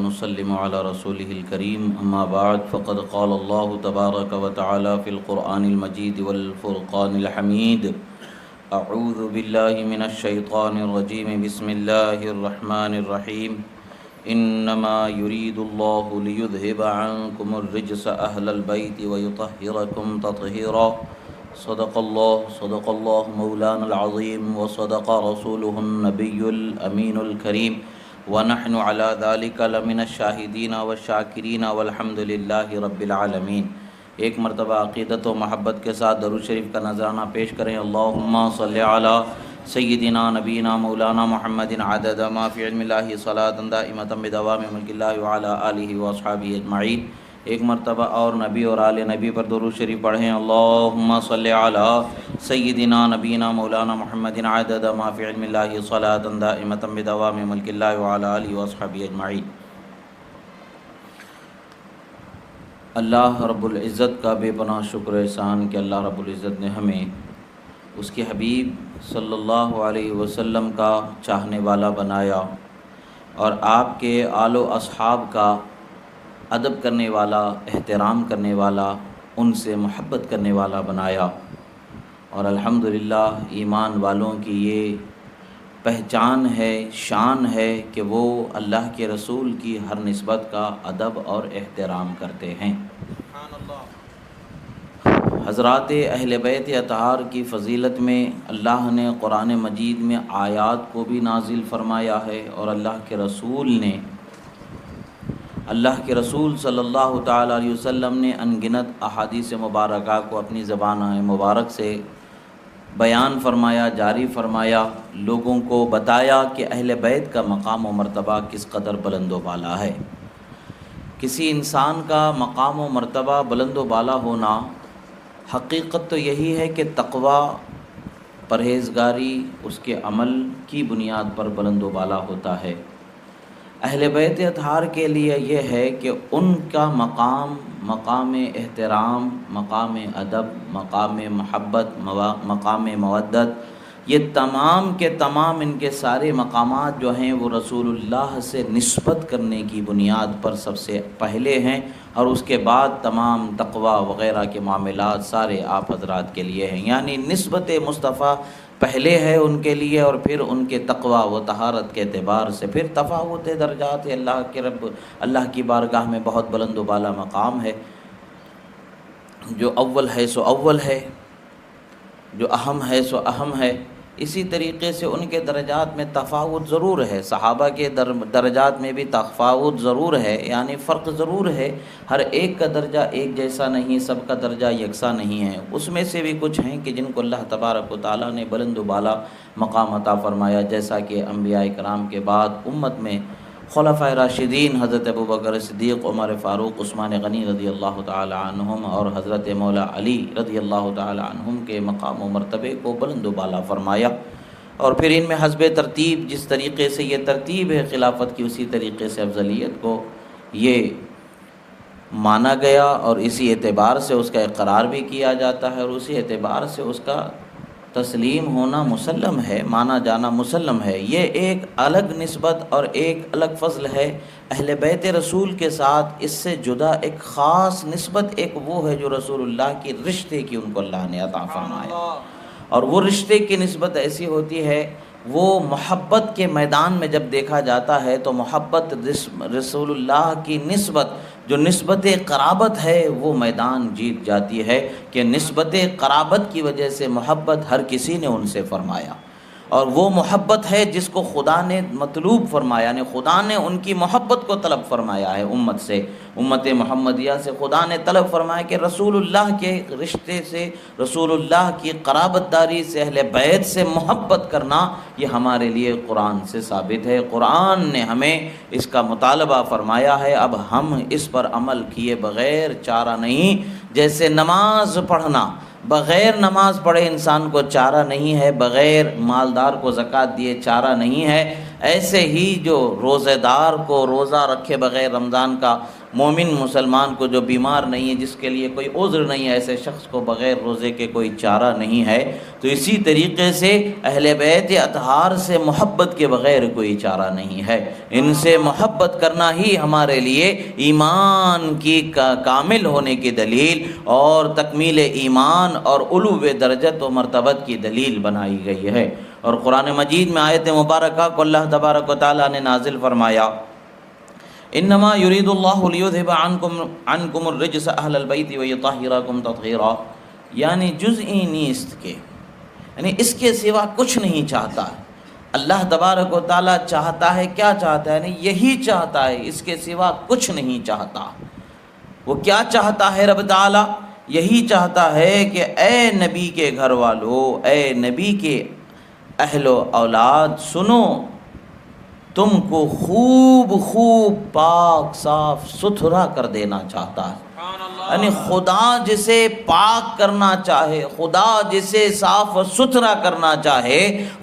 ونسلم على رسوله الكريم أما بعد فقد قال الله تبارك وتعالى في القرآن المجيد والفرقان الحميد أعوذ بالله من الشيطان الرجيم بسم الله الرحمن الرحيم إنما يريد الله ليذهب عنكم الرجس أهل البيت ويطهركم تطهيرا صدق الله مولانا العظيم وصدق رسوله النبي الأمين الكريم ونحن على ذلك لمن الشاهدين والشاكرين والحمد لله رب العالمين۔ ایک مرتبہ عقیدت و محبت کے ساتھ درود شریف کا نذرانہ پیش کریں۔ اللہم صلی علی سیدنا نبینا مولانا محمد عدد ما فی علم اللہ صلاۃ دائمۃ بدوام ملک اللہ وعلی آلہ واصحابہ اجمعین۔ ایک مرتبہ اور نبی اور آل نبی پر درود شریف پڑھیں۔ اللہم صلی علی سیدنا نبینا مولانا محمد عدد ما فی علم اللہ صلاۃ دائمۃ بدوام ملک اللہ وعلی آلہ واصحابہ اجمعین۔ اللہ رب العزت کا بے پناہ شکر احسان کہ اللہ رب العزت نے ہمیں اس کے حبیب صلی اللہ علیہ وسلم کا چاہنے والا بنایا اور آپ کے آل و اصحاب کا ادب کرنے والا، احترام کرنے والا، ان سے محبت کرنے والا بنایا۔ اور الحمدللہ ایمان والوں کی یہ پہچان ہے، شان ہے کہ وہ اللہ کے رسول کی ہر نسبت کا ادب اور احترام کرتے ہیں۔ حضرات اہل بیت اطہار کی فضیلت میں اللہ نے قرآن مجید میں آیات کو بھی نازل فرمایا ہے، اور اللہ کے رسول صلی اللہ تعالی علیہ وسلم نے انگنت احادیث مبارکہ کو اپنی زبان مبارک سے بیان فرمایا، جاری فرمایا، لوگوں کو بتایا کہ اہل بیت کا مقام و مرتبہ کس قدر بلند و بالا ہے۔ کسی انسان کا مقام و مرتبہ بلند و بالا ہونا حقیقت تو یہی ہے کہ تقوی، پرہیزگاری اس کے عمل کی بنیاد پر بلند و بالا ہوتا ہے۔ اہل بیت اطہار کے لیے یہ ہے کہ ان کا مقام احترام، مقام ادب، مقام محبت، مقام مودت، یہ تمام کے تمام ان کے سارے مقامات جو ہیں وہ رسول اللہ سے نسبت کرنے کی بنیاد پر سب سے پہلے ہیں، اور اس کے بعد تمام تقوی وغیرہ کے معاملات سارے آپ حضرات کے لیے ہیں۔ یعنی نسبت مصطفیٰ پہلے ہے ان کے لیے، اور پھر ان کے تقوی و طہارت کے اعتبار سے پھر تفاوت درجات ہے۔ اللہ کی بارگاہ میں بہت بلند و بالا مقام ہے۔ جو اول ہے سو اول ہے، جو اہم ہے سو اہم ہے۔ اسی طریقے سے ان کے درجات میں تفاوت ضرور ہے، صحابہ کے درجات میں بھی تفاوت ضرور ہے، یعنی فرق ضرور ہے۔ ہر ایک کا درجہ ایک جیسا نہیں، سب کا درجہ یکساں نہیں ہے۔ اس میں سے بھی کچھ ہیں کہ جن کو اللہ تبارک و تعالیٰ نے بلند و بالا مقام عطا فرمایا، جیسا کہ انبیاء کرام کے بعد امت میں خلفائے راشدین حضرت ابوبکر صدیق، عمر فاروق، عثمان غنی رضی اللہ تعالی عنہم اور حضرت مولا علی رضی اللہ تعالی عنہم کے مقام و مرتبے کو بلند و بالا فرمایا۔ اور پھر ان میں حسب ترتیب، جس طریقے سے یہ ترتیب ہے خلافت کی، اسی طریقے سے افضلیت کو یہ مانا گیا، اور اسی اعتبار سے اس کا اقرار بھی کیا جاتا ہے، اور اسی اعتبار سے اس کا تسلیم ہونا مسلم ہے، مانا جانا مسلم ہے۔ یہ ایک الگ نسبت اور ایک الگ فضل ہے اہل بیت رسول کے ساتھ۔ اس سے جدا ایک خاص نسبت ایک وہ ہے جو رسول اللہ کی رشتے کی ان کو اللہ نے عطا فرمایا، اور وہ رشتے کی نسبت ایسی ہوتی ہے، وہ محبت کے میدان میں جب دیکھا جاتا ہے تو محبت رسول اللہ کی نسبت جو نسبت قرابت ہے وہ میدان جیت جاتی ہے، کہ نسبت قرابت کی وجہ سے محبت ہر کسی نے ان سے فرمایا، اور وہ محبت ہے جس کو خدا نے مطلوب فرمایا، یعنی خدا نے ان کی محبت کو طلب فرمایا ہے امت سے، امت محمدیہ سے خدا نے طلب فرمایا کہ رسول اللہ کے رشتے سے، رسول اللہ کی قرابت داری سے، اہل بیت سے محبت کرنا، یہ ہمارے لیے قرآن سے ثابت ہے۔ قرآن نے ہمیں اس کا مطالبہ فرمایا ہے، اب ہم اس پر عمل کیے بغیر چارہ نہیں۔ جیسے نماز پڑھنا، بغیر نماز پڑھے انسان کو چارہ نہیں ہے، بغیر مالدار کو زکوٰۃ دیے چارہ نہیں ہے، ایسے ہی جو روزہ دار کو روزہ رکھے بغیر رمضان کا مومن مسلمان کو جو بیمار نہیں ہے، جس کے لیے کوئی عذر نہیں ہے، ایسے شخص کو بغیر روزے کے کوئی چارہ نہیں ہے۔ تو اسی طریقے سے اہل بیت اطہار سے محبت کے بغیر کوئی چارہ نہیں ہے۔ ان سے محبت کرنا ہی ہمارے لیے ایمان کی کامل ہونے کی دلیل اور تکمیل ایمان اور علو درجت و مرتبت کی دلیل بنائی گئی ہے۔ اور قرآن مجید میں آیت مبارکہ کو اللہ تبارک و تعالیٰ نے نازل فرمایا، انما یرید اللہ لیذھب عنکم الرجس اہل البیت ویطہرکم تطہیرا، یعنی جزئی نیست کے، یعنی اس کے سوا کچھ نہیں چاہتا ہے۔ اللہ تبارک و تعالیٰ چاہتا ہے، کیا چاہتا ہے؟ یعنی یہی چاہتا ہے، اس کے سوا کچھ نہیں چاہتا۔ وہ کیا چاہتا ہے رب تعالیٰ؟ یہی چاہتا ہے کہ اے نبی کے گھر والو، اے نبی کے اہل و اولاد، سنو، تم کو خوب خوب پاک صاف ستھرا کر دینا چاہتا ہے۔ یعنی خدا جسے پاک کرنا چاہے، خدا جسے صاف و ستھرا کرنا چاہے،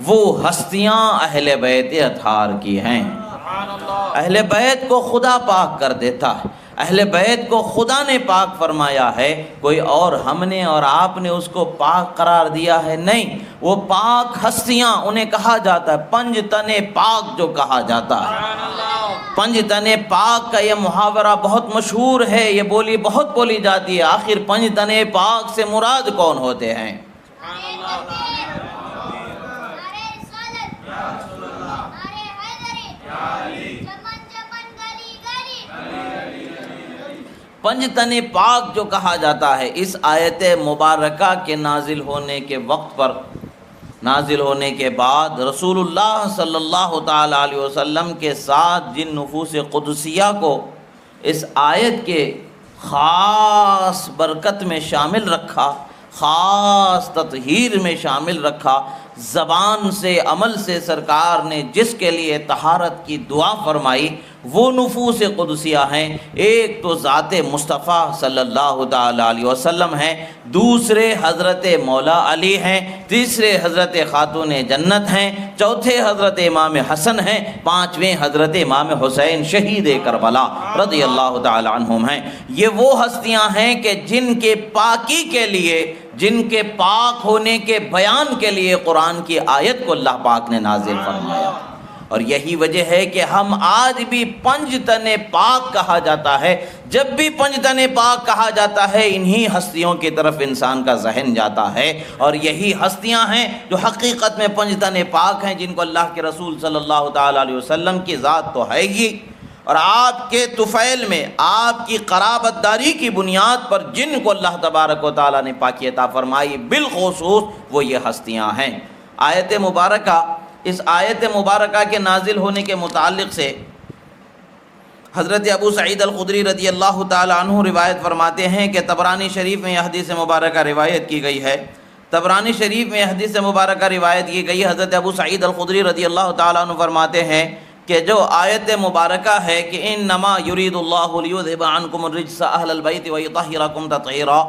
وہ ہستیاں اہل بیت اطہار کی ہیں۔ اہل بیت کو خدا پاک کر دیتا ہے، اہل بیت کو خدا نے پاک فرمایا ہے، کوئی اور ہم نے اور آپ نے اس کو پاک قرار دیا ہے؟ نہیں، وہ پاک ہستیاں، انہیں کہا جاتا ہے پنج تنے پاک، جو کہا جاتا ہے۔ پنج تنے پاک کا یہ محاورہ بہت مشہور ہے، یہ بولی بہت بولی جاتی ہے۔ آخر پنج تنے پاک سے مراد کون ہوتے ہیں؟ پنج تنے پاک جو کہا جاتا ہے، اس آیت مبارکہ کے نازل ہونے کے وقت پر، نازل ہونے کے بعد رسول اللہ صلی اللہ تعالیٰ علیہ وسلم کے ساتھ جن نفوس قدسیہ کو اس آیت کے خاص برکت میں شامل رکھا، خاص تطہیر میں شامل رکھا، زبان سے عمل سے سرکار نے جس کے لیے طہارت کی دعا فرمائی، وہ نفوس قدسیہ ہیں۔ ایک تو ذات مصطفیٰ صلی اللہ تعالیٰ علیہ وسلم ہیں، دوسرے حضرت مولا علی ہیں، تیسرے حضرت خاتون جنت ہیں، چوتھے حضرت امام حسن ہیں، پانچویں حضرت امام حسین شہید کربلا رضی اللہ تعالیٰ عنہم ہیں۔ یہ وہ ہستیاں ہیں کہ جن کے پاکی کے لیے، جن کے پاک ہونے کے بیان کے لیے قرآن کی آیت کو اللہ پاک نے نازل فرمایا۔ اور یہی وجہ ہے کہ ہم آج بھی پنج تنے پاک کہا جاتا ہے۔ جب بھی پنج تنے پاک کہا جاتا ہے، انہی ہستیوں کی طرف انسان کا ذہن جاتا ہے، اور یہی ہستیاں ہیں جو حقیقت میں پنج تنے پاک ہیں، جن کو اللہ کے رسول صلی اللہ تعالیٰ علیہ وسلم کی ذات تو ہے ہی، اور آپ کے طفیل میں، آپ کی قرابت داری کی بنیاد پر جن کو اللہ تبارک و تعالیٰ نے پاکی عطا فرمائی، بالخصوص وہ یہ ہستیاں ہیں۔ آیت مبارکہ، اس آیت مبارکہ کے نازل ہونے کے متعلق سے حضرت ابو سعید الخدری رضی اللہ تعالیٰ عنہ روایت فرماتے ہیں کہ طبرانی شریف میں یہ حدیث مبارکہ روایت کی گئی ہے۔ طبرانی شریف میں یہ حدیث مبارکہ روایت کی گئی ہے۔ حضرت ابو سعید الخدری رضی اللہ تعالیٰ عنہ فرماتے ہیں کہ جو آیت مبارکہ ہے کہ انما یرید اللہ لیذھب عنکم الرجس اہل البیت ویطہرکم تطہیرا،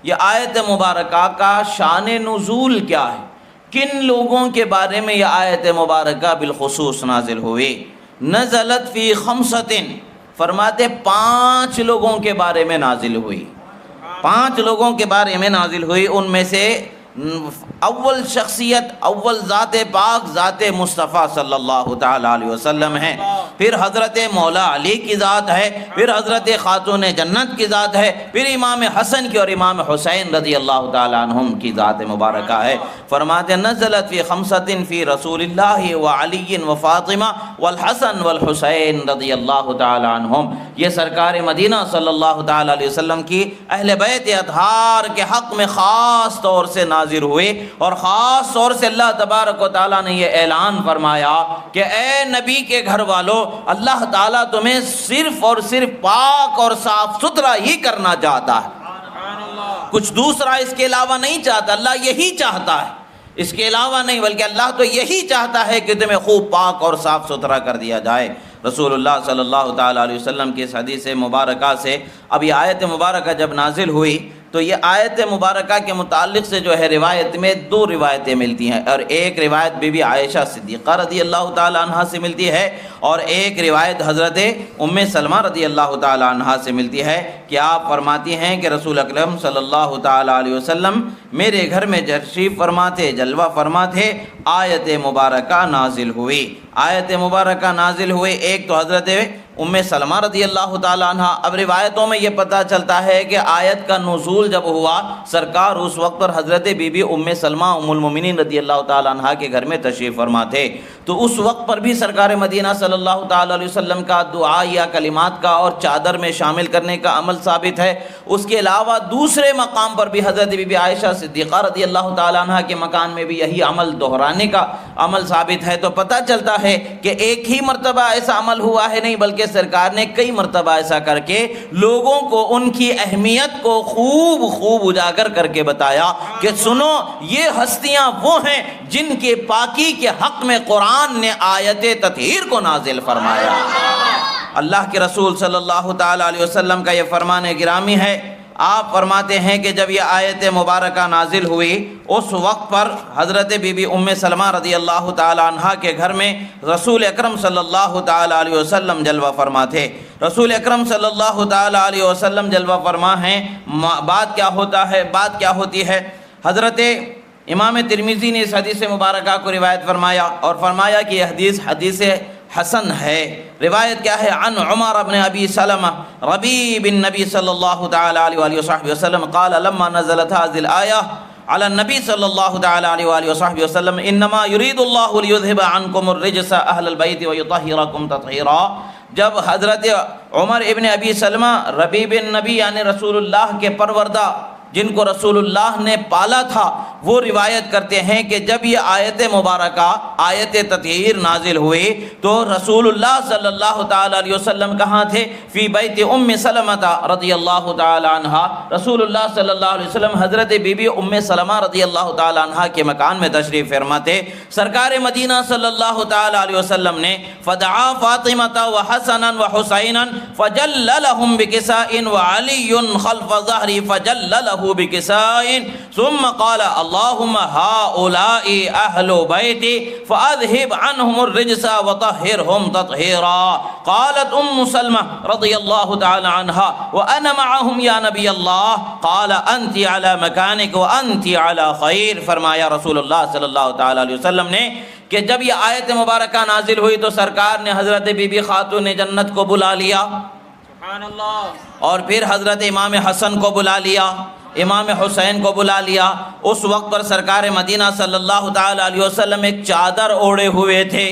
یہ آیت مبارکہ کا شان نزول کیا ہے، کن لوگوں کے بارے میں یہ آیت مبارکہ بالخصوص نازل ہوئی؟ نزلت فی خمسۃ، فرماتے 5 لوگوں کے بارے میں نازل ہوئی، 5 لوگوں کے بارے میں نازل ہوئی۔ ان میں سے اول شخصیت، اول ذات پاک ذات مصطفیٰ صلی اللہ تعالیٰ علیہ وسلم ہیں، پھر حضرت مولا علی کی ذات ہے، پھر حضرت خاتون جنت کی ذات ہے، پھر امام حسن کی اور امام حسین رضی اللہ تعالیٰ عنہم کی ذات مبارکہ ہے۔ فرماتے نزلت فی خمسۃ فی رسول اللہ وعلی وفاطمہ والحسن والحسین رضی اللہ تعالیٰ عنہم، یہ سرکار مدینہ صلی اللہ تعالیٰ علیہ وسلم کی اہل بیت اطہار کے حق میں خاص طور سے نازل ہوئے، اور خاص طور سے اللہ تبارک و تعالیٰ نے یہ اعلان فرمایا کہ اے نبی کے گھر والو، اللہ تعالیٰ تمہیں صرف اور صرف پاک اور صاف ستھرا ہی کرنا چاہتا ہے، کچھ دوسرا اس کے علاوہ نہیں چاہتا۔ اللہ یہی چاہتا ہے، اس کے علاوہ نہیں، بلکہ اللہ تو یہی چاہتا ہے کہ تمہیں خوب پاک اور صاف ستھرا کر دیا جائے۔ رسول اللہ صلی اللہ تعالیٰ علیہ وسلم کی اس حدیث مبارکہ سے اب یہ آیت مبارکہ جب نازل ہوئی تو یہ آیت مبارکہ کے متعلق سے جو ہے روایت میں دو روایتیں ملتی ہیں، اور ایک روایت بی بی عائشہ صدیقہ رضی اللہ تعالی عنہ سے ملتی ہے، اور ایک روایت حضرت ام سلمہ رضی اللہ تعالی عنہ سے ملتی ہے کہ آپ فرماتی ہیں کہ رسول اکرم صلی اللہ تعالی علیہ وسلم میرے گھر میں تشریف فرما تھے، جلوہ فرما تھے، آیت مبارکہ نازل ہوئی، آیت مبارکہ نازل ہوئی، ایک تو حضرت ام سلمہ رضی اللہ تعالی عنہ۔ اب روایتوں میں یہ پتہ چلتا ہے کہ آیت کا نزول جب ہوا، سرکار اس وقت پر حضرت بی بی ام سلمہ ام المؤمنین رضی اللہ تعالی عنہ کے گھر میں تشریف فرما تھے، تو اس وقت پر بھی سرکار مدینہ صلی اللہ تعالی علیہ وسلم کا دعا یا کلمات کا اور چادر میں شامل کرنے کا عمل ثابت ہے۔ اس کے علاوہ دوسرے مقام پر بھی حضرت بی بی عائشہ صدیقہ رضی اللہ تعالی عنہ کے مکان میں بھی یہی عمل دہرانے کا عمل ثابت ہے، تو پتہ چلتا ہے کہ ایک ہی مرتبہ ایسا عمل ہوا ہے نہیں، بلکہ سرکار نے کئی مرتبہ ایسا کر کے لوگوں کو ان کی اہمیت کو خوب اجاگر کر کے بتایا کہ سنو، یہ ہستیاں وہ ہیں جن کے پاکی کے حق میں قرآن نے آیت تطہیر کو نازل فرمایا۔ اللہ کے رسول صلی اللہ تعالی علیہ وسلم کا یہ فرمان گرامی ہے، آپ فرماتے ہیں کہ جب یہ آیت مبارکہ نازل ہوئی اس وقت پر حضرت بی بی ام سلمہ رضی اللہ تعالی عنہ کے گھر میں رسول اکرم صلی اللہ تعالی علیہ وسلم جلوہ فرما تھے۔ رسول اکرم صلی اللہ تعالی علیہ وسلم جلوہ فرما ہیں۔ بات کیا ہوتی ہے، حضرت امام ترمذی نے اس حدیث مبارکہ کو روایت فرمایا اور فرمایا کہ یہ حدیث حسن ہے۔ روایت کیا ہے؟ عن عمر بن ابی سلمہ ربیب النبی صلی اللہ تعالی علیہ وآلہ وصحبہ وسلم قال لما نزلت هذه الآية على النبي صلی اللہ تعالی علیہ وآلہ وصحبہ وسلم انما يريد الله ليذهب عنكم الرجس اهل البيت ويطهركم تطهيرا، جب حضرت عمر ابن ابی سلمہ ربیب النبی یعنی رسول اللہ کے پروردہ جن کو رسول اللہ نے پالا تھا، وہ روایت کرتے ہیں کہ جب یہ آیت مبارکہ آیت تطہیر نازل ہوئی تو رسول اللہ صلی اللہ تعالی علیہ وسلم کہاں تھے؟ فی بیت ام سلمہ رضی اللہ تعالی عنہا، رسول اللہ صلی اللہ علیہ وسلم حضرت بی بی ام سلمہ رضی اللہ تعالی عنہا کے مکان میں تشریف فرما تھے۔ سرکار مدینہ صلی اللہ تعالی علیہ وسلم نے فدعا فاطمہ وحسنا وحسینا فجل لهم بکساء وعلی خلف ظہری فجل له بکساء ثم قال اللهم هؤلاء اہل بیتی فاذهب عنهم الرجس وطهرهم تطهیرا۔ قالت ام سلمہ رضی اللہ تعالی عنها وانا معهم یا نبی اللہ، قال انت على مکانک وانت على خیر۔ فرمایا رسول اللہ صلی اللہ تعالی علیہ وسلم نے کہ جب یہ آیت مبارکہ نازل ہوئی تو سرکار نے حضرت بی بی خاتون جنت کو بلا لیا، سبحان اللہ، اور پھر حضرت امام حسن کو بلا لیا، امام حسین کو بلا لیا۔ اس وقت پر سرکار مدینہ صلی اللہ تعالی علیہ وسلم ایک چادر اوڑھے ہوئے تھے،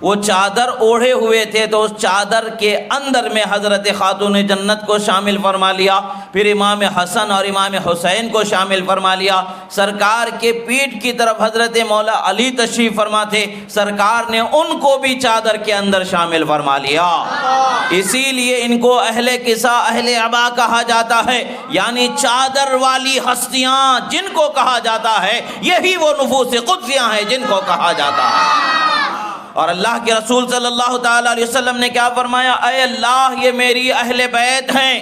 وہ چادر اوڑھے ہوئے تھے تو اس چادر کے اندر میں حضرت خاتون جنت کو شامل فرما لیا، پھر امام حسن اور امام حسین کو شامل فرما لیا۔ سرکار کے پیٹھ کی طرف حضرت مولا علی تشریف فرما تھے، سرکار نے ان کو بھی چادر کے اندر شامل فرما لیا۔ اسی لیے ان کو اہل قصہ اہل عبا کہا جاتا ہے، یعنی چادر والی ہستیاں جن کو کہا جاتا ہے، یہی وہ نفوس قدسیاں ہیں جن کو کہا جاتا ہے۔ اور اللہ کے رسول صلی اللہ تعالی علیہ وسلم نے کیا فرمایا؟ اے اللہ یہ میری اہل بیت ہیں،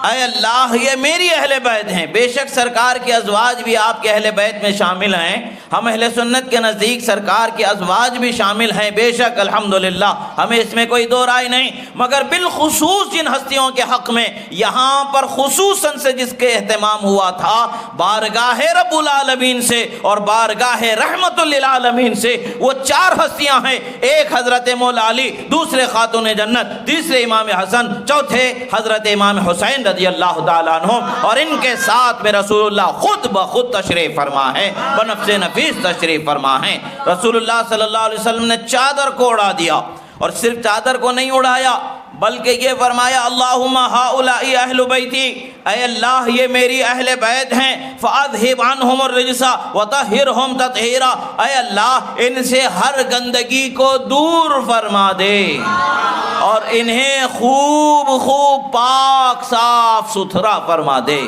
اے اللہ یہ میری اہل بیت ہیں۔ بے شک سرکار کے ازواج بھی آپ کے اہل بیت میں شامل ہیں، ہم اہل سنت کے نزدیک سرکار کے ازواج بھی شامل ہیں، بے شک الحمدللہ، ہمیں اس میں کوئی دو رائے نہیں، مگر بالخصوص جن ہستیوں کے حق میں یہاں پر خصوصاً سے جس کے اہتمام ہوا تھا، بارگاہ رب العالمین سے اور بارگاہ رحمت للعالمین سے، وہ چار ہستیاں ہیں، ایک حضرت مولا علی، دوسرے خاتون جنت، تیسرے امام حسن، چوتھے حضرت امام حسین رضی اللہ تعالیٰ عنہ، اور ان کے ساتھ میں رسول اللہ خود بخود تشریف فرما ہے، بنفس نفیس تشریف فرما ہے۔ رسول اللہ صلی اللہ علیہ وسلم نے چادر کو اڑا دیا، اور صرف چادر کو نہیں اڑایا بلکہ یہ فرمایا اللہم ہؤلاء اہل بیتی، اے اللہ یہ میری اہل بیت ہیں، فاذہب عنہم الرجس وطہرہم تطہیرا، اے اللہ ان سے ہر گندگی کو دور فرما دے اور انہیں خوب پاک صاف ستھرا فرما دے۔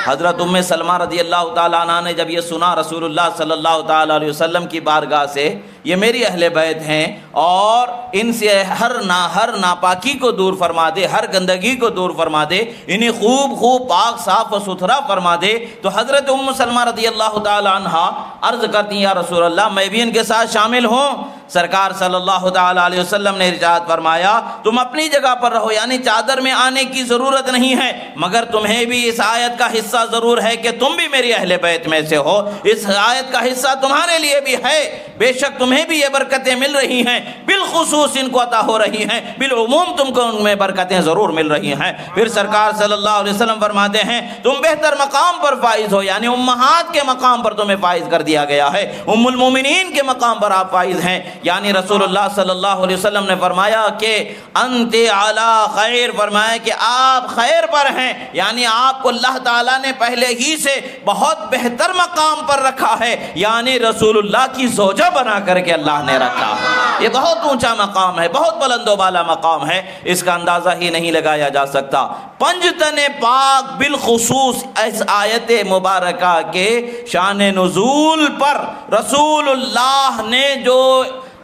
حضرت ام سلمہ رضی اللہ تعالیٰ عنہ نے جب یہ سنا رسول اللہ صلی اللہ تعالیٰ علیہ وسلم کی بارگاہ سے، یہ میری اہل بیت ہیں اور ان سے ہر ناپاکی کو دور فرما دے، ہر گندگی کو دور فرما دے، انہیں خوب پاک صاف و ستھرا فرما دے، تو حضرت ام سلمہ رضی اللہ تعالی عنہ عرض کرتی ہیں یا رسول اللہ میں بھی ان کے ساتھ شامل ہوں؟ سرکار صلی اللہ تعالی علیہ وسلم نے ارشاد فرمایا تم اپنی جگہ پر رہو، یعنی چادر میں آنے کی ضرورت نہیں ہے، مگر تمہیں بھی اس آیت کا حصہ ضرور ہے کہ تم بھی میری اہل بیت میں سے ہو، اس آیت کا حصہ تمہارے لیے بھی ہے، بے شک تمہیں بھی یہ برکتیں مل رہی ہیں، بالخصوص ان کو عطا ہو رہی ہیں، بالعموم تم کو ان میں برکتیں ضرور مل رہی ہیں۔ پھر سرکار صلی اللہ علیہ وسلم فرماتے ہیں تم بہتر مقام پر فائز ہو، یعنی امہات کے مقام پر تمہیں فائز کر دیا گیا ہے، ام المومنین کے مقام پر آپ فائز ہیں، یعنی رسول اللہ صلی اللہ علیہ وسلم نے فرمایا کہ انت علی خیر، فرمایا کہ آپ خیر پر ہیں، یعنی آپ کو اللہ تعالیٰ نے پہلے ہی سے بہت بہتر مقام پر رکھا ہے، یعنی رسول اللہ کی زوجہ بنا کر کے اللہ نے رکھا ہے۔ یہ بہت اونچا مقام ہے، بہت بلند و بالا مقام ہے، اس کا اندازہ ہی نہیں لگایا جا سکتا۔ پنجتن پاک بالخصوص اس آیت مبارکہ کے شان نزول پر رسول اللہ نے جو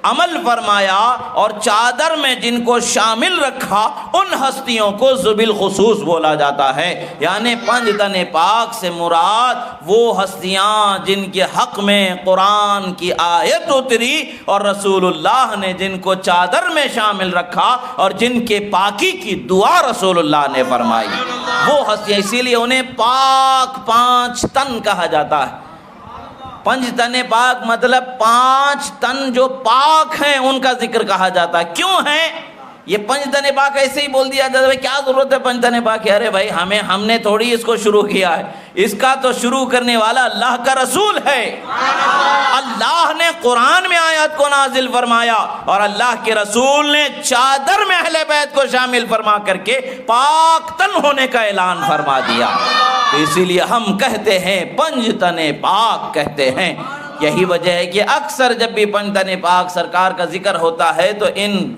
عمل فرمایا اور چادر میں جن کو شامل رکھا ان ہستیوں کو بالخصوص بولا جاتا ہے، یعنی پنجتن پاک سے مراد وہ ہستیاں جن کے حق میں قرآن کی آیت اتری اور رسول اللہ نے جن کو چادر میں شامل رکھا اور جن کے پاکی کی دعا رسول اللہ نے فرمائی، وہ ہستیاں، اسی لیے انہیں پاک پانچ تن کہا جاتا ہے۔ پنج تن پاک مطلب پانچ تن جو پاک ہیں ان کا ذکر کہا جاتا ہے۔ کیوں ہیں یہ پنج تن پاک؟ ایسے ہی بول دیا جاتا ہے کیا ضرورت ہے پنج تن پاک؟ ارے بھائی ہم نے تھوڑی اس کو شروع کیا ہے، اس کا تو شروع کرنے والا اللہ کا رسول ہے۔ اللہ نے قرآن میں آیت کو نازل فرمایا اور اللہ کے رسول نے چادر میں اہل بیت کو شامل فرما کر کے پاک تن ہونے کا اعلان فرما دیا، تو اسی لیے ہم کہتے ہیں پنج تن پاک کہتے ہیں۔ یہی وجہ ہے کہ اکثر جب بھی پنج تن پاک سرکار کا ذکر ہوتا ہے تو ان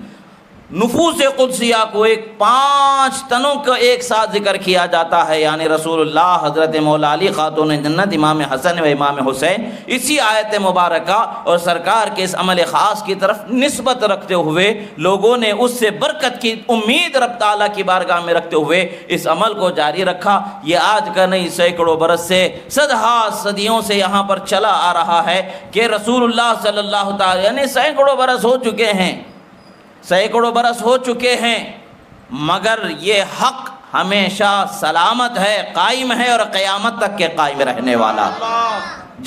نفوس قدسیہ کو ایک پانچ تنوں کو ایک ساتھ ذکر کیا جاتا ہے، یعنی رسول اللہ، حضرت مولا علی خاتون جنت، امام حسن و امام حسین، اسی آیت مبارکہ اور سرکار کے اس عمل خاص کی طرف نسبت رکھتے ہوئے لوگوں نے اس سے برکت کی امید رب تعالیٰ کی بارگاہ میں رکھتے ہوئے اس عمل کو جاری رکھا۔ یہ آج کا نہیں، سینکڑوں برس سے، صدیوں سے یہاں پر چلا آ رہا ہے کہ رسول اللہ صلی اللہ تعالیٰ، یعنی سینکڑوں برس ہو چکے ہیں، سینکڑوں برس ہو چکے ہیں، مگر یہ حق ہمیشہ سلامت ہے، قائم ہے اور قیامت تک کے قائم رہنے والا۔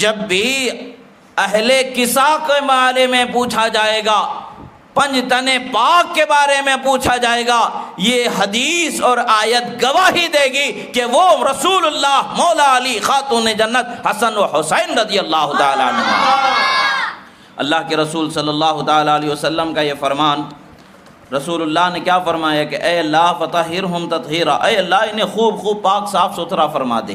جب بھی اہل کسا کے بارے میں پوچھا جائے گا، پنج تن پاک کے بارے میں پوچھا جائے گا، یہ حدیث اور آیت گواہی دے گی کہ وہ رسول اللہ، مولا علی خاتون جنت حسن و حسین رضی اللہ تعالیٰ عنہ۔ اللہ کے رسول صلی اللہ تعالیٰ علیہ وسلم کا یہ فرمان، رسول اللہ نے کیا فرمایا کہ اے اللہ فطہرہم تطہیرا، اے اللہ انہیں خوب پاک صاف ستھرا فرما دے۔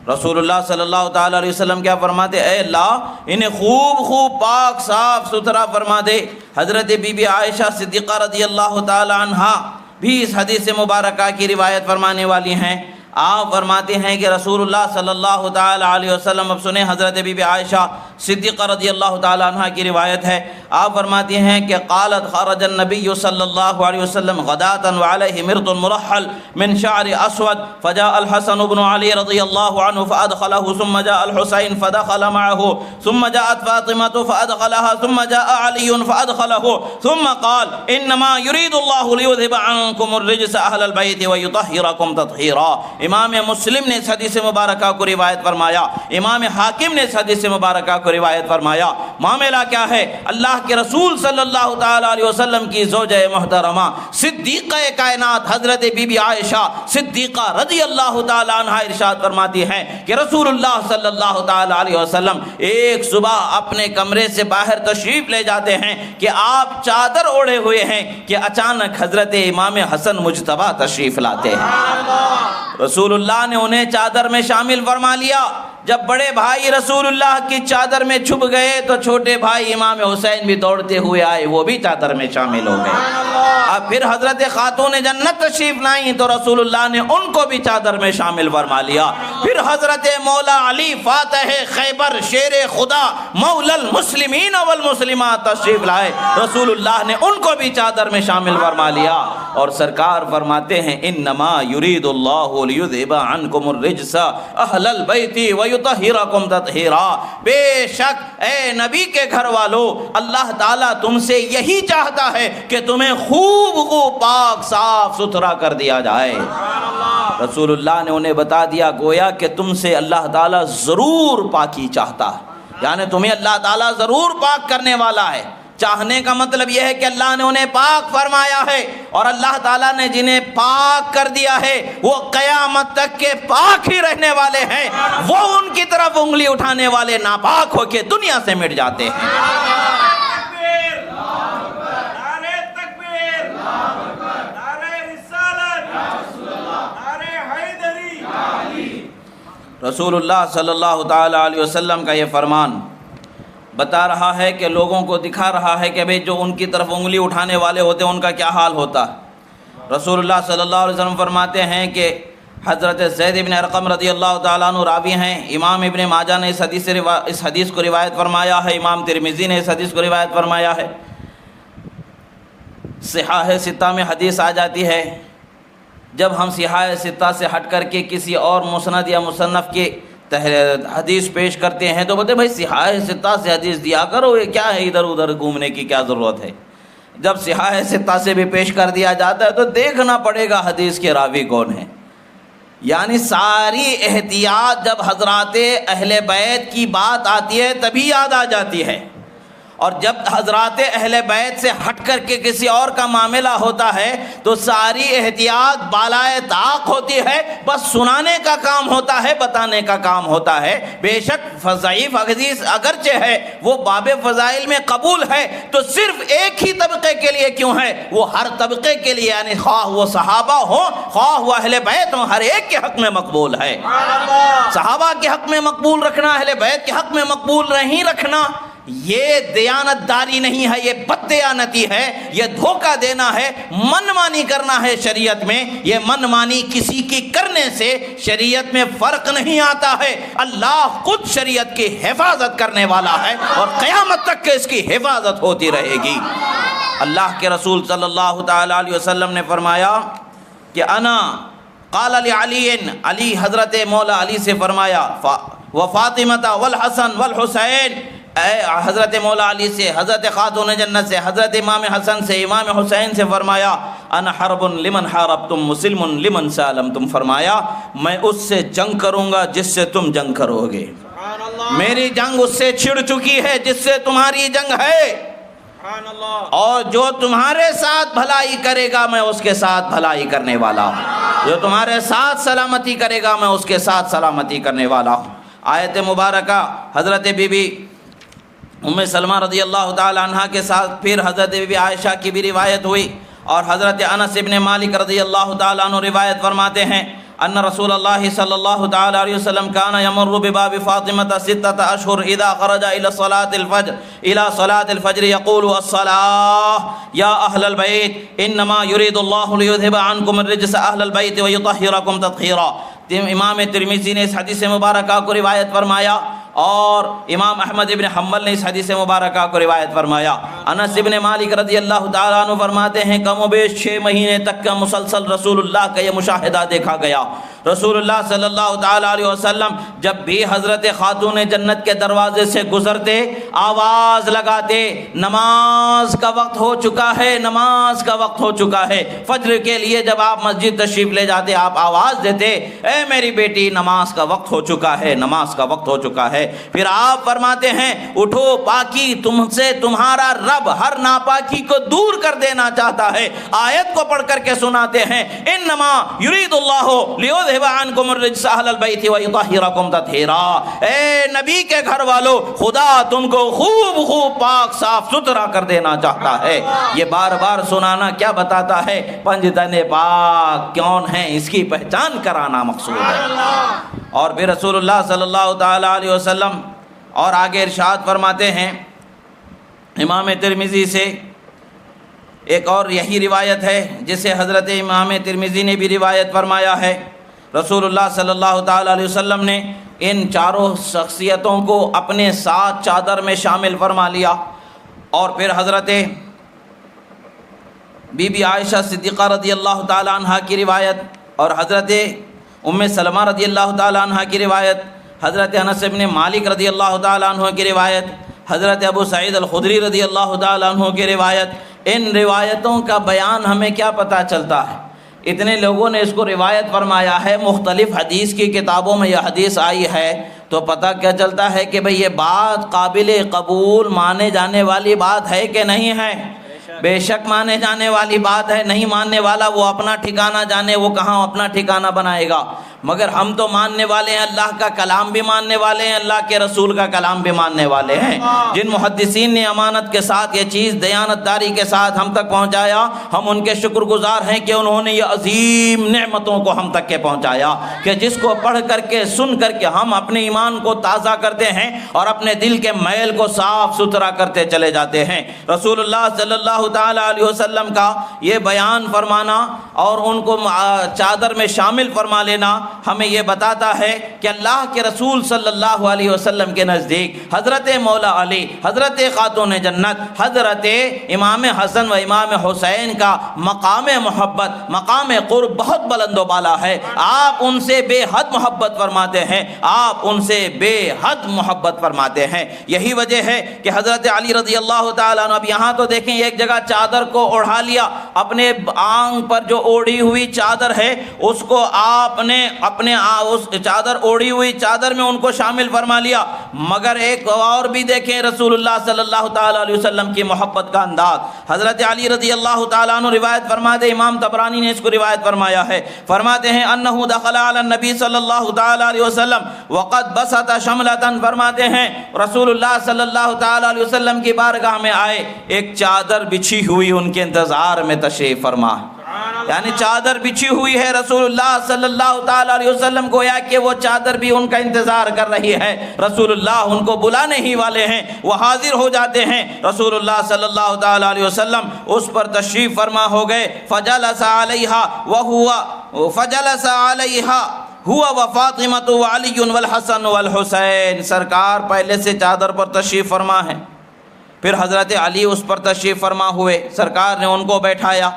رسول اللہ صلی اللہ تعالیٰ علیہ وسلم کیا فرماتے؟ اے اللہ انہیں خوب پاک صاف ستھرا فرما دے۔ حضرت بی بی عائشہ صدیقہ رضی اللہ تعالیٰ عنہا بھی اس حدیث مبارکہ کی روایت فرمانے والی ہیں۔ آپ فرماتے ہیں کہ رسول اللہ صلی اللہ تعالیٰ علیہ وسلم، اب سنیں حضرت بی بی عائشہ صدیقہ رضی اللہ تعالیٰ عنہ کی روایت ہے، آپ فرماتی ہیں کہ قالت خرج النبی صلی اللہ علیہ وسلم غداة وعلیہ مرط مرحل من شعر اسود فجاء الحسن بن علی رضی اللہ عنہ فادخلہ ثم جاء الحسین فدخل معه ثم جاءت فاطمة فادخلها ثم جاء علی فادخلہ ثم قال انما يريد الله ليذهب عنكم الرجس اہل البیت ويطہرکم تطہیرا۔ امام مسلم نے اس حدیث مبارکہ کو روایت فرمایا، امام حاکم نے اس حدیث مبارکہ کو روایت فرمایا۔ معاملہ کیا ہے؟ اللہ کے رسول صلی اللہ تعالیٰ علیہ وسلم کی زوجہ محترمہ صدیقہ کائنات حضرت بی بی عائشہ صدیقہ رضی اللہ تعالیٰ عنہ ارشاد فرماتی ہیں کہ رسول اللہ صلی اللہ تعالیٰ علیہ وسلم ایک صبح اپنے کمرے سے باہر تشریف لے جاتے ہیں کہ آپ چادر اوڑھے ہوئے ہیں کہ اچانک حضرت امام حسن مجتبیٰ تشریف لاتے ہیں۔ رسول اللہ نے انہیں چادر میں شامل فرما لیا۔ جب بڑے بھائی رسول اللہ کی چادر میں چھپ گئے تو چھوٹے بھائی امام حسین بھی دوڑتے ہوئے آئے، وہ بھی چادر میں شامل ہو گئے۔ اب پھر حضرت خاتون جنت تشریف لائیں تو رسول اللہ نے ان کو بھی چادر میں شامل فرما لیا. پھر حضرت مولا علی فاتح خیبر شیر خدا مولا المسلمین والمسلمات تشریف لائے, رسول اللہ نے ان کو بھی چادر میں شامل فرما لیا. اور سرکار فرماتے ہیں انما یرید اللہ لیذھب عنکم الرجس اہل البیت ویطہرکم تطہیرا, بے شک اے نبی کے گھر والو اللہ تعالیٰ تم سے یہی چاہتا ہے کہ تمہیں خوب پاک صاف ستھرا کر دیا جائے. رسول اللہ نے انہیں بتا دیا گویا کہ تم سے اللہ تعالیٰ ضرور پاکی چاہتا ہے, یعنی تمہیں اللہ تعالیٰ ضرور پاک کرنے والا ہے. چاہنے کا مطلب یہ ہے کہ اللہ نے انہیں پاک فرمایا ہے, اور اللہ تعالیٰ نے جنہیں پاک کر دیا ہے وہ قیامت تک کے پاک ہی رہنے والے ہیں. وہ ان کی طرف انگلی اٹھانے والے ناپاک ہو کے دنیا سے مٹ جاتے ہیں. رسول اللہ صلی اللہ تعالی علیہ وسلم کا یہ فرمان بتا رہا ہے کہ لوگوں کو دکھا رہا ہے کہ بھئی جو ان کی طرف انگلی اٹھانے والے ہوتے ہیں ان کا کیا حال ہوتا ہے. رسول اللہ صلی اللہ علیہ وسلم فرماتے ہیں کہ حضرت زید بن ارقم رضی اللہ تعالیٰ عنہ راوی ہیں, امام ابن ماجہ نے اس حدیث کو روایت فرمایا ہے, امام ترمذی نے اس حدیث کو روایت فرمایا ہے. صحاح ستہ میں حدیث آ جاتی ہے, جب ہم صحاح ستہ سے ہٹ کر کے کسی اور مسند یا مصنف کی حدیث پیش کرتے ہیں تو بولتے بھائی صحاح ستہ سے حدیث دیا کرو, یہ کیا ہے ادھر ادھر گھومنے کی کیا ضرورت ہے. جب صحاح ستہ سے بھی پیش کر دیا جاتا ہے تو دیکھنا پڑے گا حدیث کے راوی کون ہیں. یعنی ساری احتیاط جب حضرات اہل بیت کی بات آتی ہے تبھی یاد آ جاتی ہے, اور جب حضرات اہل بیت سے ہٹ کر کے کسی اور کا معاملہ ہوتا ہے تو ساری احتیاط بالائے طاق ہوتی ہے, بس سنانے کا کام ہوتا ہے, بتانے کا کام ہوتا ہے. بے شک ضعیف حدیث اگرچہ ہے وہ باب فضائل میں قبول ہے تو صرف ایک ہی طبقے کے لیے کیوں ہے, وہ ہر طبقے کے لیے, یعنی خواہ وہ صحابہ ہوں خواہ وہ اہل بیت ہوں, ہر ایک کے حق میں مقبول ہے. صحابہ کے حق میں مقبول رکھنا, اہل بیت کے حق میں مقبول نہیں رکھنا, یہ دیانت داری نہیں ہے, یہ بد دیانتی ہے, یہ دھوکہ دینا ہے, من مانی کرنا ہے شریعت میں. یہ من مانی کسی کی کرنے سے شریعت میں فرق نہیں آتا ہے. اللہ خود شریعت کی حفاظت کرنے والا ہے اور قیامت تک کہ اس کی حفاظت ہوتی رہے گی. اللہ کے رسول صلی اللہ تعالی علیہ وسلم نے فرمایا کہ انا قال لعلی, علی حضرت مولا علی سے فرمایا وفاطمہ والحسن والحسین, اے حضرت مولا علی سے, حضرت خاتون جنت سے, حضرت امام حسن سے, امام حسین سے فرمایا انا حرب لمن حاربتم مسلم لمن سالمتم, فرمایا میں اس سے جنگ کروں گا جس سے تم جنگ کرو گے. میری جنگ اس سے چھڑ چکی ہے جس سے تمہاری جنگ ہے, اور جو تمہارے ساتھ بھلائی کرے گا میں اس کے ساتھ بھلائی کرنے والا ہوں, جو تمہارے ساتھ سلامتی کرے گا میں اس کے ساتھ سلامتی کرنے والا ہوں. آیت مبارکہ حضرت بی بی ام سلمہ رضی اللہ تعالی عنہ کے ساتھ پھر حضرت بی بی عائشہ کی بھی روایت ہوئی, اور حضرت انس ابن مالک رضی اللہ تعالی عنہ روایت فرماتے ہیں ان رسول اللہ صلی اللہ تعالی علیہ وسلم کان یمر بباب فاطمہ 6 اشہر اذا خرج الى صلاة الفجر یقول الصلاة یا اہل البیت انما یرید اللہ لیذھب عنکم الرجس اہل البیت ویطہرکم تطہیرا. امام ترمذی نے اس حدیث مبارکہ کو روایت فرمایا, اور امام احمد ابن حنبل نے اس حدیث مبارکہ کو روایت فرمایا. انس ابن مالک رضی اللہ تعالیٰ عنہ فرماتے ہیں کم و بیش 6 مہینے تک کا مسلسل رسول اللہ کا یہ مشاہدہ دیکھا گیا. رسول اللہ صلی اللہ تعالیٰ علیہ وسلم جب بھی حضرت خاتون جنت کے دروازے سے گزرتے آواز لگاتے نماز کا وقت ہو چکا ہے, نماز کا وقت ہو چکا ہے. فجر کے لیے جب آپ مسجد تشریف لے جاتے آپ آواز دیتے اے میری بیٹی نماز کا وقت ہو چکا ہے, نماز کا وقت ہو چکا ہے. پھر آپ فرماتے ہیں اٹھو, پاکی تم سے تمہارا رب ہر ناپاکی کو دور کر دینا چاہتا ہے. آیت کو پڑھ کر کے سناتے ہیں انما یرید اللہ لیذھب عنکم الرجس اہل البیت ویطہرکم تطہیرا. اے نبی کے گھر والو خدا تم کو خوب پاک صاف ستھرا کر دینا چاہتا ہے. یہ بار بار سنانا کیا بتاتا ہے, پنجتن پاک کون ہیں اس کی پہچان کرانا مقصود ہے. اور پھر رسول اللہ صلی اللہ تعالی علیہ وسلم اور آگے ارشاد فرماتے ہیں امام ترمذی سے ایک اور یہی روایت ہے جسے حضرت امام ترمذی نے بھی روایت فرمایا ہے، رسول اللہ صلی اللہ تعالیٰ علیہ وسلم نے ان چاروں شخصیتوں کو اپنے ساتھ چادر میں شامل فرما لیا، اور پھر حضرت بی بی عائشہ صدیقہ رضی اللہ تعالیٰ عنہ کی روایت اور حضرت ام سلمہ رضی اللہ تعالیٰ عنہ کی روایت، حضرت انس بن مالک رضی اللہ تعالیٰ عنہ کی روایت، حضرت ابو سعید الخدری رضی اللہ تعالیٰ عنہ کی روایت، ان روایتوں کا بیان ہمیں کیا پتہ چلتا ہے؟ اتنے لوگوں نے اس کو روایت فرمایا ہے، مختلف حدیث کی کتابوں میں یہ حدیث آئی ہے، تو پتہ کیا چلتا ہے کہ بھئی یہ بات قابل قبول مانے جانے والی بات ہے کہ نہیں ہے؟ بے شک مانے جانے والی بات ہے، نہیں ماننے والا وہ اپنا ٹھکانہ جانے، وہ کہاں اپنا ٹھکانہ بنائے گا۔ مگر ہم تو ماننے والے ہیں، اللہ کا کلام بھی ماننے والے ہیں، اللہ کے رسول کا کلام بھی ماننے والے ہیں۔ جن محدثین نے امانت کے ساتھ یہ چیز دیانتداری کے ساتھ ہم تک پہنچایا، ہم ان کے شکر گزار ہیں کہ انہوں نے یہ عظیم نعمتوں کو ہم تک کے پہنچایا، کہ جس کو پڑھ کر کے سن کر کے ہم اپنے ایمان کو تازہ کرتے ہیں اور اپنے دل کے میل کو صاف ستھرا کرتے چلے جاتے ہیں۔ رسول اللہ صلی اللہ تعالیٰ علیہ وسلم کا یہ بیان فرمانا اور ان کو چادر میں شامل فرما لینا ہمیں یہ بتاتا ہے کہ اللہ کے رسول صلی اللہ علیہ وسلم کے نزدیک حضرت مولا علی، حضرت خاتون جنت، حضرت امام حسن و امام حسین کا مقام محبت، مقام قرب بہت بلند و بالا ہے۔ آپ ان سے بے حد محبت فرماتے ہیں، آپ ان سے بے حد محبت فرماتے ہیں۔ یہی وجہ ہے کہ حضرت علی رضی اللہ تعالیٰ عنہ، اب یہاں تو دیکھیں ایک جگہ چادر کو اوڑھا لیا، اپنے آنگ پر جو اوڑھی ہوئی چادر ہے اس کو آپ نے اپنے اس چادر اوڑھی ہوئی چادر میں ان کو شامل فرما لیا، مگر ایک اور بھی دیکھیں رسول اللہ صلی اللہ تعالیٰ علیہ وسلم کی محبت کا انداز۔ حضرت علی رضی اللہ تعالیٰ عنہ روایت فرماتے، امام طبرانی نے اس کو روایت فرمایا ہے، فرماتے ہیں انہ دخل علی النبی صلی اللہ تعالیٰ علیہ وسلم وقد بسط شملۃ، فرماتے ہیں رسول اللہ صلی اللہ تعالیٰ علیہ وسلم کی بارگاہ میں آئے، ایک چادر بچھی ہوئی ان کے انتظار میں تشریف فرما، یعنی چادر بچھی ہوئی ہے، رسول اللہ صلی اللہ تعالیٰ علیہ وسلم گویا کہ وہ چادر بھی ان کا انتظار کر رہی ہے، رسول اللہ ان کو بلانے ہی والے ہیں، وہ حاضر ہو جاتے ہیں، رسول اللہ صلی اللہ تعالیٰ علیہ وسلم اس پر تشریف فرما ہو گئے، فجلس علیہا ہوا وفاطمۃ وعلی والحسن والحسین، سرکار پہلے سے چادر پر تشریف فرما ہے، پھر حضرت علی اس پر تشریف فرما ہوئے، سرکار نے ان کو بیٹھایا،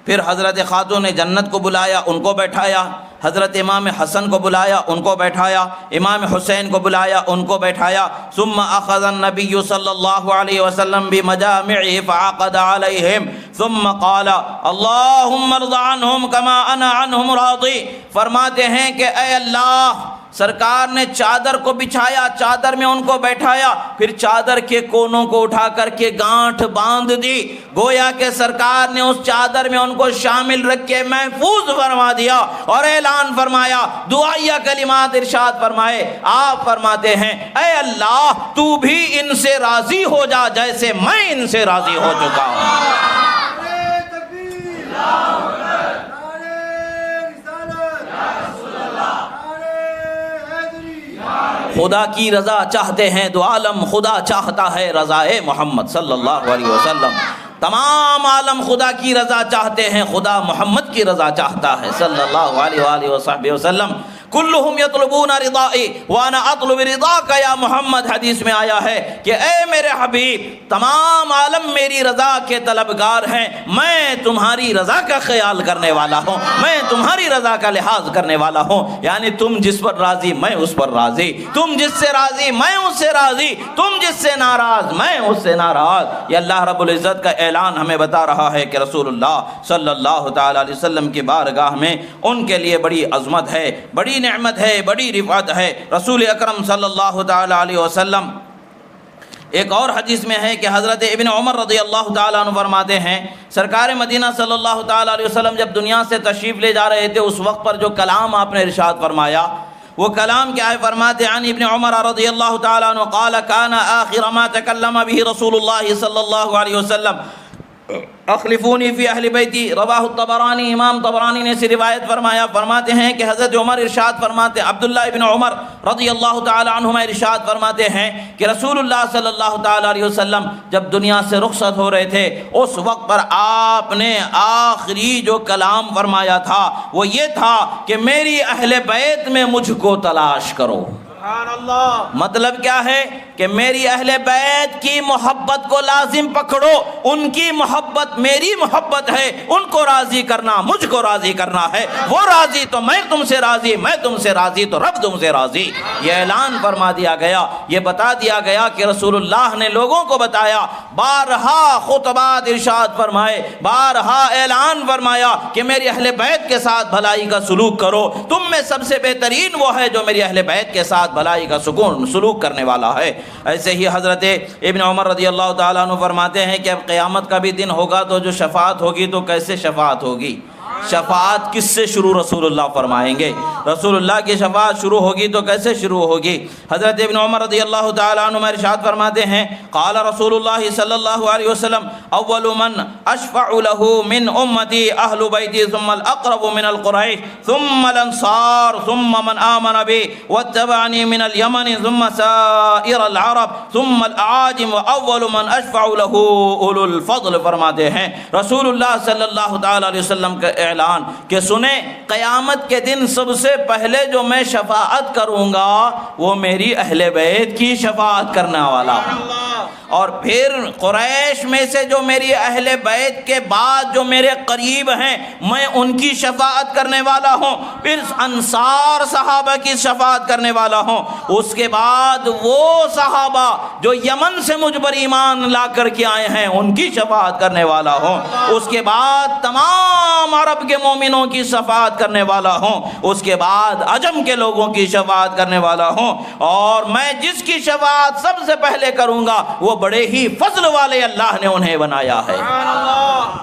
پھر حضرت خاتون جنت کو بلایا، ان کو بیٹھایا، حضرت امام حسن کو بلایا، ان کو بیٹھایا، امام حسین کو بلایا، ان کو بیٹھایا، ثم اخذ النبی صلی اللہ علیہ وسلم بمجامعه فعقد علیہم ثم قال اللہم ارض عنہم کما انا عنہم راضی، فرماتے ہیں کہ اے اللہ، سرکار نے چادر کو بچھایا، چادر میں ان کو بیٹھایا، پھر چادر کے کونوں کو اٹھا کر کے گانٹھ باندھ دی، گویا کہ سرکار نے اس چادر میں ان کو شامل رکھ کے محفوظ فرما دیا اور اعلان فرمایا، دعائیہ کلمات ارشاد فرمائے، آپ فرماتے ہیں اے اللہ تو بھی ان سے راضی ہو جا جیسے میں ان سے راضی ہو چکا ہوں۔ خدا کی رضا چاہتے ہیں دو عالم، خدا چاہتا ہے رضا محمد صلی اللہ علیہ وسلم، تمام عالم خدا کی رضا چاہتے ہیں، خدا محمد کی رضا چاہتا ہے صلی اللہ علیہ وآلہ وصحبہ وسلم۔ کلہم یطلبون رضائی وانا اطلب رضاک یا محمد، حدیث میں آیا ہے کہ اے میرے حبیب تمام عالم میری رضا کے طلبگار ہیں، میں تمہاری رضا کا خیال کرنے والا ہوں، میں تمہاری رضا کا لحاظ کرنے والا ہوں، یعنی تم جس پر راضی میں اس پر راضی، تم جس سے راضی میں اس سے راضی، تم جس سے ناراض میں اس سے ناراض۔ یہ اللہ رب العزت کا اعلان ہمیں بتا رہا ہے کہ رسول اللہ صلی اللہ تعالیٰ علیہ وسلم کی بارگاہ میں ان کے لیے بڑی عظمت ہے، بڑی نعمت ہے، بڑی رفعت ہے۔ رسول اکرم صلی اللہ تعالیٰ علیہ وسلم، ایک اور حدیث میں ہے کہ حضرت ابن عمر رضی اللہ تعالیٰ عنہ فرماتے ہیں سرکار مدینہ صلی اللہ تعالیٰ علیہ وسلم جب دنیا سے تشریف لے جا رہے تھے، اس وقت پر جو کلام آپ نے ارشاد فرمایا وہ کلام کیا ہے؟ فرماتے عن ابن عمر رضی اللہ تعالیٰ عنہ قال كان آخر ما تکلم به رسول اللہ صلی اللہ علیہ وسلم، اخلفونی فی اہل بیتی، رواہ الطبرانی، امام طبرانی نے سے روایت فرمایا، فرماتے ہیں کہ حضرت عمر ارشاد فرماتے، عبداللہ ابن عمر رضی اللہ تعالی عنہما ارشاد فرماتے ہیں کہ رسول اللہ صلی اللہ تعالی علیہ وسلم جب دنیا سے رخصت ہو رہے تھے، اس وقت پر آپ نے آخری جو کلام فرمایا تھا وہ یہ تھا کہ میری اہل بیت میں مجھ کو تلاش کرو۔ سبحان اللہ۔ مطلب کیا ہے کہ میری اہل بیت کی محبت کو لازم پکڑو، ان کی محبت میری محبت ہے، ان کو راضی کرنا مجھ کو راضی کرنا ہے، وہ راضی تو میں تم سے راضی، میں تم سے راضی تو رب تم سے راضی۔ یہ اعلان فرما دیا گیا، یہ بتا دیا گیا کہ رسول اللہ نے لوگوں کو بتایا، بارہا خطبات ارشاد فرمائے، بارہا اعلان فرمایا کہ میری اہل بیت کے ساتھ بھلائی کا سلوک کرو، تم میں سب سے بہترین وہ ہے جو میری اہل بیت کے ساتھ بھلائی کا سلوک کرنے والا ہے۔ ایسے ہی حضرت ابن عمر رضی اللہ تعالیٰ عنہ فرماتے ہیں کہ اب قیامت کا بھی دن ہوگا تو جو شفاعت ہوگی تو کیسے شفاعت ہوگی؟ شفاعت کس سے شروع رسول اللہ فرمائیں گے؟ رسول اللہ کی شفاعت شروع ہوگی تو کیسے شروع ہوگی؟ حضرت ابن عمر رضی اللہ تعالیٰ عنہ ارشاد فرماتے ہیں، قال رسول اللہ صلی اللہ علیہ وسلم اول من اشفع له من امتی اہل بیتی ثم الاقرب من القریش ثم الانصار ثم من آمن بی واتبعنی من الیمن ثم سائر العرب ثم الاعاجم واول من اشفع له اولو الفضل۔ فرماتے ہیں رسول اللہ صلی اللہ تعالیٰ علیہ وسلم کا اعلان کہ سنیں، قیامت کے دن سب سے پہلے جو میں شفاعت کروں گا وہ میری اہل بیت کی شفاعت کرنے والا ہوں، اور پھر قریش میں سے جو میری اہل بیت کے بعد جو میرے قریب ہیں میں ان کی شفاعت کرنے والا ہوں، پھر انصار صحابہ کی شفاعت کرنے والا ہوں، اس کے بعد وہ صحابہ جو یمن سے مجھ پر ایمان لا کر کے آئے ہیں ان کی شفاعت کرنے والا ہوں، اس کے بعد تمام عرب کے مومنوں کی شفاعت کرنے والا ہوں، اس کے بعد عجم کے لوگوں کی شفاعت کرنے والا ہوں، اور میں جس کی شفاعت سب سے پہلے کروں گا وہ بڑے ہی فضل والے اللہ نے انہیں بنایا ہے۔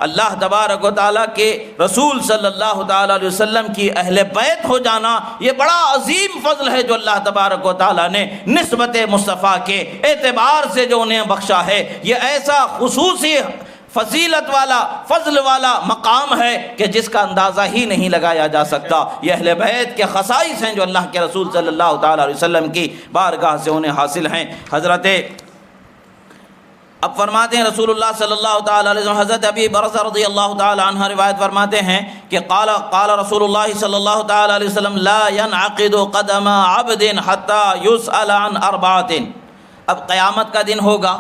اللہ تبارک و تعالیٰ کے رسول صلی اللہ تعالیٰ علیہ وسلم کی اہل بیت ہو جانا یہ بڑا عظیم فضل ہے جو اللہ تبارک و تعالیٰ نے نسبت مصطفیٰ کے اعتبار سے جو انہیں بخشا ہے۔ یہ ایسا خصوصی فضیلت والا فضل والا مقام ہے کہ جس کا اندازہ ہی نہیں لگایا جا سکتا۔ یہ اہل بیت کے خصائص ہیں جو اللہ کے رسول صلی اللہ تعالیٰ علیہ وسلم کی بارگاہ سے انہیں حاصل ہیں۔ حضرت اب فرماتے ہیں رسول اللہ صلی اللہ تعالیٰ علیہ وسلم، حضرت ابی برزہ رضی اللہ تعالیٰ عنہ روایت فرماتے ہیں کہ قال رسول اللہ صلی اللہ تعالیٰ علیہ وسلم لا ينعقد قدم عبد حتى يسأل عن اربعۃ۔ اب قیامت کا دن ہوگا،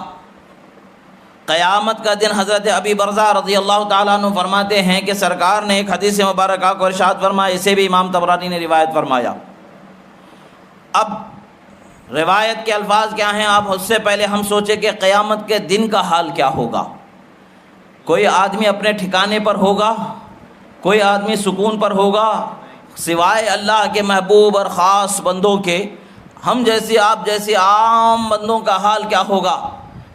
قیامت کا دن حضرت ابی برزہ رضی اللہ تعالیٰ عنہ فرماتے ہیں کہ سرکار نے ایک حدیث مبارکہ کو ارشاد فرمایا، اسے بھی امام طبرانی نے روایت فرمایا۔ اب روایت کے الفاظ کیا ہیں؟ آپ اس سے پہلے ہم سوچیں کہ قیامت کے دن کا حال کیا ہوگا۔ کوئی آدمی اپنے ٹھکانے پر ہوگا، کوئی آدمی سکون پر ہوگا، سوائے اللہ کے محبوب اور خاص بندوں کے۔ ہم جیسے آپ جیسے عام بندوں کا حال کیا ہوگا؟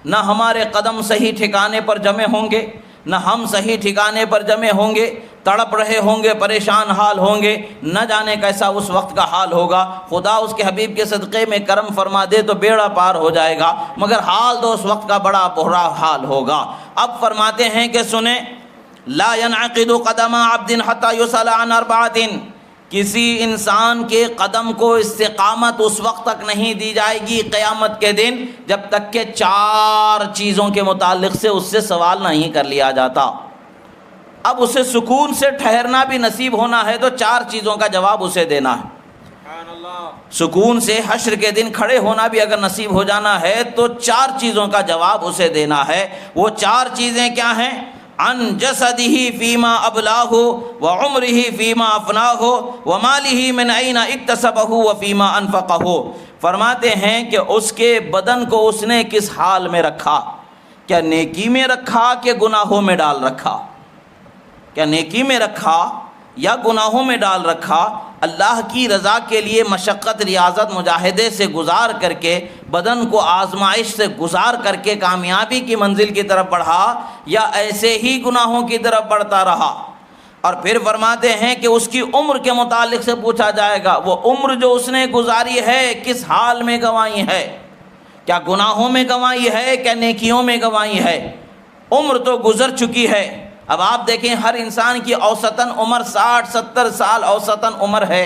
نہ ہمارے قدم صحیح ٹھکانے پر جمع ہوں گے، نہ ہم صحیح ٹھکانے پر جمع ہوں گے، تڑپ رہے ہوں گے، پریشان حال ہوں گے، نہ جانے کیسا اس وقت کا حال ہوگا۔ خدا اس کے حبیب کے صدقے میں کرم فرما دے تو بیڑا پار ہو جائے گا، مگر حال تو اس وقت کا بڑا برا حال ہوگا۔ اب فرماتے ہیں کہ سنیں، لا ينعقد قدم عبد حتى يسأل عن اربعۃ، کسی انسان کے قدم کو استقامت اس وقت تک نہیں دی جائے گی قیامت کے دن جب تک کہ 4 چیزوں کے متعلق سے اس سے سوال نہیں کر لیا جاتا۔ اب اسے سکون سے ٹھہرنا بھی نصیب ہونا ہے تو 4 چیزوں کا جواب اسے دینا ہے۔ سکون سے حشر کے دن کھڑے ہونا بھی اگر نصیب ہو جانا ہے تو 4 چیزوں کا جواب اسے دینا ہے۔ وہ 4 چیزیں کیا ہیں؟ عن جسدہ فیما ابلاہ وعمرہ فیما افناہ ومالہ من این اکتسبہ وفیما انفقہ۔ فرماتے ہیں کہ اس کے بدن کو اس نے کس حال میں رکھا، کیا نیکی میں رکھا کہ گناہوں میں ڈال رکھا، کیا نیکی میں رکھا یا گناہوں میں ڈال رکھا۔ اللہ کی رضا کے لیے مشقت ریاضت مجاہدے سے گزار کر کے، بدن کو آزمائش سے گزار کر کے کامیابی کی منزل کی طرف بڑھا، یا ایسے ہی گناہوں کی طرف بڑھتا رہا۔ اور پھر فرماتے ہیں کہ اس کی عمر کے متعلق سے پوچھا جائے گا، وہ عمر جو اس نے گزاری ہے کس حال میں گنوائی ہے، کیا گناہوں میں گنوائی ہے کیا نیکیوں میں گنوائی ہے۔ عمر تو گزر چکی ہے۔ اب آپ دیکھیں ہر انسان کی اوسطاً عمر 60-70 سال اوسطاً عمر ہے،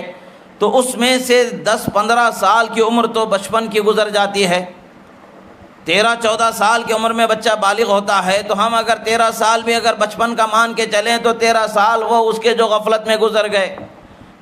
تو اس میں سے 10-15 سال کی عمر تو بچپن کی گزر جاتی ہے۔ 13-14 سال کی عمر میں بچہ بالغ ہوتا ہے، تو ہم اگر 13 سال بھی اگر بچپن کا مان کے چلیں تو 13 سال وہ اس کے جو غفلت میں گزر گئے،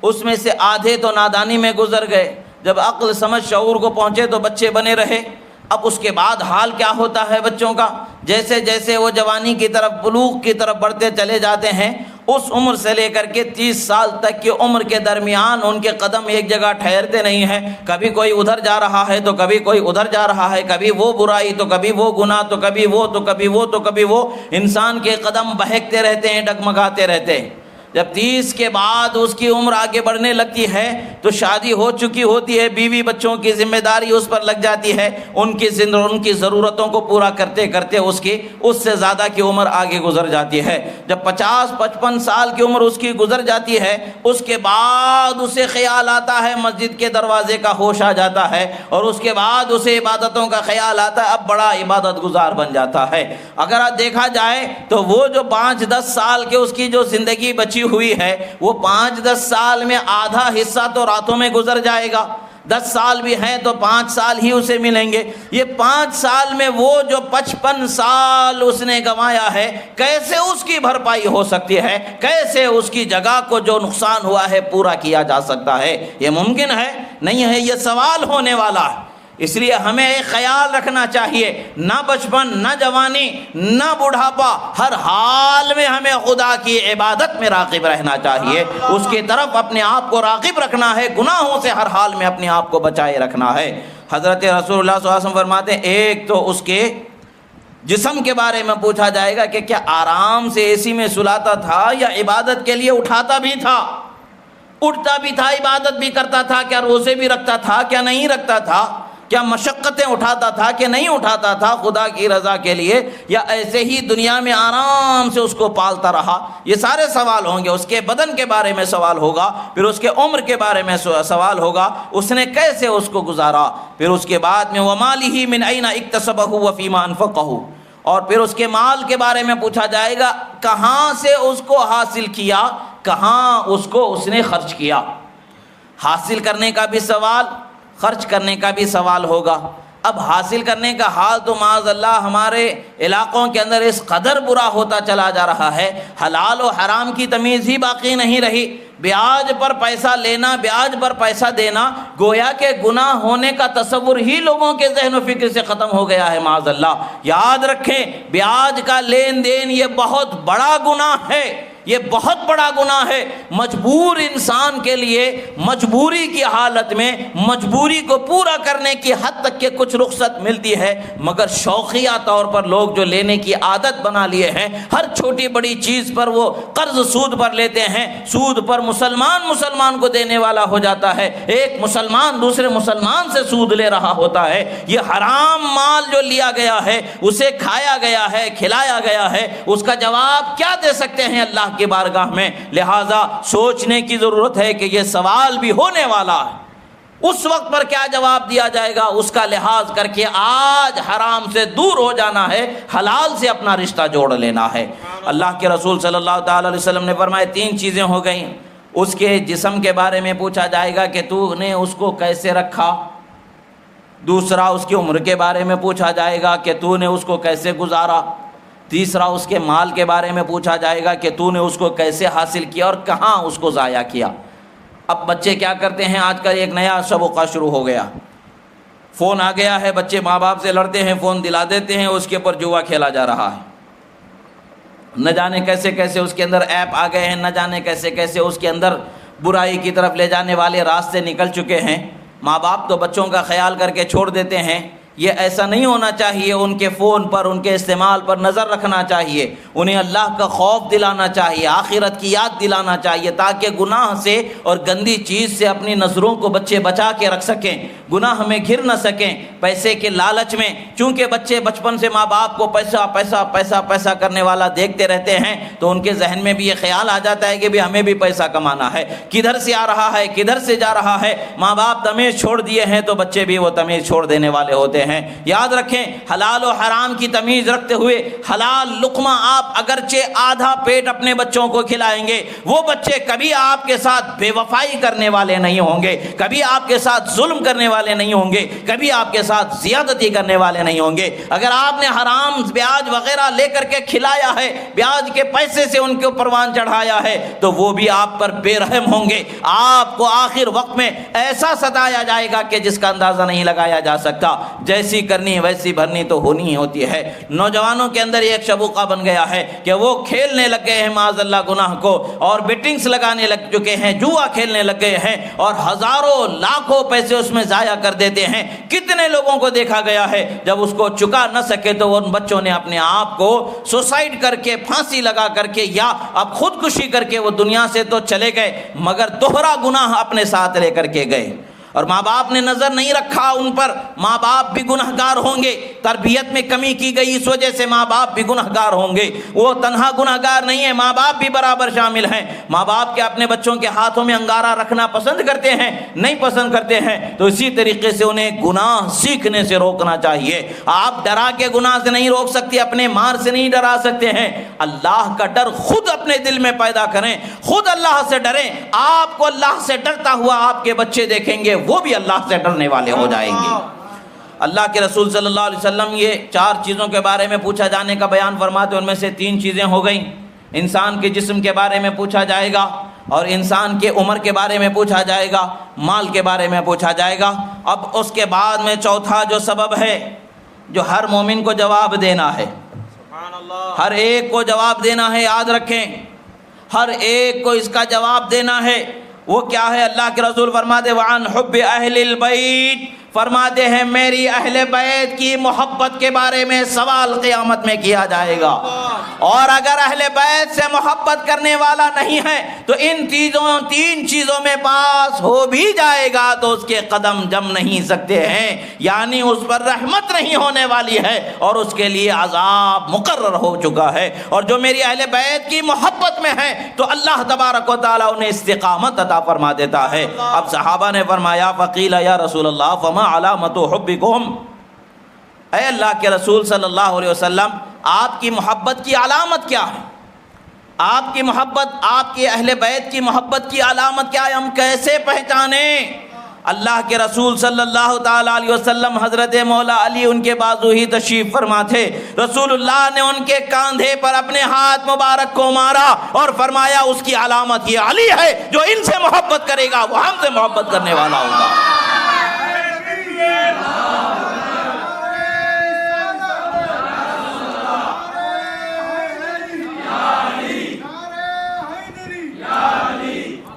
اس میں سے آدھے تو نادانی میں گزر گئے۔ جب عقل سمجھ شعور کو پہنچے تو بچے بنے رہے۔ اب اس کے بعد حال کیا ہوتا ہے بچوں کا؟ جیسے جیسے وہ جوانی کی طرف، بلوغ کی طرف بڑھتے چلے جاتے ہیں، اس عمر سے لے کر کے 30 سال تک کی عمر کے درمیان ان کے قدم ایک جگہ ٹھہرتے نہیں ہیں۔ کبھی کوئی ادھر جا رہا ہے تو کبھی کوئی ادھر جا رہا ہے، کبھی وہ برائی تو کبھی وہ گناہ، تو کبھی وہ تو کبھی وہ تو کبھی وہ، انسان کے قدم بہکتے رہتے ہیں، ڈگمگاتے رہتے ہیں۔ جب 30 کے بعد اس کی عمر آگے بڑھنے لگتی ہے تو شادی ہو چکی ہوتی ہے، بیوی بچوں کی ذمہ داری اس پر لگ جاتی ہے، ان کی ضرورتوں کو پورا کرتے کرتے اس سے زیادہ کی عمر آگے گزر جاتی ہے۔ جب 50-55 سال کی عمر اس کی گزر جاتی ہے، اس کے بعد اسے خیال آتا ہے، مسجد کے دروازے کا ہوش آ جاتا ہے، اور اس کے بعد اسے عبادتوں کا خیال آتا ہے، اب بڑا عبادت گزار بن جاتا ہے۔ اگر دیکھا جائے تو وہ جو 5-10 سال کے اس کی جو زندگی بچی ہوئی ہے، وہ 5-10 سال میں آدھا حصہ تو راتوں میں گزر جائے گا۔ 10 سال بھی ہیں تو 5 سال ہی اسے ملیں گے۔ یہ 5 سال میں وہ جو 55 سال اس نے گنوایا ہے، کیسے اس کی بھرپائی ہو سکتی ہے؟ کیسے اس کی جگہ کو جو نقصان ہوا ہے پورا کیا جا سکتا ہے؟ یہ ممکن ہے؟ نہیں ہے، یہ سوال ہونے والا ہے۔ اس لیے ہمیں ایک خیال رکھنا چاہیے، نہ بچپن، نہ جوانی، نہ بڑھاپا، ہر حال میں ہمیں خدا کی عبادت میں راغب رہنا چاہیے، اس کی طرف اپنے آپ کو راغب رکھنا ہے، گناہوں سے ہر حال میں اپنے آپ کو بچائے رکھنا ہے۔ حضرت رسول اللہ صلی اللہ علیہ وسلم فرماتے ہیں، ایک تو اس کے جسم کے بارے میں پوچھا جائے گا کہ کیا آرام سے اے سی میں سلاتا تھا یا عبادت کے لیے اٹھاتا بھی تھا، اٹھتا بھی تھا، عبادت بھی کرتا تھا، کیا روزے بھی رکھتا تھا، کیا نہیں رکھتا تھا، کیا مشقتیں اٹھاتا تھا کہ نہیں اٹھاتا تھا خدا کی رضا کے لیے، یا ایسے ہی دنیا میں آرام سے اس کو پالتا رہا؟ یہ سارے سوال ہوں گے۔ اس کے بدن کے بارے میں سوال ہوگا، پھر اس کے عمر کے بارے میں سوال ہوگا، اس نے کیسے اس کو گزارا، پھر اس کے بعد میں وَمَالِهِ مِنْ أَيْنَ اكْتَسَبَهُ وَفِيمَا أَنفَقَهُ، اور پھر اس کے مال کے بارے میں پوچھا جائے گا، کہاں سے اس کو حاصل کیا، کہاں اس کو اس نے خرچ کیا۔ حاصل کرنے کا بھی سوال، خرچ کرنے کا بھی سوال ہوگا۔ اب حاصل کرنے کا حال تو معاذ اللہ ہمارے علاقوں کے اندر اس قدر برا ہوتا چلا جا رہا ہے، حلال و حرام کی تمیز ہی باقی نہیں رہی۔ بیاج پر پیسہ لینا، بیاج پر پیسہ دینا، گویا کہ گناہ ہونے کا تصور ہی لوگوں کے ذہن و فکر سے ختم ہو گیا ہے معاذ اللہ۔ یاد رکھیں، بیاج کا لین دین یہ بہت بڑا گناہ ہے، یہ بہت بڑا گناہ ہے۔ مجبور انسان کے لیے مجبوری کی حالت میں مجبوری کو پورا کرنے کی حد تک کے کچھ رخصت ملتی ہے، مگر شوقیہ طور پر لوگ جو لینے کی عادت بنا لیے ہیں، ہر چھوٹی بڑی چیز پر وہ قرض سود پر لیتے ہیں، سود پر مسلمان کو دینے والا ہو جاتا ہے، ایک مسلمان دوسرے مسلمان سے سود لے رہا ہوتا ہے۔ یہ حرام مال جو لیا گیا ہے، اسے کھایا گیا ہے، کھلایا گیا ہے، اس کا جواب کیا دے سکتے ہیں اللہ کی بارگاہ میں؟ لہٰذا سوچنے کی ضرورت ہے کہ یہ سوال بھی ہونے والا ہے، اس وقت پر کیا جواب دیا جائے گا، اس کا لحاظ کر کے آج حرام سے دور ہو جانا ہے، حلال سے اپنا رشتہ جوڑ لینا ہے۔ اللہ کے رسول صلی اللہ تعالی علیہ وسلم نے فرمایا 3 چیزیں ہو گئیں۔ اس کے جسم کے بارے میں پوچھا جائے گا کہ تو نے اس کو کیسے رکھا، دوسرا اس کی عمر کے بارے میں پوچھا جائے گا کہ تو نے اس کو کیسے گزارا، تیسرا اس کے مال کے بارے میں پوچھا جائے گا کہ تو نے اس کو کیسے حاصل کیا اور کہاں اس کو ضائع کیا۔ اب بچے کیا کرتے ہیں، آج کل ایک نیا شبکہ شروع ہو گیا، فون آ گیا ہے، بچے ماں باپ سے لڑتے ہیں، فون دلا دیتے ہیں، اس کے اوپر جوا کھیلا جا رہا ہے، نہ جانے کیسے کیسے اس کے اندر ایپ آ گئے ہیں، نہ جانے کیسے کیسے اس کے اندر برائی کی طرف لے جانے والے راستے نکل چکے ہیں۔ ماں باپ تو بچوں کا خیال کر کے چھوڑ دیتے ہیں، یہ ایسا نہیں ہونا چاہیے، ان کے فون پر، ان کے استعمال پر نظر رکھنا چاہیے، انہیں اللہ کا خوف دلانا چاہیے، آخرت کی یاد دلانا چاہیے، تاکہ گناہ سے اور گندی چیز سے اپنی نظروں کو بچے بچا کے رکھ سکیں، گناہ میں گر نہ سکیں، پیسے کے لالچ میں۔ چونکہ بچے بچپن سے ماں باپ کو پیسہ پیسہ پیسہ پیسہ کرنے والا دیکھتے رہتے ہیں، تو ان کے ذہن میں بھی یہ خیال آ جاتا ہے کہ بھی ہمیں بھی پیسہ کمانا ہے، کدھر سے آ رہا ہے، کدھر سے جا رہا ہے۔ ماں باپ تمیز چھوڑ دیے ہیں تو بچے بھی وہ تمیز چھوڑ دینے والے ہوتے رہے ہیں۔ یاد رکھیں، حلال و حرام کی تمیز رکھتے ہوئے حلال لقمہ آپ اگرچہ آدھا پیٹ اپنے بچوں کو کھلائیں گے، وہ بچے کبھی آپ کے ساتھ بے وفائی کرنے والے نہیں ہوں گے، کبھی آپ کے ساتھ ظلم کرنے والے نہیں ہوں گے، کبھی آپ کے ساتھ زیادتی کرنے والے نہیں ہوں گے۔ اگر آپ نے حرام بیاج وغیرہ لے کر کے کھلایا ہے، بیاج کے پیسے سے ان کے اوپر پروان چڑھایا ہے، تو وہ بھی آپ پر بے رحم ہوں گے۔ آپ کو آخر وقت میں ایسا ستایا جائے گا کہ جس کا اندازہ نہیں لگایا جا سکتا۔ جیسی کرنی ویسی بھرنی تو ہونی ہی ہوتی ہے۔ نوجوانوں کے اندر ایک شبوقہ بن گیا ہے کہ وہ کھیلنے لگ گئے ہیں معاذ اللہ گناہ کو، اور بیٹنگز لگانے لگ چکے ہیں، جوا کھیلنے لگ گئے ہیں، اور ہزاروں لاکھوں پیسے اس میں ضائع کر دیتے ہیں۔ کتنے لوگوں کو دیکھا گیا ہے جب اس کو چکا نہ سکے تو ان بچوں نے اپنے آپ کو سوسائڈ کر کے، پھانسی لگا کر کے، یا اب خودکشی کر کے وہ دنیا سے تو چلے گئے مگر دوہرا گناہ اپنے ساتھ لے کر کے گئے۔ اور ماں باپ نے نظر نہیں رکھا ان پر، ماں باپ بھی گنہگار ہوں گے، تربیت میں کمی کی گئی اس وجہ سے ماں باپ بھی گنہگار ہوں گے۔ وہ تنہا گنہگار نہیں ہے، ماں باپ بھی برابر شامل ہیں۔ ماں باپ کے اپنے بچوں کے ہاتھوں میں انگارہ رکھنا پسند کرتے ہیں؟ نہیں پسند کرتے ہیں، تو اسی طریقے سے انہیں گناہ سیکھنے سے روکنا چاہیے۔ آپ ڈرا کے گناہ سے نہیں روک سکتے، اپنے مار سے نہیں ڈرا سکتے ہیں۔ اللہ کا ڈر خود اپنے دل میں پیدا کریں، خود اللہ سے ڈریں۔ آپ کو اللہ سے ڈرتا ہوا آپ کے بچے دیکھیں گے، وہ بھی اللہ سے ڈرنے والے ہو جائیں گے۔ اللہ کے رسول صلی اللہ علیہ وسلم یہ 4 چیزوں کے بارے میں پوچھا جانے کا بیان فرماتے، ان میں سے 3 چیزیں ہو گئیں۔ انسان کے جسم کے بارے میں پوچھا جائے گا، اور انسان کے عمر کے بارے میں پوچھا جائے گا، مال کے بارے میں پوچھا جائے گا۔ اب اس کے بعد میں چوتھا جو سبب ہے جو ہر مومن کو جواب دینا ہے، ہر ایک کو جواب دینا ہے، یاد رکھیں ہر ایک کو اس کا جواب دینا ہے۔ وہ کیا ہے؟ اللہ کے رسول فرماتے وعن حب اہل البیت، فرماتے ہیں میری اہل بیت کی محبت کے بارے میں سوال قیامت میں کیا جائے گا، اور اگر اہل بیت سے محبت کرنے والا نہیں ہے تو ان 3 چیزوں میں پاس ہو بھی جائے گا تو اس کے قدم جم نہیں سکتے ہیں، یعنی اس پر رحمت نہیں ہونے والی ہے اور اس کے لیے عذاب مقرر ہو چکا ہے۔ اور جو میری اہل بیت کی محبت میں ہے تو اللہ تبارک و تعالیٰ انہیں استقامت عطا فرما دیتا ہے۔ اب صحابہ نے فرمایا فقیل یا رسول اللہ فما علامت حبکم، اے اللہ کے رسول صلی اللہ علیہ وسلم آپ کی محبت کی علامت کیا ہے؟ آپ کی محبت، آپ کے اہل بیت کی محبت کی علامت کیا ہے؟ ہم کیسے پہچانیں؟ اللہ کے رسول صلی اللہ تعالیٰ علیہ وسلم حضرت مولا علی ان کے بازو ہی تشریف فرما تھے۔ رسول اللہ نے ان کے کاندھے پر اپنے ہاتھ مبارک کو مارا اور فرمایا اس کی علامت یہ علی ہے، جو ان سے محبت کرے گا وہ ہم سے محبت کرنے والا ہوگا۔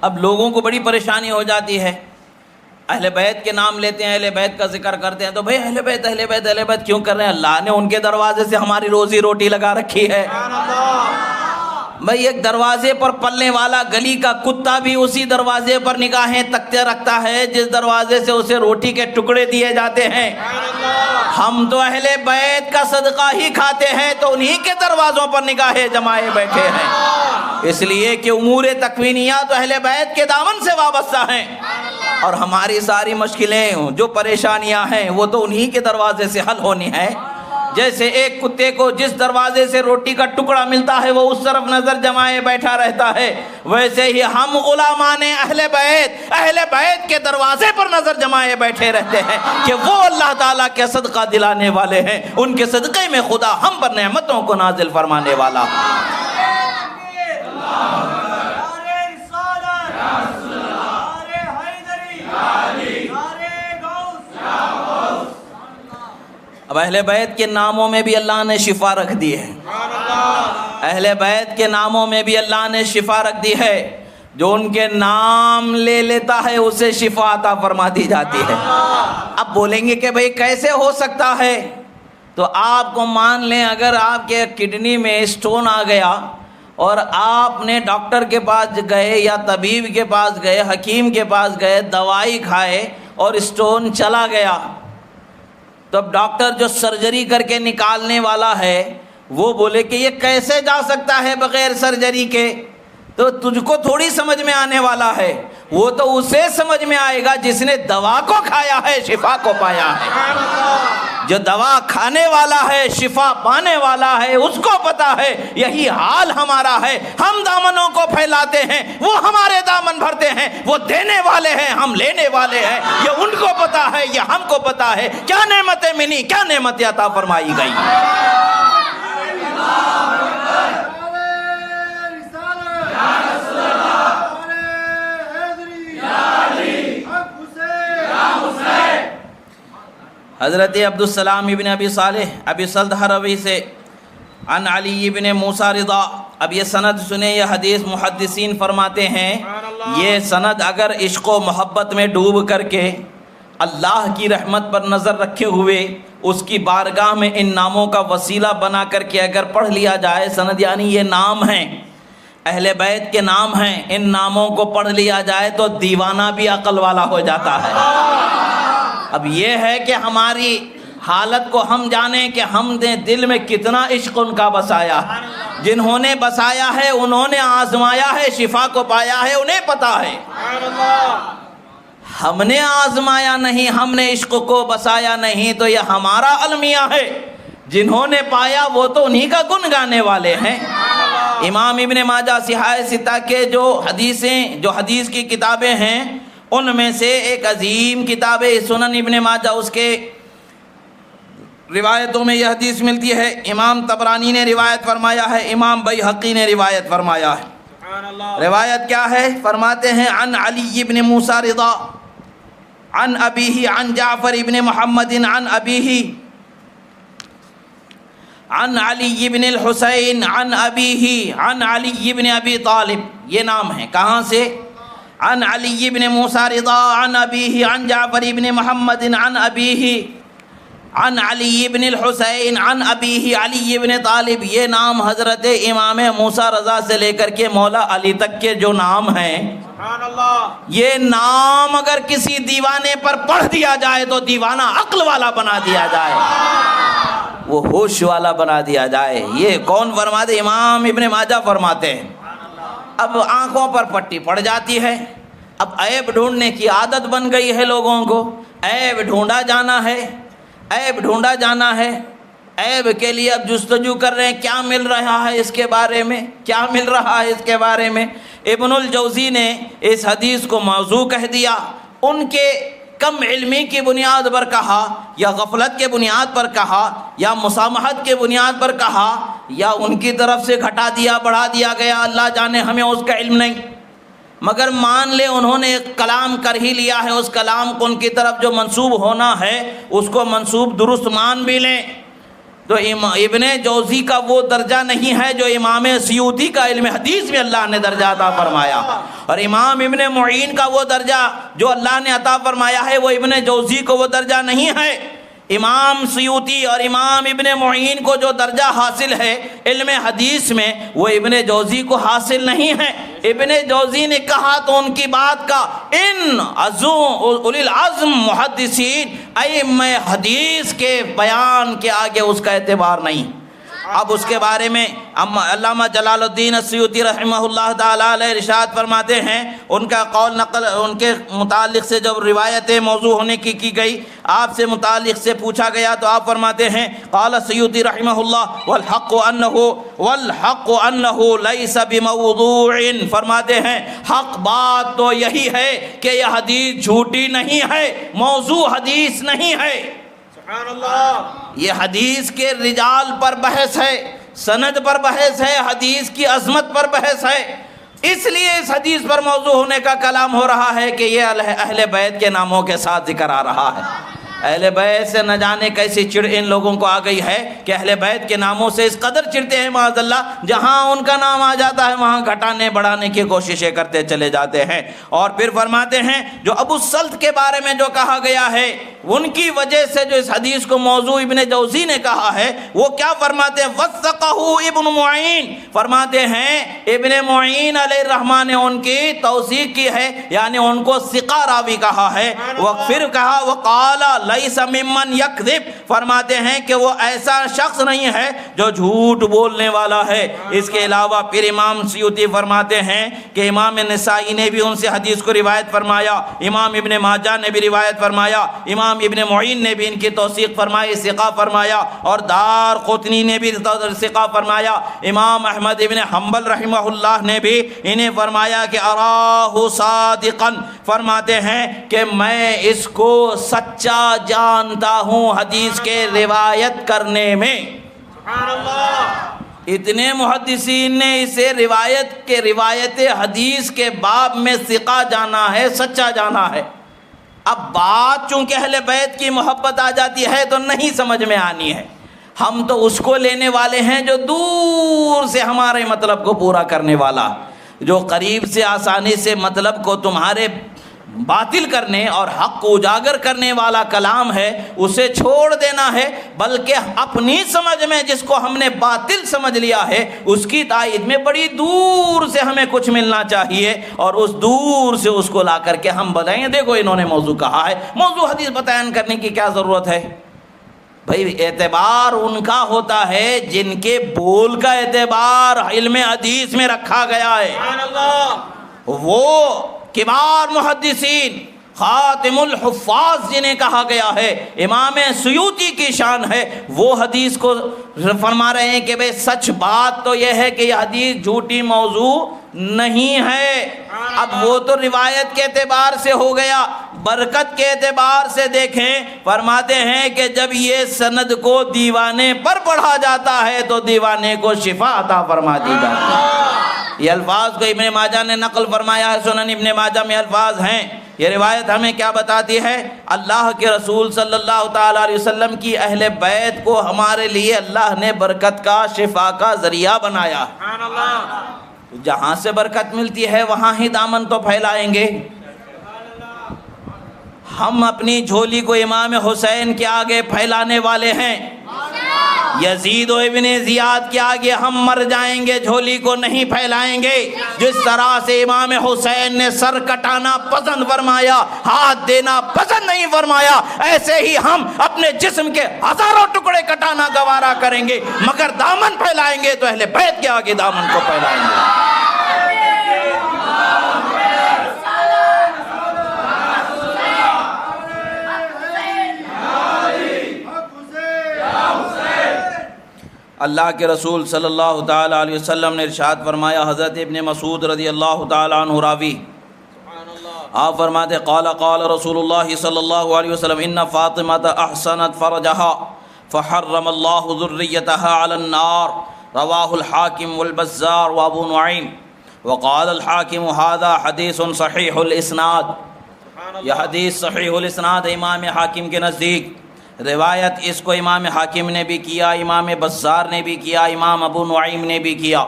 اب لوگوں کو بڑی پریشانی ہو جاتی ہے، اہل بیت کے نام لیتے ہیں، اہل بیت کا ذکر کرتے ہیں تو بھئی اہل بیت اہل بیت اہل بیت کیوں کر رہے ہیں؟ اللہ نے ان کے دروازے سے ہماری روزی روٹی لگا رکھی ہے۔ بھئی ایک دروازے پر پلنے والا گلی کا کتا بھی اسی دروازے پر نگاہیں تکتے رکھتا ہے جس دروازے سے اسے روٹی کے ٹکڑے دیے جاتے ہیں۔ ہم تو اہل بیت کا صدقہ ہی کھاتے ہیں تو انہی کے دروازوں پر نگاہیں جمائے بیٹھے ہیں، اس لیے کہ امور تکوینیات اہل بیت کے دامن سے وابستہ ہیں، اور ہماری ساری مشکلیں جو پریشانیاں ہیں وہ تو انہی کے دروازے سے حل ہونی ہے۔ جیسے ایک کتے کو جس دروازے سے روٹی کا ٹکڑا ملتا ہے وہ اس طرف نظر جمائے بیٹھا رہتا ہے، ویسے ہی ہم غلامان اہل بیت کے دروازے پر نظر جمائے بیٹھے رہتے ہیں کہ وہ اللہ تعالیٰ کے صدقہ دلانے والے ہیں، ان کے صدقے میں خدا ہم پر نعمتوں کو نازل فرمانے والا۔ اب اہل بیت کے ناموں میں بھی اللہ نے شفا رکھ دی ہے، اہل بیت کے ناموں میں بھی اللہ نے شفا رکھ دی ہے، جو ان کے نام لے لیتا ہے اسے شفا عطا فرما دی جاتی ہے۔ اب بولیں گے کہ بھئی کیسے ہو سکتا ہے؟ تو آپ کو مان لیں اگر آپ کے کڈنی میں اسٹون آ گیا اور آپ نے ڈاکٹر کے پاس گئے یا طبیب کے پاس گئے، حکیم کے پاس گئے، دوائی کھائے اور اسٹون چلا گیا، تو اب ڈاکٹر جو سرجری کر کے نکالنے والا ہے وہ بولے کہ یہ کیسے جا سکتا ہے بغیر سرجری کے، تو تجھ کو تھوڑی سمجھ میں آنے والا ہے، وہ تو اسے سمجھ میں آئے گا جس نے دوا کو کھایا ہے، شفا کو پایا ہے۔ جو دوا کھانے والا ہے، شفا پانے والا ہے، اس کو پتا ہے یہی حال ہمارا ہے۔ ہم دامنوں کو پھیلاتے ہیں، وہ ہمارے دامن بھرتے ہیں۔ وہ دینے والے ہیں، ہم لینے والے ہیں۔ یہ ان کو پتا ہے، یہ ہم کو پتا ہے کیا نعمتیں ملی، کیا نعمتیں عطا فرمائی گئی۔ حضرت عبدالسلام ابن ابی صالح ابی سلط حروی سے عن علی ابن موسیٰ رضا۔ اب یہ سند سنیں، یہ حدیث محدثین فرماتے ہیں یہ سند اگر عشق و محبت میں ڈوب کر کے اللہ کی رحمت پر نظر رکھے ہوئے اس کی بارگاہ میں ان ناموں کا وسیلہ بنا کر کے اگر پڑھ لیا جائے، سند یعنی یہ نام ہیں، اہل بیت کے نام ہیں، ان ناموں کو پڑھ لیا جائے تو دیوانہ بھی عقل والا ہو جاتا ہے۔ اب یہ ہے کہ ہماری حالت کو ہم جانیں کہ ہم نے دل میں کتنا عشق ان کا بسایا۔ جنہوں نے بسایا ہے انہوں نے آزمایا ہے، شفا کو پایا ہے، انہیں پتا ہے۔ ہم نے آزمایا نہیں، ہم نے عشق کو بسایا نہیں، تو یہ ہمارا المیہ ہے۔ جنہوں نے پایا وہ تو انہی کا گن گانے والے ہیں۔ امام ابن ماجہ صحاح ستہ کے جو حدیث کی کتابیں ہیں ان میں سے ایک عظیم کتاب ہے سنن ابن ماجہ، اس کے روایتوں میں یہ حدیث ملتی ہے۔ امام طبرانی نے روایت فرمایا ہے، امام بیہقی نے روایت فرمایا ہے۔ روایت کیا ہے؟ فرماتے ہیں عن علی ابن موسیٰ رضا عن ابیہ عن جعفر ابن محمد عن ابیہ عن علی ابن الحسین عن ابیہ عن علی ابن ابی طالب۔ یہ نام ہے کہاں سے؟ عن علی ابن موسیٰ رضا عن ابیہ عن جعفر ابن محمد عن ابیہ عن علی ابن الحسین عن ابیہ علی ابن طالب۔ یہ نام حضرت امام موسیٰ رضا سے لے کر کے مولا علی تک کے جو نام ہیں، یہ نام اگر کسی دیوانے پر پڑھ دیا جائے تو دیوانہ عقل والا بنا دیا جائے، وہ ہوش والا بنا دیا جائے۔ یہ کون فرماتے؟ امام ابن ماجہ فرماتے ہیں۔ اب آنکھوں پر پٹی پڑ جاتی ہے، اب عیب ڈھونڈنے کی عادت بن گئی ہے لوگوں کو، عیب ڈھونڈا جانا ہے، عیب ڈھونڈا جانا ہے، عیب کے لیے اب جستجو کر رہے ہیں کیا مل رہا ہے اس کے بارے میں، کیا مل رہا ہے اس کے بارے میں۔ ابن الجوزی نے اس حدیث کو موضوع کہہ دیا، ان کے کم علمی کی بنیاد پر کہا، یا غفلت کے بنیاد پر کہا، یا مسامحت کے بنیاد پر کہا، یا ان کی طرف سے گھٹا دیا بڑھا دیا گیا، اللہ جانے، ہمیں اس کا علم نہیں۔ مگر مان لے انہوں نے ایک کلام کر ہی لیا ہے، اس کلام کو ان کی طرف جو منسوب ہونا ہے اس کو منسوب درست مان بھی لیں، تو ابن جوزی کا وہ درجہ نہیں ہے جو امام سیوطی کا علم حدیث میں اللہ نے درجہ عطا فرمایا، اور امام ابن معین کا وہ درجہ جو اللہ نے عطا فرمایا ہے وہ ابن جوزی کو وہ درجہ نہیں ہے۔ امام سیوطی اور امام ابن معین کو جو درجہ حاصل ہے علم حدیث میں وہ ابن جوزی کو حاصل نہیں ہے۔ ابن جوزی نے کہا تو ان کی بات کا ان اولی العزم محدثین ائمہ حدیث کے بیان کے آگے اس کا اعتبار نہیں۔ اب اس کے بارے میں علامہ جلال الدین السیوطی رحمہ اللہ تعالیٰ علیہ ارشاد فرماتے ہیں، ان کا قول نقل ان کے متعلق سے جب روایت موضوع ہونے کی گئی، آپ سے متعلق سے پوچھا گیا تو آپ فرماتے ہیں قال السیوطی رحمہ اللہ والحق انہ لیس بموضوع، فرماتے ہیں حق بات تو یہی ہے کہ یہ حدیث جھوٹی نہیں ہے، موضوع حدیث نہیں ہے۔ سبحان اللہ۔ یہ حدیث کے رجال پر بحث ہے، سند پر بحث ہے، حدیث کی عظمت پر بحث ہے، اس لیے اس حدیث پر موضوع ہونے کا کلام ہو رہا ہے کہ یہ اہل بیت کے ناموں کے ساتھ ذکر آ رہا ہے۔ اہل بیت سے نہ جانے کیسی چڑ ان لوگوں کو آ گئی ہے کہ اہل بیت کے ناموں سے اس قدر چڑھتے ہیں معاذ اللہ، جہاں ان کا نام آ جاتا ہے وہاں گھٹانے بڑھانے کی کوششیں کرتے چلے جاتے ہیں۔ اور پھر فرماتے ہیں جو ابو سلط کے بارے میں جو کہا گیا ہے ان کی وجہ سے جو اس حدیث کو موضوع ابن جوزی نے کہا ہے وہ کیا فرماتے ہیں؟ وثقہ ابن معین، فرماتے ہیں ابن معین علیہ الرحمٰن نے ان کی توثیق کی ہے، یعنی ان کو ثقہ راوی کہا ہے۔ پھر کہا وقال لیس ممن یکذب، فرماتے ہیں کہ وہ ایسا شخص نہیں ہے جو جھوٹ بولنے والا ہے۔ اس کے علاوہ پھر امام سیوطی فرماتے ہیں کہ امام نسائی نے بھی ان سے حدیث کو روایت فرمایا، امام ابن ماجہ نے بھی روایت فرمایا، امام امام ابن معین نے بھی ان کی توثیق فرمائی، ثقہ فرمایا، اور دارقطنی نے بھی ثقہ فرمایا، امام احمد ابن حنبل رحمہ اللہ نے بھی انہیں فرمایا کہ اراہ صادقا، فرماتے ہیں کہ میں اس کو سچا جانتا ہوں حدیث کے روایت کرنے میں۔ سبحان اللہ، اتنے محدثین نے اسے روایت حدیث کے باب میں ثقہ جانا ہے، سچا جانا ہے۔ اب بات چونکہ اہل بیت کی محبت آ جاتی ہے تو نہیں سمجھ میں آنی ہے، ہم تو اس کو لینے والے ہیں جو دور سے ہمارے مطلب کو پورا کرنے والا، جو قریب سے آسانی سے مطلب کو تمہارے باطل کرنے اور حق کو اجاگر کرنے والا کلام ہے اسے چھوڑ دینا ہے، بلکہ اپنی سمجھ میں جس کو ہم نے باطل سمجھ لیا ہے اس کی تائید میں بڑی دور سے ہمیں کچھ ملنا چاہیے، اور اس دور سے اس کو لا کر کے ہم بتائیں دیکھو انہوں نے موضوع کہا ہے۔ موضوع حدیث بیان کرنے کی کیا ضرورت ہے بھائی؟ اعتبار ان کا ہوتا ہے جن کے بول کا اعتبار علم حدیث میں رکھا گیا ہے۔ وہ کبار محدثین خاتم الحفاظ جنہیں کہا گیا ہے، امام سیوطی کی شان ہے، وہ حدیث کو فرما رہے ہیں کہ بھئی سچ بات تو یہ ہے کہ یہ حدیث جھوٹی موضوع نہیں ہے۔ اب وہ تو روایت کے اعتبار سے ہو گیا، برکت کے اعتبار سے دیکھیں، فرماتے ہیں کہ جب یہ سند کو دیوانے پر پڑھا جاتا ہے تو دیوانے کو شفا عطا فرما دی جاتی ہے۔ یہ الفاظ کو ابن ماجہ نے نقل فرمایا ہے، سنن ابن ماجہ میں الفاظ ہیں۔ یہ روایت ہمیں کیا بتاتی ہے؟ اللہ کے رسول صلی اللہ تعالیٰ علیہ وسلم کی اہل بیت کو ہمارے لیے اللہ نے برکت کا، شفا کا ذریعہ بنایا۔ جہاں سے برکت ملتی ہے وہاں ہی دامن تو پھیلائیں گے۔ ہم اپنی جھولی کو امام حسین کے آگے پھیلانے والے ہیں، یزید و ابن زیاد کے آگے ہم مر جائیں گے، جھولی کو نہیں پھیلائیں گے۔ جس طرح سے امام حسین نے سر کٹانا پسند فرمایا، ہاتھ دینا پسند نہیں فرمایا، ایسے ہی ہم اپنے جسم کے ہزاروں ٹکڑے کٹانا گوارا کریں گے، مگر دامن پھیلائیں گے تو اہل بیت کے آگے دامن کو پھیلائیں گے۔ اللہ کے رسول صلی اللہ تعالیٰ علیہ وسلم نے ارشاد فرمایا، حضرت ابن مسعود رضی اللہ تعالیٰ عنہ راوی، آپ فرماتے قال قال رسول اللہ صلی اللہ علیہ وسلم ان فاطمة احسنت فرجها فحرم اللہ ذریتها علی النار، رواہ الحاکم والبزار وابو نعیم، وقال الحاکم هذا حدیث صحیح الاسناد، یہ حدیث صحیح الاسناد امام حاکم کے نزدیک۔ روایت اس کو امام حاکم نے بھی کیا، امام بزار نے بھی کیا، امام ابو نعیم نے بھی کیا۔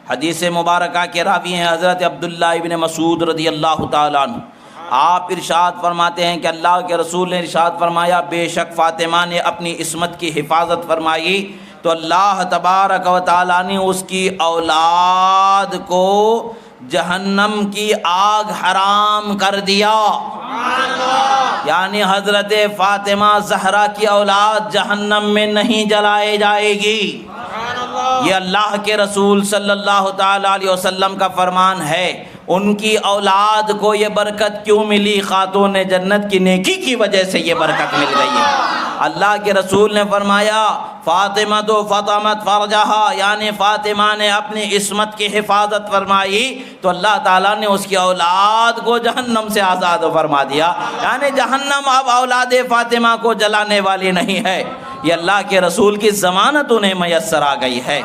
حدیث مبارکہ کے راوی ہیں حضرت عبداللہ ابن مسعود رضی اللہ تعالیٰ عنہ۔ آپ ارشاد فرماتے ہیں کہ اللہ کے رسول نے ارشاد فرمایا، بے شک فاطمہ نے اپنی عصمت کی حفاظت فرمائی تو اللہ تبارک و تعالیٰ نے اس کی اولاد کو جہنم کی آگ حرام کر دیا، یعنی حضرت فاطمہ زہرا کی اولاد جہنم میں نہیں جلائے جائے گی۔ یہ اللہ کے رسول صلی اللہ تعالیٰ علیہ وسلم کا فرمان ہے۔ ان کی اولاد کو یہ برکت کیوں ملی؟ خاتون جنت کی نیکی کی وجہ سے یہ برکت مل گئی ہے۔ اللہ کے رسول نے فرمایا فاطمہ تو فاطمت فرجہا، یعنی فاطمہ نے اپنی عصمت کی حفاظت فرمائی تو اللہ تعالیٰ نے اس کی اولاد کو جہنم سے آزاد فرما دیا، یعنی جہنم اب اولاد فاطمہ کو جلانے والی نہیں ہے۔ یہ اللہ کے رسول کی ضمانت انہیں میسر آ گئی ہے۔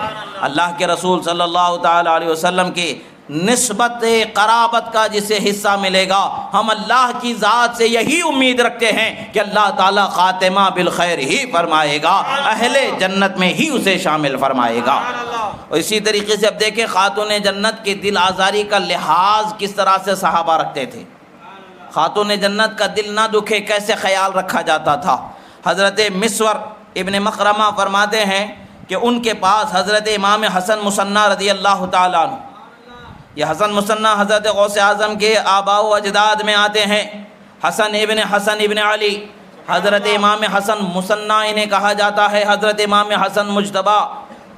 اللہ کے رسول صلی اللہ تعالیٰ علیہ وسلم کی نسبت قرابت کا جسے حصہ ملے گا، ہم اللہ کی ذات سے یہی امید رکھتے ہیں کہ اللہ تعالیٰ خاتمہ بالخیر ہی فرمائے گا، اہل جنت میں ہی اسے شامل فرمائے گا۔ اور اسی طریقے سے اب دیکھیں خاتون جنت کی دل آزاری کا لحاظ کس طرح سے صحابہ رکھتے تھے۔ خاتون جنت کا دل نہ دکھے کیسے خیال رکھا جاتا تھا۔ حضرت مسور ابن مخرمہ فرماتے ہیں کہ ان کے پاس حضرت امام حسن مصنع رضی اللہ تعالیٰ عنہ، یہ حسن مصنع حضرت غوث اعظم کے آباء و اجداد میں آتے ہیں۔ حسن ابن علی، حضرت امام حسن مصنع انہیں کہا جاتا ہے، حضرت امام حسن مجتبی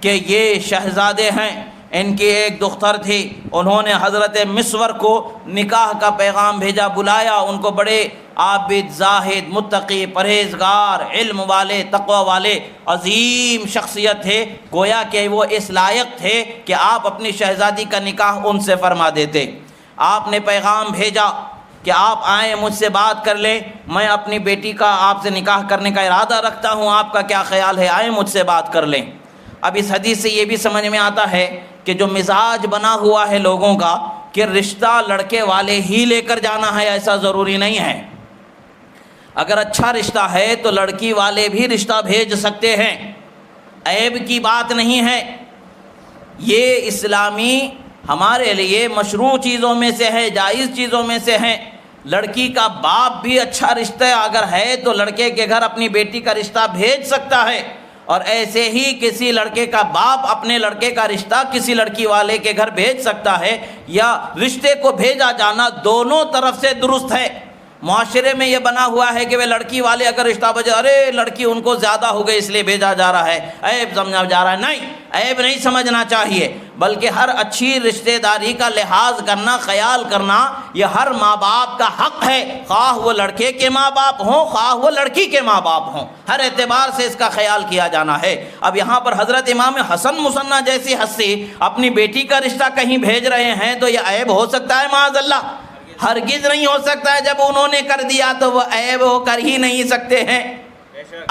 کہ یہ شہزادے ہیں۔ ان کی ایک دختر تھی، انہوں نے حضرت مسور کو نکاح کا پیغام بھیجا، بلایا، ان کو بڑے عابد، زاہد، متقی، پرہیزگار، علم والے، تقوی والے، عظیم شخصیت تھے، گویا کہ وہ اس لائق تھے کہ آپ اپنی شہزادی کا نکاح ان سے فرما دیتے۔ آپ نے پیغام بھیجا کہ آپ آئیں، مجھ سے بات کر لیں، میں اپنی بیٹی کا آپ سے نکاح کرنے کا ارادہ رکھتا ہوں، آپ کا کیا خیال ہے، آئیں مجھ سے بات کر لیں۔ اب اس حدیث سے یہ بھی سمجھ میں آتا ہے کہ جو مزاج بنا ہوا ہے لوگوں کا کہ رشتہ لڑکے والے ہی لے کر جانا ہے، ایسا ضروری نہیں ہے۔ اگر اچھا رشتہ ہے تو لڑکی والے بھی رشتہ بھیج سکتے ہیں، عیب کی بات نہیں ہے۔ یہ اسلامی ہمارے لیے مشروع چیزوں میں سے ہے، جائز چیزوں میں سے ہے۔ لڑکی کا باپ بھی اچھا رشتہ اگر ہے تو لڑکے کے گھر اپنی بیٹی کا رشتہ بھیج سکتا ہے، اور ایسے ہی کسی لڑکے کا باپ اپنے لڑکے کا رشتہ کسی لڑکی والے کے گھر بھیج سکتا ہے، یا رشتے کو بھیجا جانا دونوں طرف سے درست ہے۔ معاشرے میں یہ بنا ہوا ہے کہ وہ لڑکی والے اگر رشتہ بھیجے، ارے لڑکی ان کو زیادہ ہو گئی اس لیے بھیجا جا رہا ہے، عیب سمجھا جا رہا ہے۔ نہیں، عیب نہیں سمجھنا چاہیے، بلکہ ہر اچھی رشتہ داری کا لحاظ کرنا، خیال کرنا، یہ ہر ماں باپ کا حق ہے، خواہ وہ لڑکے کے ماں باپ ہوں، خواہ وہ لڑکی کے ماں باپ ہوں، ہر اعتبار سے اس کا خیال کیا جانا ہے۔ اب یہاں پر حضرت امام حسن مثنیٰ جیسی ہستی اپنی بیٹی کا رشتہ کہیں بھیج رہے ہیں تو یہ عیب ہو سکتا ہے؟ معاذ اللہ، ہرگز نہیں ہو سکتا ہے۔ جب انہوں نے کر دیا تو وہ عیب ہو کر ہی نہیں سکتے ہیں۔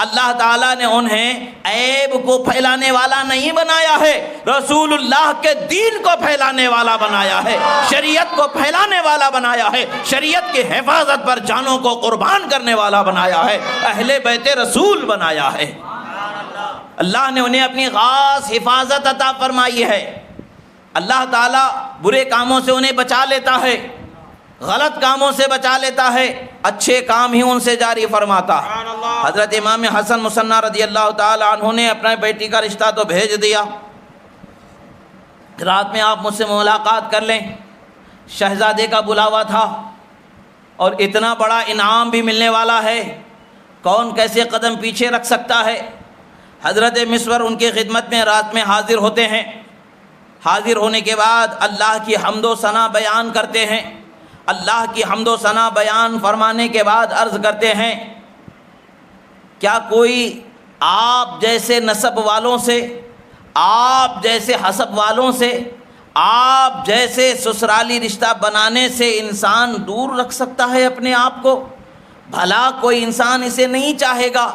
اللہ تعالیٰ نے انہیں عیب کو پھیلانے والا نہیں بنایا ہے، رسول اللہ کے دین کو پھیلانے والا بنایا ہے، شریعت کو پھیلانے والا بنایا ہے، شریعت کی حفاظت پر جانوں کو قربان کرنے والا بنایا ہے، اہل بیت رسول بنایا ہے۔ اللہ نے انہیں اپنی خاص حفاظت عطا فرمائی ہے۔ اللہ تعالیٰ برے کاموں سے انہیں بچا لیتا ہے، غلط کاموں سے بچا لیتا ہے، اچھے کام ہی ان سے جاری فرماتا ہے۔ حضرت امام حسن مثنیٰ رضی اللہ تعالی عنہ نے اپنے بیٹی کا رشتہ تو بھیج دیا، رات میں آپ مجھ سے ملاقات کر لیں، شہزادے کا بلاوا تھا اور اتنا بڑا انعام بھی ملنے والا ہے، کون کیسے قدم پیچھے رکھ سکتا ہے۔ حضرت مسور ان کی خدمت میں رات میں حاضر ہوتے ہیں، حاضر ہونے کے بعد اللہ کی حمد و ثنا بیان کرتے ہیں، اللہ کی حمد و ثنا بیان فرمانے کے بعد عرض کرتے ہیں، کیا کوئی آپ جیسے نسب والوں سے، آپ جیسے حسب والوں سے، آپ جیسے سسرالی رشتہ بنانے سے انسان دور رکھ سکتا ہے اپنے آپ کو؟ بھلا کوئی انسان اسے نہیں چاہے گا،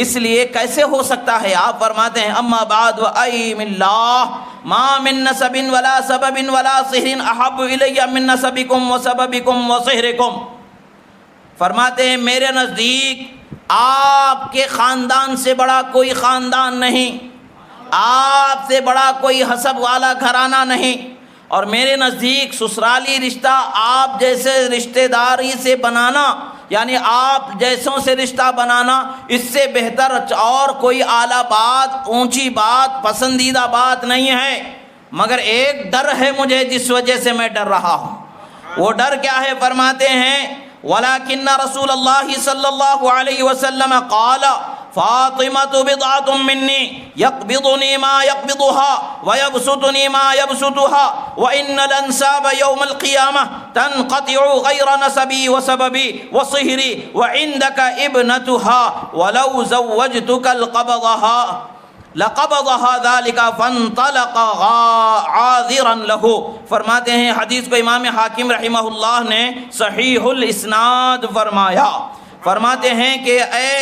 اس لیے کیسے ہو سکتا ہے؟ آپ فرماتے ہیں، اما بعد وَأَيْمِ اللَّهِ مَا مِن نَسَبٍ وَلَا سَبَبٍ وَلَا صِهْرٍ أَحَبُّ إِلَيَّ مِن نَسَبِكُمْ وَسَبَبِكُمْ وَصِهْرِكُمْ۔ فرماتے ہیں میرے نزدیک آپ کے خاندان سے بڑا کوئی خاندان نہیں، آپ سے بڑا کوئی حسب والا گھرانہ نہیں، اور میرے نزدیک سسرالی رشتہ آپ جیسے رشتہ داری سے بنانا، یعنی آپ جیسوں سے رشتہ بنانا، اس سے بہتر اور کوئی اعلیٰ بات، اونچی بات، پسندیدہ بات نہیں ہے۔ مگر ایک ڈر ہے مجھے جس وجہ سے میں ڈر رہا ہوں، وہ ڈر کیا ہے؟ فرماتے ہیں، وَلَكِنَّ رسول اللہ صلی اللہ علیہ وسلم قال فاطمة بضعة مني يقبضني ما يقبضها ويبسطني ما يبسطها وإن الأنساب يوم القيامة تنقطع غير نسبي وسببي وصهري وعندك ابنتها ولو زوجتك لقبضها ذلك فانطلق عاذرا له۔ فرماتے ہیں حدیث کو امام حاکم رحمہ اللہ نے صحیح الاسناد فرمایا، فرماتے ہیں کہ اے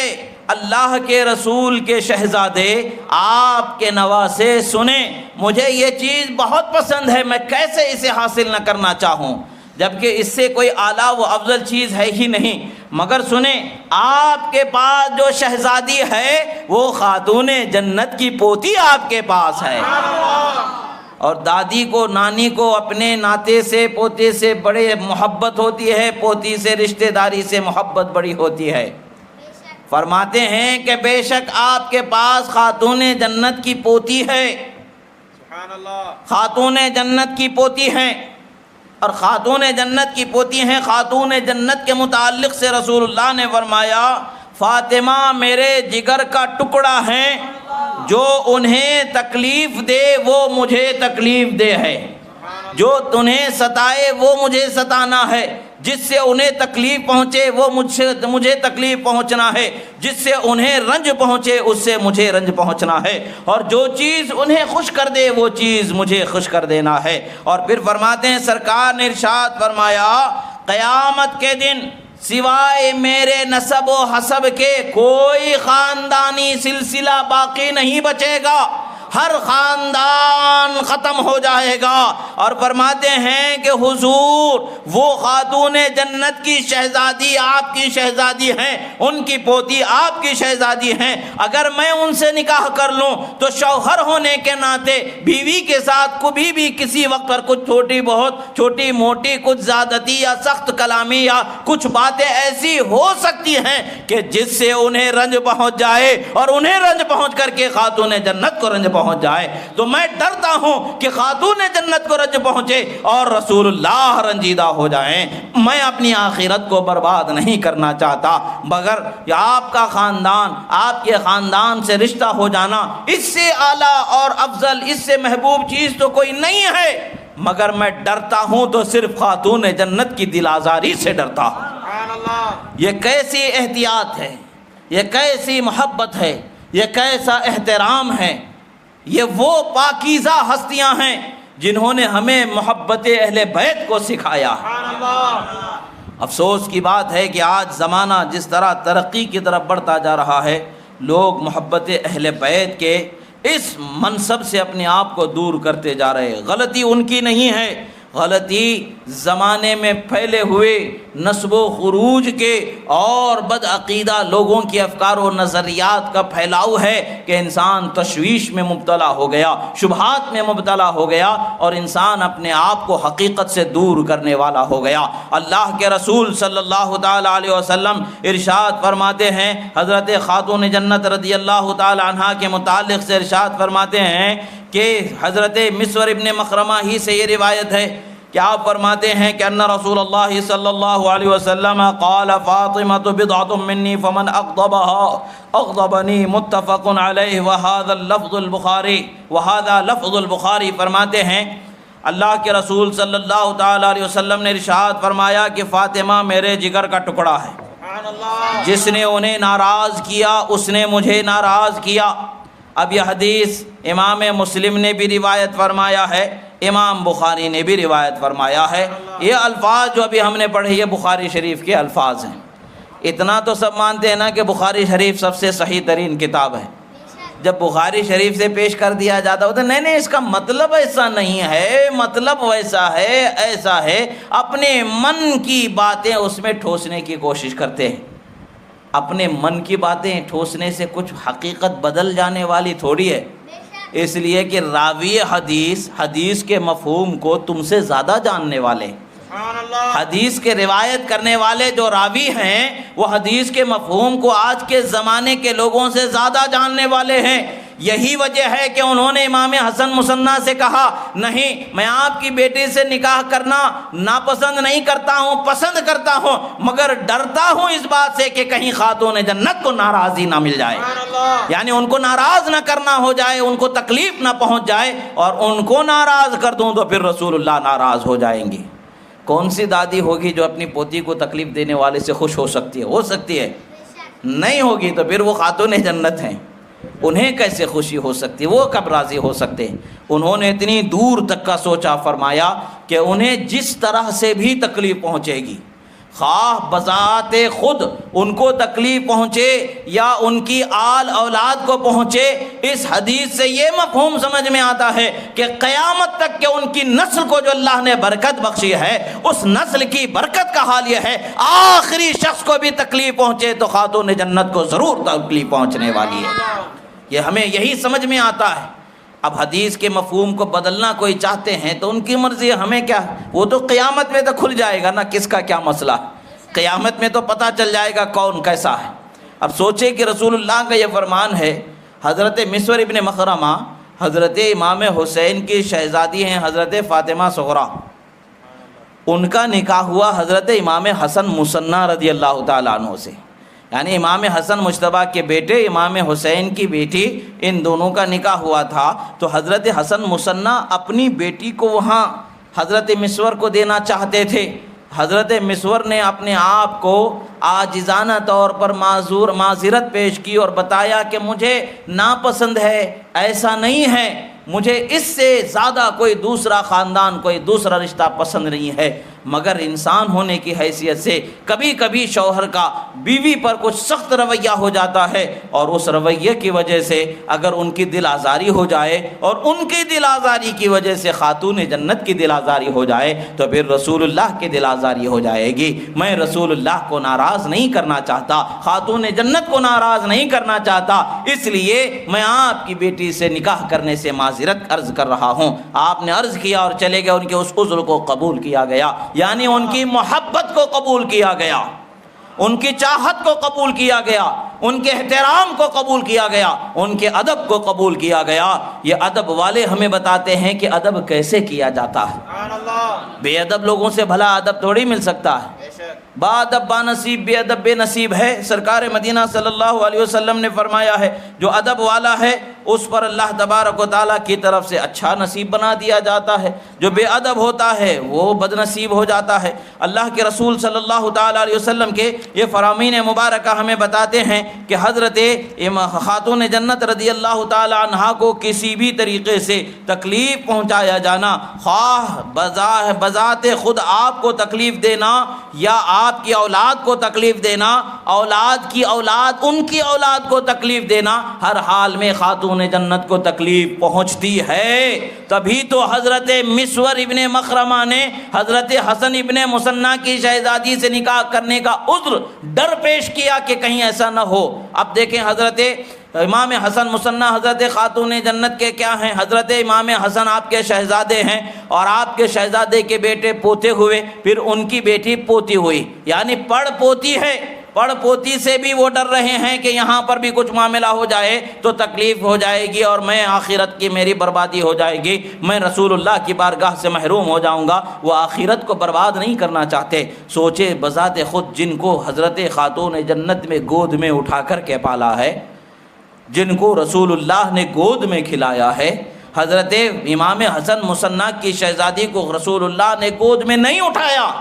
اللہ کے رسول کے شہزادے، آپ کے نواسے سنیں، مجھے یہ چیز بہت پسند ہے، میں کیسے اسے حاصل نہ کرنا چاہوں، جبکہ اس سے کوئی اعلیٰ و افضل چیز ہے ہی نہیں۔ مگر سنیں، آپ کے پاس جو شہزادی ہے وہ خاتون جنت کی پوتی آپ کے پاس ہے، اور دادی کو، نانی کو اپنے ناتے سے، پوتے سے بڑے محبت ہوتی ہے، پوتی سے رشتہ داری سے محبت بڑی ہوتی ہے۔ فرماتے ہیں کہ بے شک آپ کے پاس خاتون جنت کی پوتی ہے، سبحان اللہ، خاتون جنت کی پوتی ہیں، اور خاتون جنت کی پوتی ہیں۔ خاتون جنت کے متعلق سے رسول اللہ نے فرمایا، فاطمہ میرے جگر کا ٹکڑا ہیں، جو انہیں تکلیف دے وہ مجھے تکلیف دے ہے۔ جو تنہیں ستائے وہ مجھے ستانا ہے، جس سے انہیں تکلیف پہنچے وہ مجھے تکلیف پہنچنا ہے، جس سے انہیں رنج پہنچے اس سے مجھے رنج پہنچنا ہے، اور جو چیز انہیں خوش کر دے وہ چیز مجھے خوش کر دینا ہے۔ اور پھر فرماتے ہیں سرکار نے ارشاد فرمایا قیامت کے دن سوائے میرے نسب و حسب کے کوئی خاندانی سلسلہ باقی نہیں بچے گا، ہر خاندان ختم ہو جائے گا۔ اور فرماتے ہیں کہ حضور وہ خاتون جنت کی شہزادی آپ کی شہزادی ہیں، ان کی پوتی آپ کی شہزادی ہیں، اگر میں ان سے نکاح کر لوں تو شوہر ہونے کے ناطے بیوی کے ساتھ کبھی بھی کسی وقت پر کچھ چھوٹی موٹی کچھ زیادتی یا سخت کلامی یا کچھ باتیں ایسی ہو سکتی ہیں کہ جس سے انہیں رنج پہنچ جائے، اور انہیں رنج پہنچ کر کے خاتون جنت کو رنج پہنچ جائے۔ تو میں ڈرتا ہوں کہ خاتون جنت کو رنج پہنچے اور رسول اللہ رنجیدہ ہو جائیں۔ میں اپنی آخرت کو برباد نہیں کرنا چاہتا، مگر آپ کا خاندان، آپ کے خاندان سے رشتہ ہو جانا اس سے اعلیٰ اور افضل، اس سے محبوب چیز تو کوئی نہیں ہے، مگر میں ڈرتا ہوں تو صرف خاتون جنت کی دل آزاری سے ڈرتا ہوں۔ یہ کیسی احتیاط ہے، یہ کیسی محبت ہے، یہ کیسا احترام ہے۔ یہ وہ پاکیزہ ہستیاں ہیں جنہوں نے ہمیں محبت اہل بیت کو سکھایا۔ افسوس کی بات ہے کہ آج زمانہ جس طرح ترقی کی طرف بڑھتا جا رہا ہے، لوگ محبت اہل بیت کے اس منصب سے اپنے آپ کو دور کرتے جا رہے ہیں۔ غلطی ان کی نہیں ہے، غلطی زمانے میں پھیلے ہوئے نسب و خروج کے اور بدعقیدہ لوگوں کے افکار و نظریات کا پھیلاؤ ہے کہ انسان تشویش میں مبتلا ہو گیا، شبہات میں مبتلا ہو گیا، اور انسان اپنے آپ کو حقیقت سے دور کرنے والا ہو گیا۔ اللہ کے رسول صلی اللہ تعالی علیہ وسلم ارشاد فرماتے ہیں، حضرت خاتون جنت رضی اللہ تعالی عنہا کے متعلق سے ارشاد فرماتے ہیں کہ حضرت مسور ابن مخرمہ ہی سے یہ روایت ہے کہ آپ فرماتے ہیں کہ ان رسول اللہ صلی اللہ علیہ وسلم قال فاطمۃ بضعۃ منی فمن اغضبها اغضبنی، متفق علیہ، وہذا لفظ البخاری۔ فرماتے ہیں اللہ کے رسول صلی اللہ تعالی علیہ وسلم نے ارشاد فرمایا کہ فاطمہ میرے جگر کا ٹکڑا ہے، جس نے انہیں ناراض کیا اس نے مجھے ناراض کیا۔ اب یہ حدیث امام مسلم نے بھی روایت فرمایا ہے، امام بخاری نے بھی روایت فرمایا ہے۔ یہ الفاظ جو ابھی ہم نے پڑھے یہ بخاری شریف کے الفاظ ہیں۔ اتنا تو سب مانتے ہیں نا کہ بخاری شریف سب سے صحیح ترین کتاب ہے۔ جب بخاری شریف سے پیش کر دیا جاتا ہوتا نہیں نہیں اس کا مطلب ایسا نہیں ہے، مطلب ویسا ہے، ایسا ہے، اپنے من کی باتیں اس میں ٹھوسنے کی کوشش کرتے ہیں۔ اپنے من کی باتیں ٹھوسنے سے کچھ حقیقت بدل جانے والی تھوڑی ہے، اس لیے کہ راوی حدیث کے مفہوم کو تم سے زیادہ جاننے والے، حدیث کے روایت کرنے والے جو راوی ہیں وہ حدیث کے مفہوم کو آج کے زمانے کے لوگوں سے زیادہ جاننے والے ہیں۔ یہی وجہ ہے کہ انہوں نے امام حسن مصنع سے کہا نہیں میں آپ کی بیٹی سے نکاح کرنا ناپسند نہیں کرتا ہوں، پسند کرتا ہوں، مگر ڈرتا ہوں اس بات سے کہ کہیں خاتون جنت کو ناراضی نہ مل جائے، یعنی ان کو ناراض نہ کرنا ہو جائے، ان کو تکلیف نہ پہنچ جائے، اور ان کو ناراض کر دوں تو پھر رسول اللہ ناراض ہو جائیں گے۔ کون سی دادی ہوگی جو اپنی پوتی کو تکلیف دینے والے سے خوش ہو سکتی ہے؟ ہو سکتی ہے؟ نہیں ہوگی، تو پھر وہ خاتون جنت ہیں، انہیں کیسے خوشی ہو سکتی، وہ کب راضی ہو سکتے ہیں؟ انہوں نے اتنی دور تک کا سوچا، فرمایا کہ انہیں جس طرح سے بھی تکلیف پہنچے گی، خواہ بذات خود ان کو تکلیف پہنچے یا ان کی آل اولاد کو پہنچے، اس حدیث سے یہ مفہوم سمجھ میں آتا ہے کہ قیامت تک کہ ان کی نسل کو جو اللہ نے برکت بخشی ہے، اس نسل کی برکت کا حال یہ ہے آخری شخص کو بھی تکلیف پہنچے تو خاتون جنت کو ضرور تکلیف پہنچنے والی ہے۔ یہ ہمیں یہی سمجھ میں آتا ہے۔ اب حدیث کے مفہوم کو بدلنا کوئی چاہتے ہیں تو ان کی مرضی ہے، ہمیں کیا، وہ تو قیامت میں تو کھل جائے گا نا کس کا کیا مسئلہ، قیامت میں تو پتہ چل جائے گا کون کیسا ہے۔ اب سوچے کہ رسول اللہ کا یہ فرمان ہے، حضرت مسور ابن مخرمہ حضرت امام حسین کی شہزادی ہیں، حضرت فاطمہ صغریٰ، ان کا نکاح ہوا حضرت امام حسن مصنع رضی اللہ تعالیٰ عنہ سے، یعنی امام حسن مجتبیٰ کے بیٹے امام حسین کی بیٹی، ان دونوں کا نکاح ہوا تھا۔ تو حضرت حسن مصنع اپنی بیٹی کو وہاں حضرت مسور کو دینا چاہتے تھے۔ حضرت مسور نے اپنے آپ کو عاجزانہ طور پر معذرت پیش کی اور بتایا کہ مجھے ناپسند ہے، ایسا نہیں ہے، مجھے اس سے زیادہ کوئی دوسرا خاندان، کوئی دوسرا رشتہ پسند نہیں ہے، مگر انسان ہونے کی حیثیت سے کبھی کبھی شوہر کا بیوی پر کچھ سخت رویہ ہو جاتا ہے، اور اس رویے کی وجہ سے اگر ان کی دل آزاری ہو جائے اور ان کی دل آزاری کی وجہ سے خاتون جنت کی دل آزاری ہو جائے تو پھر رسول اللہ کی دل آزاری ہو جائے گی۔ میں رسول اللہ کو ناراض نہیں کرنا چاہتا، خاتون جنت کو ناراض نہیں کرنا چاہتا، اس لیے میں آپ کی بیٹی سے نکاح کرنے سے معذرت عرض کر رہا ہوں۔ آپ نے عرض کیا اور چلے گئے، ان کے اس عذر کو قبول کیا گیا، یعنی ان کی محبت کو قبول کیا گیا، ان کی چاہت کو قبول کیا گیا، ان کے احترام کو قبول کیا گیا، ان کے ادب کو قبول کیا گیا۔ یہ ادب والے ہمیں بتاتے ہیں کہ ادب کیسے کیا جاتا ہے۔ بے ادب لوگوں سے بھلا ادب تھوڑی مل سکتا ہے۔ با ادب با نصیب، بے ادب بے نصیب ہے۔ سرکار مدینہ صلی اللہ علیہ وسلم نے فرمایا ہے جو ادب والا ہے اس پر اللہ تبارک و تعالیٰ کی طرف سے اچھا نصیب بنا دیا جاتا ہے، جو بے ادب ہوتا ہے وہ بد نصیب ہو جاتا ہے۔ اللہ کے رسول صلی اللہ تعالیٰ علیہ وسلم کے یہ فرامین مبارکہ ہمیں بتاتے ہیں کہ حضرت خاتون جنت رضی اللہ تعالیٰ عنہا کو کسی بھی طریقے سے تکلیف پہنچایا جانا، خواہ بذات خود آپ کو تکلیف دینا یا آپ کی اولاد کو تکلیف دینا، اولاد کی اولاد ان کی اولاد کو تکلیف دینا، ہر حال میں خاتون جنت کو تکلیف پہنچتی ہے۔ تبھی تو حضرت مسور ابن مخرمہ نے حضرت حسن ابن مثنیٰ کی شہزادی سے نکاح کرنے کا عذر ڈر پیش کیا کہ کہیں ایسا نہ ہو۔ اب دیکھیں حضرت امام حسن مثنیٰ حضرت خاتون جنت کے کیا ہیں؟ حضرت امام حسن آپ کے شہزادے ہیں، اور آپ کے شہزادے کے بیٹے پوتے ہوئے، پھر ان کی بیٹی پوتی ہوئی، یعنی پڑ پوتی ہے۔ پڑ پوتی سے بھی وہ ڈر رہے ہیں کہ یہاں پر بھی کچھ معاملہ ہو جائے تو تکلیف ہو جائے گی اور میں آخرت کی میری بربادی ہو جائے گی، میں رسول اللہ کی بارگاہ سے محروم ہو جاؤں گا۔ وہ آخرت کو برباد نہیں کرنا چاہتے۔ سوچے بذات خود جن کو حضرت خاتون جنت میں گود میں اٹھا کر کے پالا ہے، جن کو رسول اللہ نے گود میں کھلایا ہے، حضرت امام حسن مثنیٰ کی شہزادی کو رسول اللہ نے گود میں نہیں اٹھایا،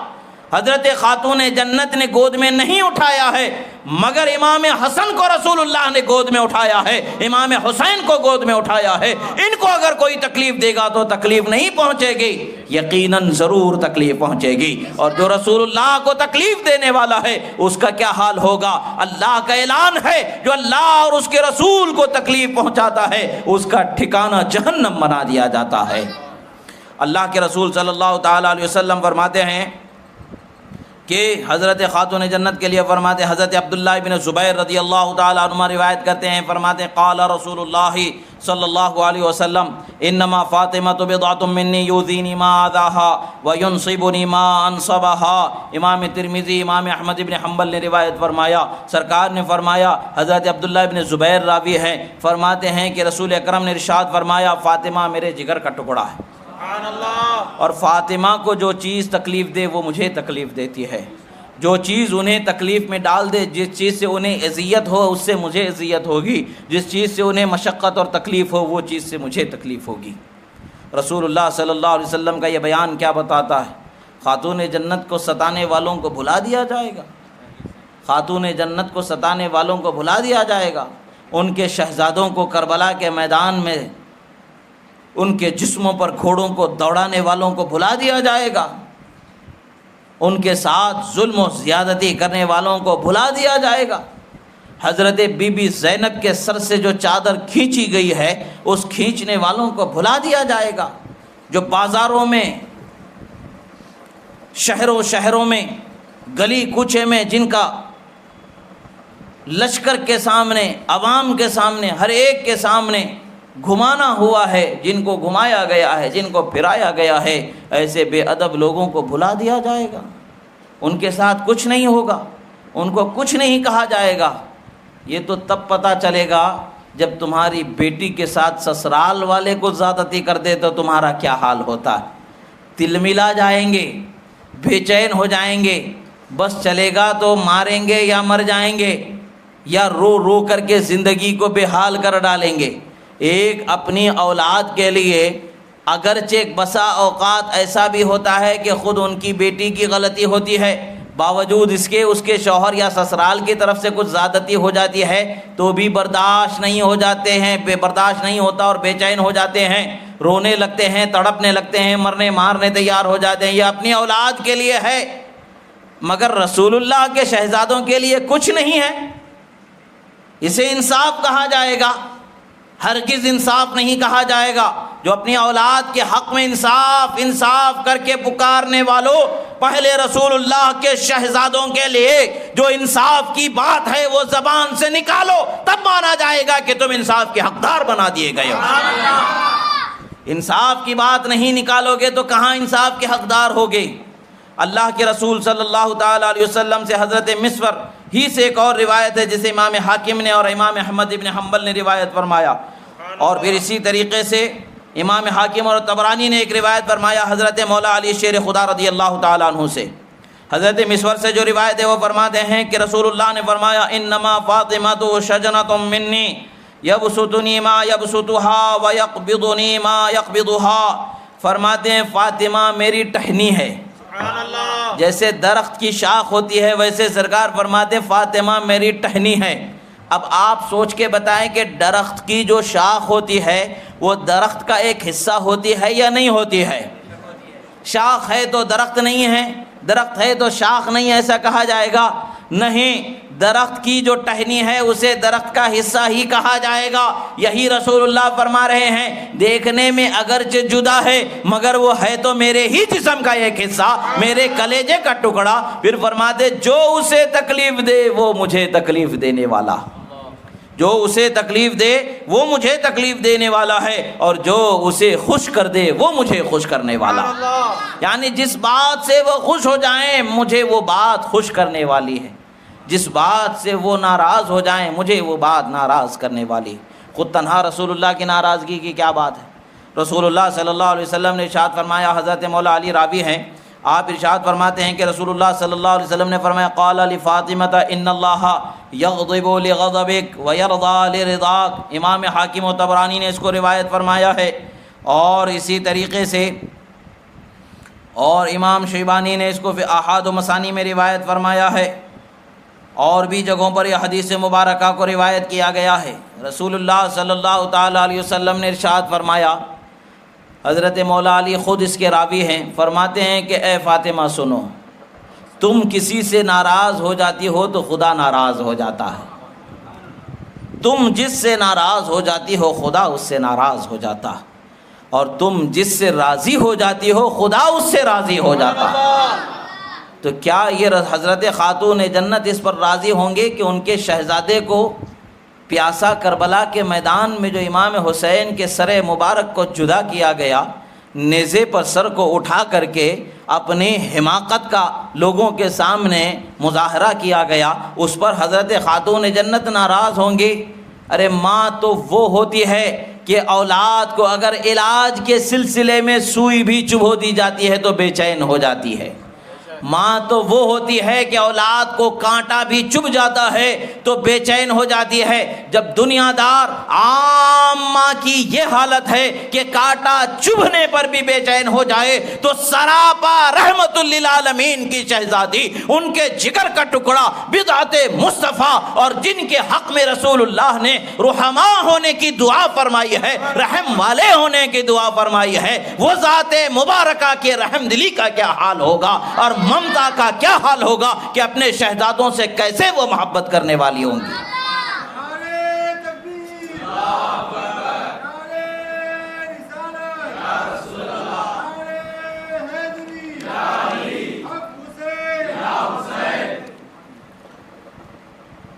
حضرت خاتون جنت نے گود میں نہیں اٹھایا ہے، مگر امام حسن کو رسول اللہ نے گود میں اٹھایا ہے، امام حسین کو گود میں اٹھایا ہے۔ ان کو اگر کوئی تکلیف دے گا تو تکلیف نہیں پہنچے گی، یقیناً ضرور تکلیف پہنچے گی، اور جو رسول اللہ کو تکلیف دینے والا ہے اس کا کیا حال ہوگا؟ اللہ کا اعلان ہے جو اللہ اور اس کے رسول کو تکلیف پہنچاتا ہے اس کا ٹھکانہ جہنم بنا دیا جاتا ہے۔ اللہ کے رسول صلی اللہ تعالیٰ علیہ وسلم فرماتے ہیں کہ حضرت خاتون جنت کے لیے فرماتے ہیں، حضرت عبداللہ بن زبیر رضی اللہ تعالیٰ عنہ روایت کرتے ہیں، فرماتے ہیں قال رسول اللہ صلی اللہ علیہ وسلم انما فاطمۃ بضعۃ منی یؤذینی ما آذاها وینصبنی ما انصبها۔ امام ترمذی، امام احمد بن حنبل نے روایت فرمایا، سرکار نے فرمایا، حضرت عبداللہ بن زبیر راوی ہیں، فرماتے ہیں کہ رسول اکرم نے ارشاد فرمایا فاطمہ میرے جگر کا ٹکڑا ہے، اور فاطمہ کو جو چیز تکلیف دے وہ مجھے تکلیف دیتی ہے، جو چیز انہیں تکلیف میں ڈال دے، جس چیز سے انہیں اذیت ہو اس سے مجھے اذیت ہوگی، جس چیز سے انہیں مشقت اور تکلیف ہو وہ چیز سے مجھے تکلیف ہوگی۔ رسول اللہ صلی اللہ علیہ وسلم کا یہ بیان کیا بتاتا ہے؟ خاتون جنت کو ستانے والوں کو بھلا دیا جائے گا، خاتون جنت کو ستانے والوں کو بھلا دیا جائے گا، ان کے شہزادوں کو کربلا کے میدان میں ان کے جسموں پر گھوڑوں کو دوڑانے والوں کو بھلا دیا جائے گا، ان کے ساتھ ظلم و زیادتی کرنے والوں کو بھلا دیا جائے گا۔ حضرت بی بی زینب کے سر سے جو چادر کھینچی گئی ہے اس کھینچنے والوں کو بھلا دیا جائے گا، جو بازاروں میں، شہروں میں، گلی کوچے میں جن کا لشکر کے سامنے، عوام کے سامنے، ہر ایک کے سامنے گھمانا ہوا ہے، جن کو گھمایا گیا ہے، جن کو پھرایا گیا ہے، ایسے بے ادب لوگوں کو بھلا دیا جائے گا، ان کے ساتھ کچھ نہیں ہوگا، ان کو کچھ نہیں کہا جائے گا۔ یہ تو تب پتہ چلے گا جب تمہاری بیٹی کے ساتھ سسرال والے کو زیادتی کر دے تو تمہارا کیا حال ہوتا ہے۔ تلملا جائیں گے، بے چین ہو جائیں گے، بس چلے گا تو ماریں گے یا مر جائیں گے، یا رو رو کر کے زندگی کو بے حال کر ڈالیں گے۔ ایک اپنی اولاد کے لیے اگرچہ بسا اوقات ایسا بھی ہوتا ہے کہ خود ان کی بیٹی کی غلطی ہوتی ہے، باوجود اس کے شوہر یا سسرال کی طرف سے کچھ زیادتی ہو جاتی ہے تو بھی برداشت نہیں ہو جاتے ہیں، برداشت نہیں ہوتا اور بے چین ہو جاتے ہیں، رونے لگتے ہیں، تڑپنے لگتے ہیں، مرنے مارنے تیار ہو جاتے ہیں۔ یہ اپنی اولاد کے لیے ہے، مگر رسول اللہ کے شہزادوں کے لیے کچھ نہیں ہے۔ اسے انصاف کہا جائے گا؟ ہرگز انصاف نہیں کہا جائے گا۔ جو اپنی اولاد کے حق میں انصاف کر کے پکارنے والوں، پہلے رسول اللہ کے شہزادوں کے لیے جو انصاف کی بات ہے وہ زبان سے نکالو، تب مانا جائے گا کہ تم انصاف کے حقدار بنا دیے گئے ہو۔ انصاف کی بات نہیں نکالو گے تو کہاں انصاف کے حقدار ہوگے؟ اللہ کے رسول صلی اللہ تعالیٰ علیہ وسلم سے حضرت مسور ہی سے ایک اور روایت ہے جسے امام حاکم نے اور امام احمد ابن حنبل نے روایت فرمایا، اور پھر اسی طریقے سے امام حاکم اور طبرانی نے ایک روایت فرمایا حضرت مولا علی شیر خدا رضی اللہ تعالیٰ عنہ سے۔ حضرت مسور سے جو روایت ہے وہ فرماتے ہیں کہ رسول اللہ نے فرمایا انما فاطمۃ شجنۃ منی یبسطنی ما یبسطها ویقبضنی ما یقبضها، فرماتے ہیں فاطمہ میری ٹہنی ہے، جیسے درخت کی شاخ ہوتی ہے ویسے سرکار فرماتے فاطمہ میری ٹہنی ہے۔ اب آپ سوچ کے بتائیں کہ درخت کی جو شاخ ہوتی ہے وہ درخت کا ایک حصہ ہوتی ہے یا نہیں ہوتی ہے؟ شاخ ہے تو درخت نہیں ہے، درخت ہے تو شاخ نہیں، ایسا کہا جائے گا؟ نہیں، درخت کی جو ٹہنی ہے اسے درخت کا حصہ ہی کہا جائے گا۔ یہی رسول اللہ فرما رہے ہیں دیکھنے میں اگرچہ جدا ہے مگر وہ ہے تو میرے ہی جسم کا ایک حصہ، میرے کلیجے کا ٹکڑا۔ پھر فرماتے جو اسے تکلیف دے وہ مجھے تکلیف دینے والا، جو اسے تکلیف دے وہ مجھے تکلیف دینے والا ہے، اور جو اسے خوش کر دے وہ مجھے خوش کرنے والا۔ یعنی جس بات سے وہ خوش ہو جائیں مجھے وہ بات خوش کرنے والی ہے، جس بات سے وہ ناراض ہو جائیں مجھے وہ بات ناراض کرنے والی۔ خود تنہا رسول اللہ کی ناراضگی کی کیا بات ہے؟ رسول اللہ صلی اللہ علیہ وسلم نے ارشاد فرمایا، حضرت مولا علی راوی ہیں، آپ ارشاد فرماتے ہیں کہ رسول اللہ صلی اللہ علیہ وسلم نے فرمایا قال لفاطمۃ ان اللہ یغضب لغضبک ویرضى لرضاک۔ امام حاکم و طبرانی نے اس کو روایت فرمایا ہے، اور اسی طریقے سے اور امام شیبانی نے اس کو فی احاد و مسانی میں روایت فرمایا ہے، اور بھی جگہوں پر یہ حدیث مبارکہ کو روایت کیا گیا ہے۔ رسول اللہ صلی اللہ تعالیٰ علیہ وسلم نے ارشاد فرمایا، حضرت مولا علی خود اس کے راوی ہیں، فرماتے ہیں کہ اے فاطمہ سنو، تم کسی سے ناراض ہو جاتی ہو تو خدا ناراض ہو جاتا ہے، تم جس سے ناراض ہو جاتی ہو خدا اس سے ناراض ہو جاتا ہے، اور تم جس سے راضی ہو جاتی ہو خدا اس سے راضی ہو جاتا ہے۔ تو کیا یہ حضرت خاتون جنت اس پر راضی ہوں گے کہ ان کے شہزادے کو پیاسا کربلا کے میدان میں جو امام حسین کے سر مبارک کو جدا کیا گیا، نیزے پر سر کو اٹھا کر کے اپنی حماقت کا لوگوں کے سامنے مظاہرہ کیا گیا، اس پر حضرت خاتون جنت ناراض ہوں گی؟ ارے ماں تو وہ ہوتی ہے کہ اولاد کو اگر علاج کے سلسلے میں سوئی بھی چبھو دی جاتی ہے تو بے چین ہو جاتی ہے۔ ماں تو وہ ہوتی ہے کہ اولاد کو کانٹا بھی چبھ جاتا ہے تو بے چین ہو جاتی ہے۔ جب دنیا دار عام ماں کی یہ حالت ہے کہ کانٹا چبھنے پر بھی بے چین ہو جائے تو سراپا رحمت للعالمین کی شہزادی، ان کے جگر کا ٹکڑا، بضعت مصطفیٰ، اور جن کے حق میں رسول اللہ نے رحماء ہونے کی دعا فرمائی ہے، رحم والے ہونے کی دعا فرمائی ہے، وہ ذات مبارکہ کے رحم دلی کا کیا حال ہوگا اور ممتا کا کیا حال ہوگا کہ اپنے شہزادوں سے کیسے وہ محبت کرنے والی ہوں گی۔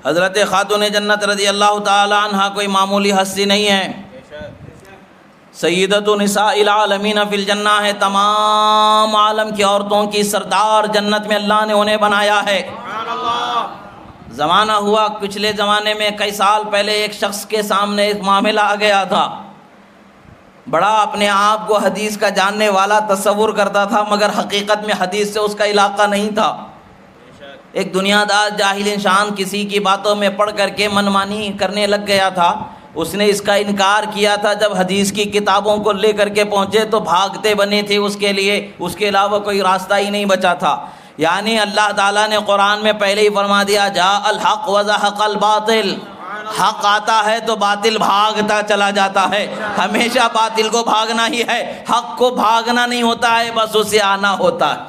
حضرت خاتون جنت رضی اللہ تعالی عنہ کوئی معمولی ہستی نہیں ہے، سیدۃ نساء العالمین فی الجنہ ہے، تمام عالم کی عورتوں کی سردار جنت میں اللہ نے انہیں بنایا ہے۔ زمانہ ہوا پچھلے زمانے میں کئی سال پہلے ایک شخص کے سامنے ایک معاملہ آ گیا تھا، بڑا اپنے آپ کو حدیث کا جاننے والا تصور کرتا تھا مگر حقیقت میں حدیث سے اس کا علاقہ نہیں تھا۔ ایک دنیا دار جاہل انسان کسی کی باتوں میں پڑھ کر کے منمانی کرنے لگ گیا تھا اس نے اس کا انکار کیا تھا، جب حدیث کی کتابوں کو لے کر کے پہنچے تو بھاگتے بنے تھے اس کے لیے، اس کے علاوہ کوئی راستہ ہی نہیں بچا تھا۔ یعنی اللہ تعالیٰ نے قرآن میں پہلے ہی فرما دیا جاء الحق وزہق الباطل، حق آتا ہے تو باطل بھاگتا چلا جاتا ہے، ہمیشہ باطل کو بھاگنا ہی ہے، حق کو بھاگنا نہیں ہوتا ہے، بس اسے آنا ہوتا ہے۔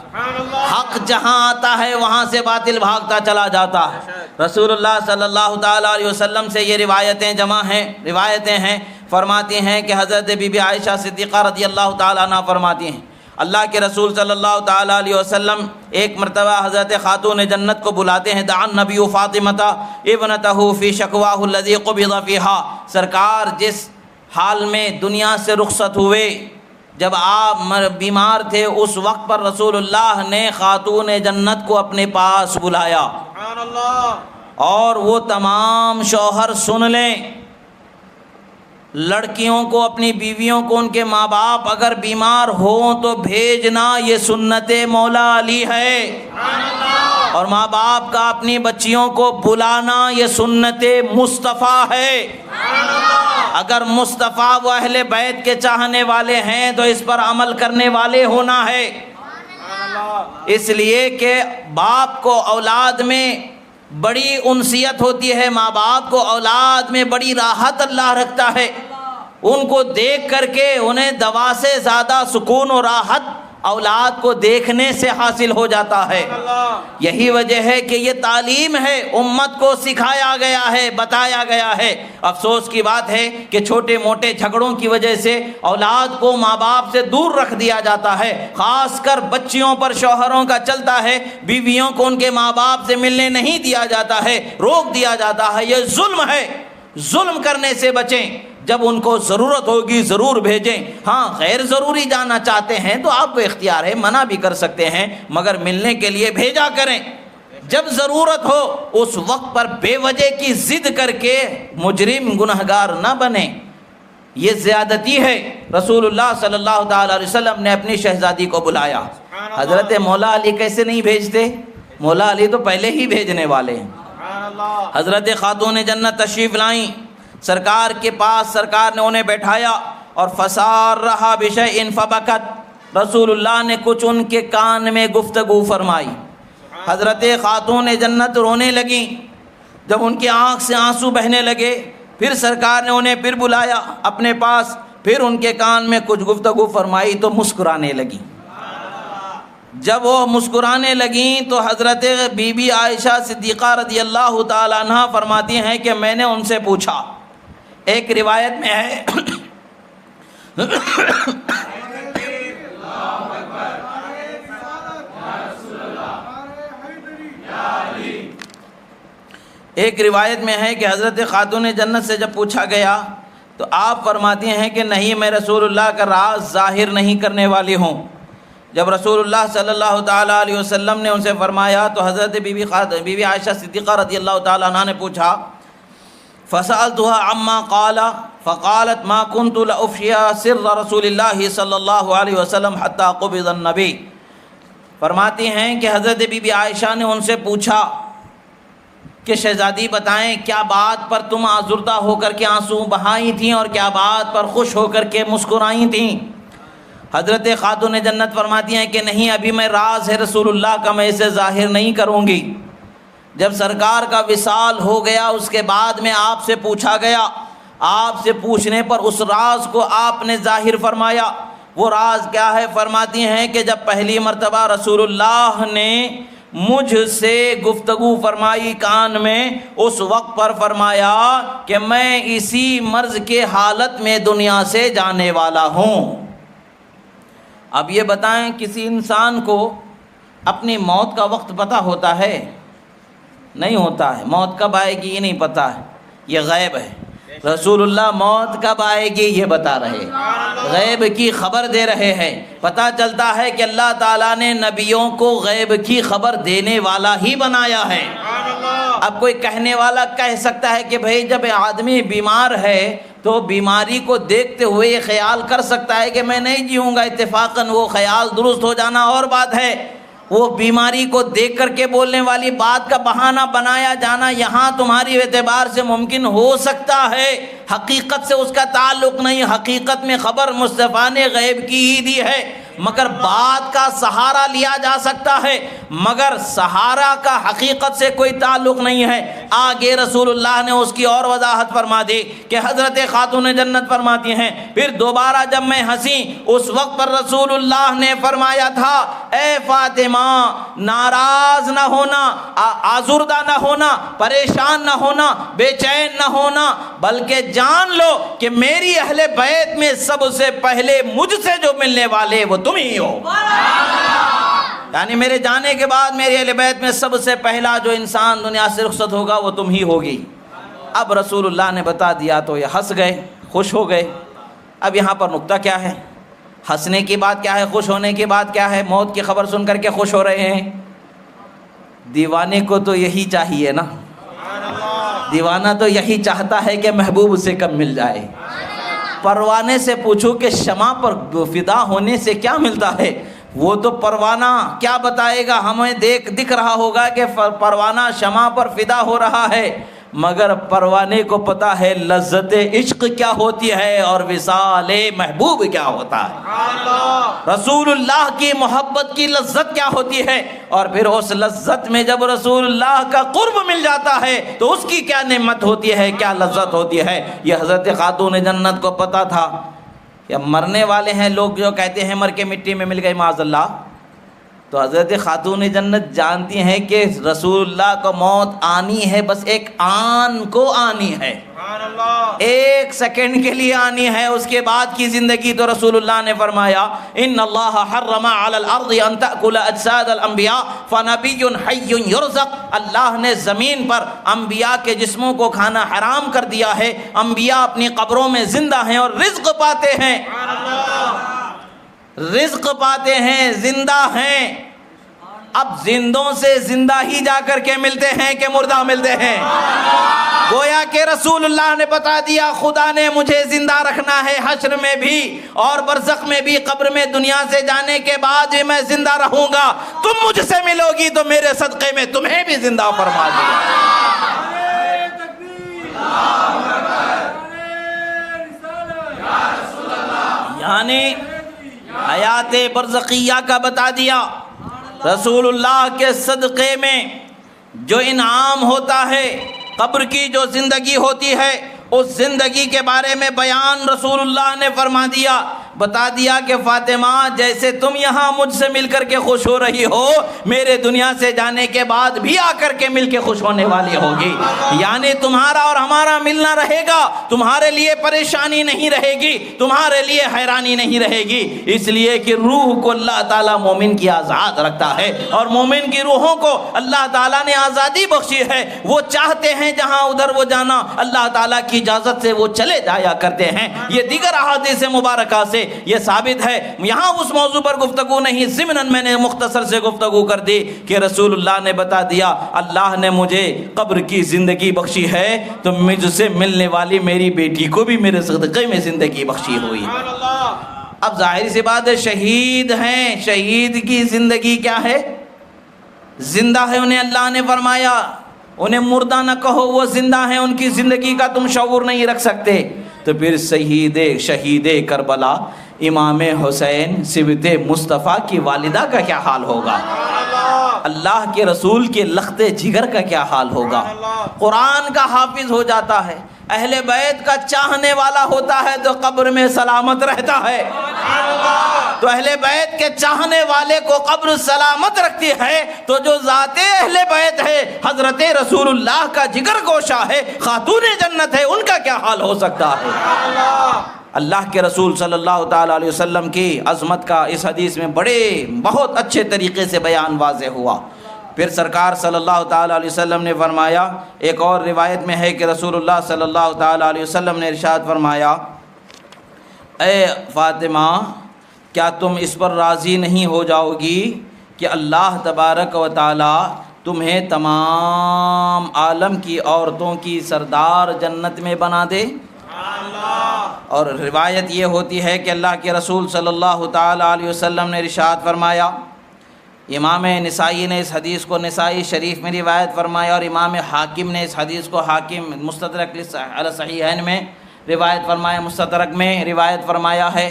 حق جہاں آتا ہے وہاں سے باطل بھاگتا چلا جاتا ہے۔ رسول اللہ صلی اللہ تعالیٰ علیہ وسلم سے یہ روایتیں ہیں، فرماتی ہیں کہ حضرت بی بی عائشہ صدیقہ رضی اللہ تعالیٰ عنہ فرماتی ہیں اللہ کے رسول صلی اللہ تعالیٰ علیہ وسلم ایک مرتبہ حضرت خاتون جنت کو بلاتے ہیں، دعا النبی فاطمہ ابنتہ فی شکواہ الذی قبض فیہا، سرکار جس حال میں دنیا سے رخصت ہوئے، جب آپ بیمار تھے، اس وقت پر رسول اللہ نے خاتون جنت کو اپنے پاس بلایا، اور وہ تمام شوہر سن لیں، لڑکیوں کو، اپنی بیویوں کو، ان کے ماں باپ اگر بیمار ہوں تو بھیجنا، یہ سنت مولا علی ہے، اور ماں باپ کا اپنی بچیوں کو بلانا یہ سنت مصطفیٰ ہے۔ اگر مصطفیٰ و اہل بیت کے چاہنے والے ہیں تو اس پر عمل کرنے والے ہونا ہے، اس لیے کہ باپ کو اولاد میں بڑی انسیت ہوتی ہے، ماں باپ کو اولاد میں بڑی راحت اللہ رکھتا ہے، ان کو دیکھ کر کے انہیں دوا سے زیادہ سکون و راحت اولاد کو دیکھنے سے حاصل ہو جاتا ہے۔ یہی وجہ ہے کہ یہ تعلیم ہے، امت کو سکھایا گیا ہے، بتایا گیا ہے۔ افسوس کی بات ہے کہ چھوٹے موٹے جھگڑوں کی وجہ سے اولاد کو ماں باپ سے دور رکھ دیا جاتا ہے، خاص کر بچیوں پر شوہروں کا چلتا ہے، بیویوں کو ان کے ماں باپ سے ملنے نہیں دیا جاتا ہے، روک دیا جاتا ہے، یہ ظلم ہے۔ ظلم کرنے سے بچیں، جب ان کو ضرورت ہوگی ضرور بھیجیں، ہاں غیر ضروری جانا چاہتے ہیں تو آپ کو اختیار ہے، منع بھی کر سکتے ہیں، مگر ملنے کے لیے بھیجا کریں۔ جب ضرورت ہو اس وقت پر بے وجہ کی ضد کر کے مجرم گنہگار نہ بنیں، یہ زیادتی ہے۔ رسول اللہ صلی اللہ تعالیٰ علیہ وسلم نے اپنی شہزادی کو بلایا، حضرت مولا علی کیسے نہیں بھیجتے؟ مولا علی تو پہلے ہی بھیجنے والے ہیں۔ حضرت خاتون جنت تشریف لائیں، سرکار کے پاس سرکار نے انہیں بیٹھایا اور فسار رہا بشیء فبکت، رسول اللہ نے کچھ ان کے کان میں گفتگو فرمائی، حضرت خاتون جنت رونے لگیں، جب ان کی آنکھ سے آنسو بہنے لگے، پھر سرکار نے انہیں پھر بلایا اپنے پاس، پھر ان کے کان میں کچھ گفتگو فرمائی تو مسکرانے لگیں۔ جب وہ مسکرانے لگیں تو حضرت بی بی عائشہ صدیقہ رضی اللہ تعالیٰ عنہ فرماتی ہیں کہ میں نے ان سے پوچھا، ایک روایت میں ہے کہ حضرت خاتون جنت سے جب پوچھا گیا تو آپ فرماتی ہیں کہ نہیں، میں رسول اللہ کا راز ظاہر نہیں کرنے والی ہوں۔ جب رسول اللہ صلی اللہ تعالیٰ علیہ وسلم نے ان سے فرمایا تو حضرت بی بی عائشہ صدیقہ رضی اللہ تعالیٰ عنہ نے پوچھا، فسألتها عما قال فقالت ما كنت لأفشي سر رسول اللہ صلی اللہ علیہ وسلم حتى قبض النبی، فرماتی ہیں کہ حضرت بی بی عائشہ نے ان سے پوچھا کہ شہزادی بتائیں کیا بات پر تم آزردہ ہو کر کے آنسو بہائی تھیں اور کیا بات پر خوش ہو کر کے مسکرائی تھیں؟ حضرت خاتون جنت فرماتی ہیں کہ نہیں، ابھی میں راز ہے رسول اللہ کا، میں اسے ظاہر نہیں کروں گی۔ جب سرکار کا وصال ہو گیا اس کے بعد میں آپ سے پوچھا گیا، آپ سے پوچھنے پر اس راز کو آپ نے ظاہر فرمایا۔ وہ راز کیا ہے؟ فرماتی ہیں کہ جب پہلی مرتبہ رسول اللہ نے مجھ سے گفتگو فرمائی کان میں، اس وقت پر فرمایا کہ میں اسی مرض کے حالت میں دنیا سے جانے والا ہوں۔ اب یہ بتائیں کسی انسان کو اپنی موت کا وقت پتہ ہوتا ہے؟ نہیں ہوتا ہے۔ موت کب آئے گی یہ نہیں پتہ ہے، یہ غیب ہے۔ رسول اللہ موت کب آئے گی یہ بتا رہے، غیب کی خبر دے رہے ہیں۔ پتہ چلتا ہے کہ اللہ تعالیٰ نے نبیوں کو غیب کی خبر دینے والا ہی بنایا ہے۔ اب کوئی کہنے والا کہہ سکتا ہے کہ بھئی جب آدمی بیمار ہے تو بیماری کو دیکھتے ہوئے یہ خیال کر سکتا ہے کہ میں نہیں جیوں گا، اتفاقاً وہ خیال درست ہو جانا اور بات ہے، وہ بیماری کو دیکھ کر کے بولنے والی بات کا بہانہ بنایا جانا یہاں تمہاری اعتبار سے ممکن ہو سکتا ہے، حقیقت سے اس کا تعلق نہیں، حقیقت میں خبر مصطفیٰ نے غیب کی ہی دی ہے، مگر بات کا سہارا لیا جا سکتا ہے، مگر سہارا کا حقیقت سے کوئی تعلق نہیں ہے۔ آگے رسول اللہ نے اس کی اور وضاحت فرما دی کہ حضرت خاتون جنت فرماتی ہیں، پھر دوبارہ جب میں ہنسی اس وقت پر رسول اللہ نے فرمایا تھا، اے فاطمہ ناراض نہ ہونا، آزردہ نہ ہونا، پریشان نہ ہونا، بے چین نہ ہونا، بلکہ جان لو کہ میری اہل بیت میں سب سے پہلے مجھ سے جو ملنے والے وہ تم ہی ہو۔ یعنی میرے جانے کے بعد میری اہل بیت میں سب سے پہلا جو انسان دنیا سے رخصت ہوگا وہ تم ہی ہوگی۔ اب رسول اللہ نے بتا دیا تو یہ ہنس گئے، خوش ہو گئے۔ اب یہاں پر نقطہ کیا ہے؟ ہنسنے کی بات کیا ہے، خوش ہونے کی بات کیا ہے؟ موت کی خبر سن کر کے خوش ہو رہے ہیں۔ دیوانے کو تو یہی چاہیے نا، دیوانہ تو یہی چاہتا ہے کہ محبوب اسے کب مل جائے۔ پروانے سے پوچھو کہ شمع پر فدا ہونے سے کیا ملتا ہے، وہ تو پروانہ کیا بتائے گا، ہمیں دکھ رہا ہوگا کہ پروانہ شمع پر فدا ہو رہا ہے، مگر پروانے کو پتہ ہے لذت عشق کیا ہوتی ہے اور وصال محبوب کیا ہوتا ہے، رسول اللہ کی محبت کی لذت کیا ہوتی ہے، اور پھر اس لذت میں جب رسول اللہ کا قرب مل جاتا ہے تو اس کی کیا نعمت ہوتی ہے، کیا لذت ہوتی ہے۔ یہ حضرت خاتون جنت کو پتہ تھا۔ یا مرنے والے ہیں لوگ جو کہتے ہیں مر کے مٹی میں مل گئے معاذ اللہ، تو حضرت خاتون جنت جانتی ہیں کہ رسول اللہ کو موت آنی ہے، بس ایک آن کو آنی ہے، ایک سیکنڈ کے لیے آنی ہے، اس کے بعد کی زندگی تو رسول اللہ نے فرمایا ان اللہ حرم علی الارض ان تأکل اجساد الانبیاء فنبی حی یرزق، اللہ نے زمین پر انبیاء کے جسموں کو کھانا حرام کر دیا ہے، انبیاء اپنی قبروں میں زندہ ہیں اور رزق پاتے ہیں، رزق پاتے ہیں، زندہ ہیں۔ اب زندوں سے زندہ ہی جا کر کے ملتے ہیں کہ مردہ ملتے ہیں؟ گویا کہ رسول اللہ نے بتا دیا خدا نے مجھے زندہ رکھنا ہے، حشر میں بھی اور برزخ میں بھی، قبر میں دنیا سے جانے کے بعد بھی میں زندہ رہوں گا، تم مجھ سے ملو گی تو میرے صدقے میں تمہیں بھی زندہ فرما دیا۔ یعنی حیات برزخیہ کا بتا دیا، رسول اللہ کے صدقے میں جو انعام ہوتا ہے، قبر کی جو زندگی ہوتی ہے، اس زندگی کے بارے میں بیان رسول اللہ نے فرما دیا، بتا دیا کہ فاطمہ جیسے تم یہاں مجھ سے مل کر کے خوش ہو رہی ہو، میرے دنیا سے جانے کے بعد بھی آ کر کے مل کے خوش ہونے والی ہوگی۔ یعنی تمہارا اور ہمارا ملنا رہے گا، تمہارے لیے پریشانی نہیں رہے گی، تمہارے لیے حیرانی نہیں رہے گی، اس لیے کہ روح کو اللہ تعالیٰ مومن کی آزاد رکھتا ہے، اور مومن کی روحوں کو اللہ تعالیٰ نے آزادی بخشی ہے، وہ چاہتے ہیں جہاں ادھر وہ جانا، اللہ تعالیٰ کی اجازت سے وہ چلے جایا کرتے ہیں۔ یہ دیگر احادیث مبارکہ سے یہ ثابت ہے۔ یہاں اس موضوع پر گفتگو نہیں، ضمناً میں نے مختصر سے گفتگو کر دی کہ رسول اللہ نے بتا دیا اللہ نے مجھے قبر کی زندگی بخشی ہے تو مجھ سے ملنے والی میری بیٹی کو بھی میرے صدقے میں زندگی بخشی ہوئی۔ اب ظاہر سی بات ہے شہید ہیں، شہید کی زندگی کیا ہے؟ زندہ ہے، انہیں اللہ نے فرمایا انہیں مردہ نہ کہو، وہ زندہ ہیں، ان کی زندگی کا تم شعور نہیں رکھ سکتے۔ تو پھر شہید کربلا امام حسین صبت مصطفیٰ کی والدہ کا کیا حال ہوگا؟ اللہ کے رسول کے لخت جگر کا کیا حال ہوگا؟ قرآن کا حافظ ہو جاتا ہے، اہل بیت کا چاہنے والا ہوتا ہے تو قبر میں سلامت رہتا ہے، تو اہل بیت کے چاہنے والے کو قبر سلامت رکھتی ہے، تو جو ذات اہل بیت ہے، حضرت رسول اللہ کا جگر گوشہ ہے، خاتون جنت ہے، ان کا کیا حال ہو سکتا ہے؟ اللہ کے رسول صلی اللہ تعالیٰ علیہ وسلم کی عظمت کا اس حدیث میں بہت اچھے طریقے سے بیان واضح ہوا۔ پھر سرکار صلی اللہ تعالیٰ علیہ وسلم نے فرمایا، ایک اور روایت میں ہے کہ رسول اللہ صلی اللہ تعالیٰ علیہ وسلم نے ارشاد فرمایا، اے فاطمہ کیا تم اس پر راضی نہیں ہو جاؤ گی کہ اللہ تبارک و تعالیٰ تمہیں تمام عالم کی عورتوں کی سردار جنت میں بنا دے؟ اور روایت یہ ہوتی ہے کہ اللہ کے رسول صلی اللہ تعالیٰ علیہ وسلم نے ارشاد فرمایا، امام نسائی نے اس حدیث کو نسائی شریف میں روایت فرمایا، اور امام حاکم نے اس حدیث کو حاکم مستدرک علی صحیحین میں روایت فرمایا، مستدرک میں روایت فرمایا ہے۔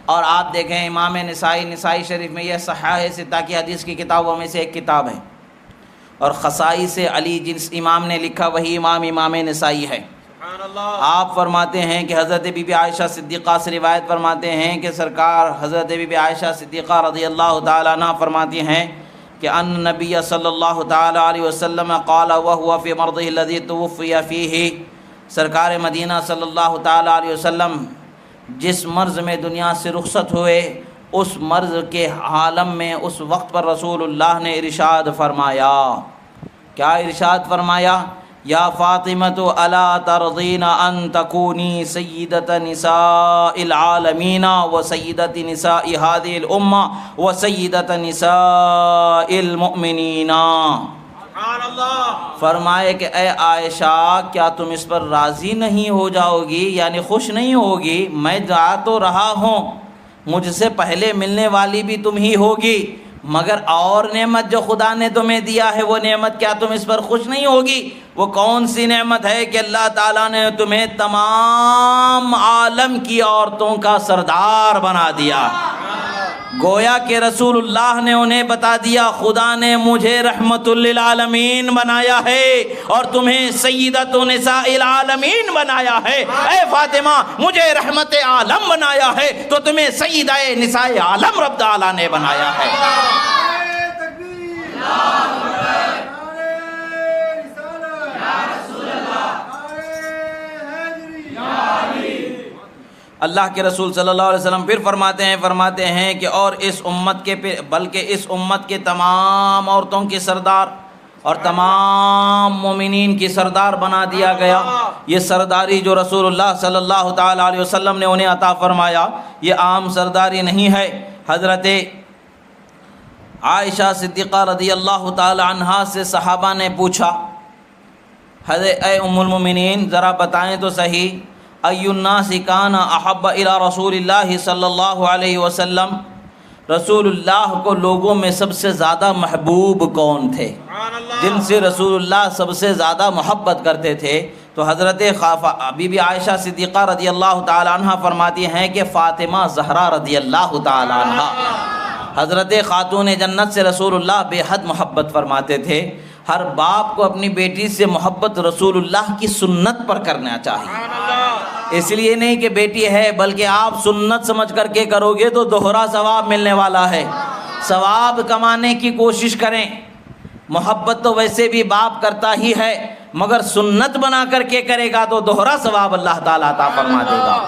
اور آپ دیکھیں امام نسائی شریف میں یہ صحاح ستہ کی حدیث کی کتابوں میں سے ایک کتاب ہے، اور خصائص علی جس امام نے لکھا وہی امام نسائی ہے۔ آپ فرماتے ہیں کہ حضرت بی بی عائشہ صدیقہ سے روایت فرماتے ہیں کہ سرکار حضرت بی بی عائشہ صدیقہ رضی اللہ تعالیٰ عنہ فرماتی ہیں کہ ان نبی صلی اللہ تعالیٰ علیہ وسلم قال وهو فی مرضه الذی توفی فیہ، سرکار مدینہ صلی اللہ تعالیٰ علیہ وسلم جس مرض میں دنیا سے رخصت ہوئے، اس مرض کے عالم میں اس وقت پر رسول اللہ نے ارشاد فرمایا، کیا ارشاد فرمایا؟ یا فاطمۃ الا ترضین ان تکونی سیدۃ نساء العالمین و سیدۃ نساء هذه الامہ و سیدۃ نساء المؤمنین۔ فرمائے کہ اے عائشہ کیا تم اس پر راضی نہیں ہو جاؤ گی، یعنی خوش نہیں ہوگی؟ میں جا تو رہا ہوں، مجھ سے پہلے ملنے والی بھی تم ہی ہوگی، مگر اور نعمت جو خدا نے تمہیں دیا ہے وہ نعمت کیا تم اس پر خوش نہیں ہوگی؟ وہ کون سی نعمت ہے کہ اللہ تعالیٰ نے تمہیں تمام عالم کی عورتوں کا سردار بنا دیا؟ گویا کہ رسول اللہ نے انہیں بتا دیا خدا نے مجھے رحمت للعالمین بنایا ہے اور تمہیں سیدۃ نساء العالمین بنایا ہے۔ اے فاطمہ مجھے رحمت عالم بنایا ہے تو تمہیں سیدہ نساء عالم رب تعالیٰ نے بنایا ہے۔ اللہ کے رسول صلی اللہ علیہ وسلم پھر فرماتے ہیں کہ اور اس امت کے بلکہ اس امت کے تمام عورتوں کی سردار اور تمام مومنین کی سردار بنا دیا گیا۔ یہ سرداری جو رسول اللہ صلی اللہ تعالیٰ علیہ وسلم نے انہیں عطا فرمایا یہ عام سرداری نہیں ہے۔ حضرت عائشہ صدیقہ رضی اللہ تعالیٰ عنہا سے صحابہ نے پوچھا، حضرت اے ام المومنین ذرا بتائیں تو صحیح، ای الناس کان احب الی رسول اللہ صلی اللہ علیہ وسلم، رسول اللہ کو لوگوں میں سب سے زیادہ محبوب کون تھے، جن سے رسول اللہ سب سے زیادہ محبت کرتے تھے؟ تو حضرت بی بی عائشہ صدیقہ رضی اللہ تعالی عنہ فرماتی ہیں کہ فاطمہ زہرا رضی اللہ تعالی عنہ، حضرت خاتون جنت سے رسول اللہ بے حد محبت فرماتے تھے۔ ہر باپ کو اپنی بیٹی سے محبت رسول اللہ کی سنت پر کرنا چاہیے، اس لیے نہیں کہ بیٹی ہے بلکہ آپ سنت سمجھ کر کے کرو گے تو دوہرا ثواب ملنے والا ہے۔ ثواب کمانے کی کوشش کریں، محبت تو ویسے بھی باپ کرتا ہی ہے مگر سنت بنا کر کے کرے گا تو دوہرا ثواب اللہ تعالیٰ عطا فرما دے گا۔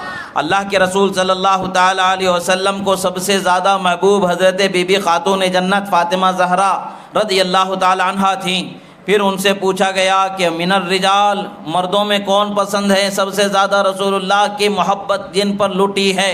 اللہ کے رسول صلی اللہ تعالیٰ علیہ وسلم کو سب سے زیادہ محبوب حضرت بی بی خاتون جنت فاطمہ زہرا رضی اللہ تعالیٰ عنہا تھیں۔ پھر ان سے پوچھا گیا کہ من الرجال، مردوں میں کون پسند ہے سب سے زیادہ رسول اللہ کی محبت جن پر لٹی ہے،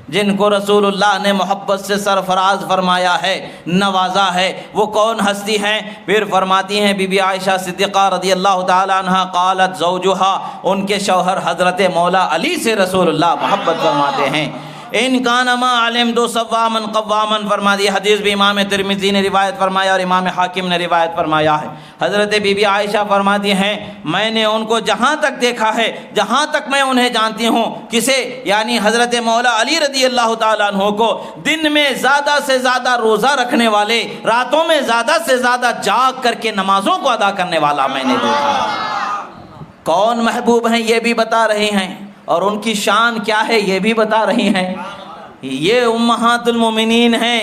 جن کو رسول اللہ نے محبت سے سرفراز فرمایا ہے، نوازا ہے، وہ کون ہستی ہیں؟ پھر فرماتی ہیں بی بی عائشہ صدیقہ رضی اللہ تعالی عنہا قالت زوجہا، ان کے شوہر حضرت مولا علی سے رسول اللہ محبت فرماتے ہیں۔ ان کان ما علم دو صواما قواما، فرما دی حدیث بھی امام ترمذی نے روایت فرمایا اور امام حاکم نے روایت فرمایا ہے۔ حضرت بی بی عائشہ فرماتی ہیں میں نے ان کو جہاں تک دیکھا ہے، جہاں تک میں انہیں جانتی ہوں، کسے؟ یعنی حضرت مولا علی رضی اللہ تعالیٰ عنہ کو دن میں زیادہ سے زیادہ روزہ رکھنے والے، راتوں میں زیادہ سے زیادہ جاگ کر کے نمازوں کو ادا کرنے والا میں نے دیکھا۔ کون محبوب ہیں یہ بھی بتا رہی ہیں اور ان کی شان کیا ہے یہ بھی بتا رہی ہیں۔ یہ امہات المومنین ہیں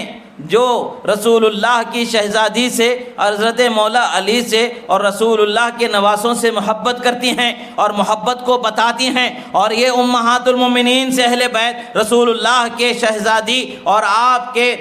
جو رسول اللہ کی شہزادی سے، حضرت مولا علی سے اور رسول اللہ کے نواسوں سے محبت کرتی ہیں اور محبت کو بتاتی ہیں، اور یہ امہات المومنین سے اہل بیت رسول اللہ کے شہزادی اور آپ کے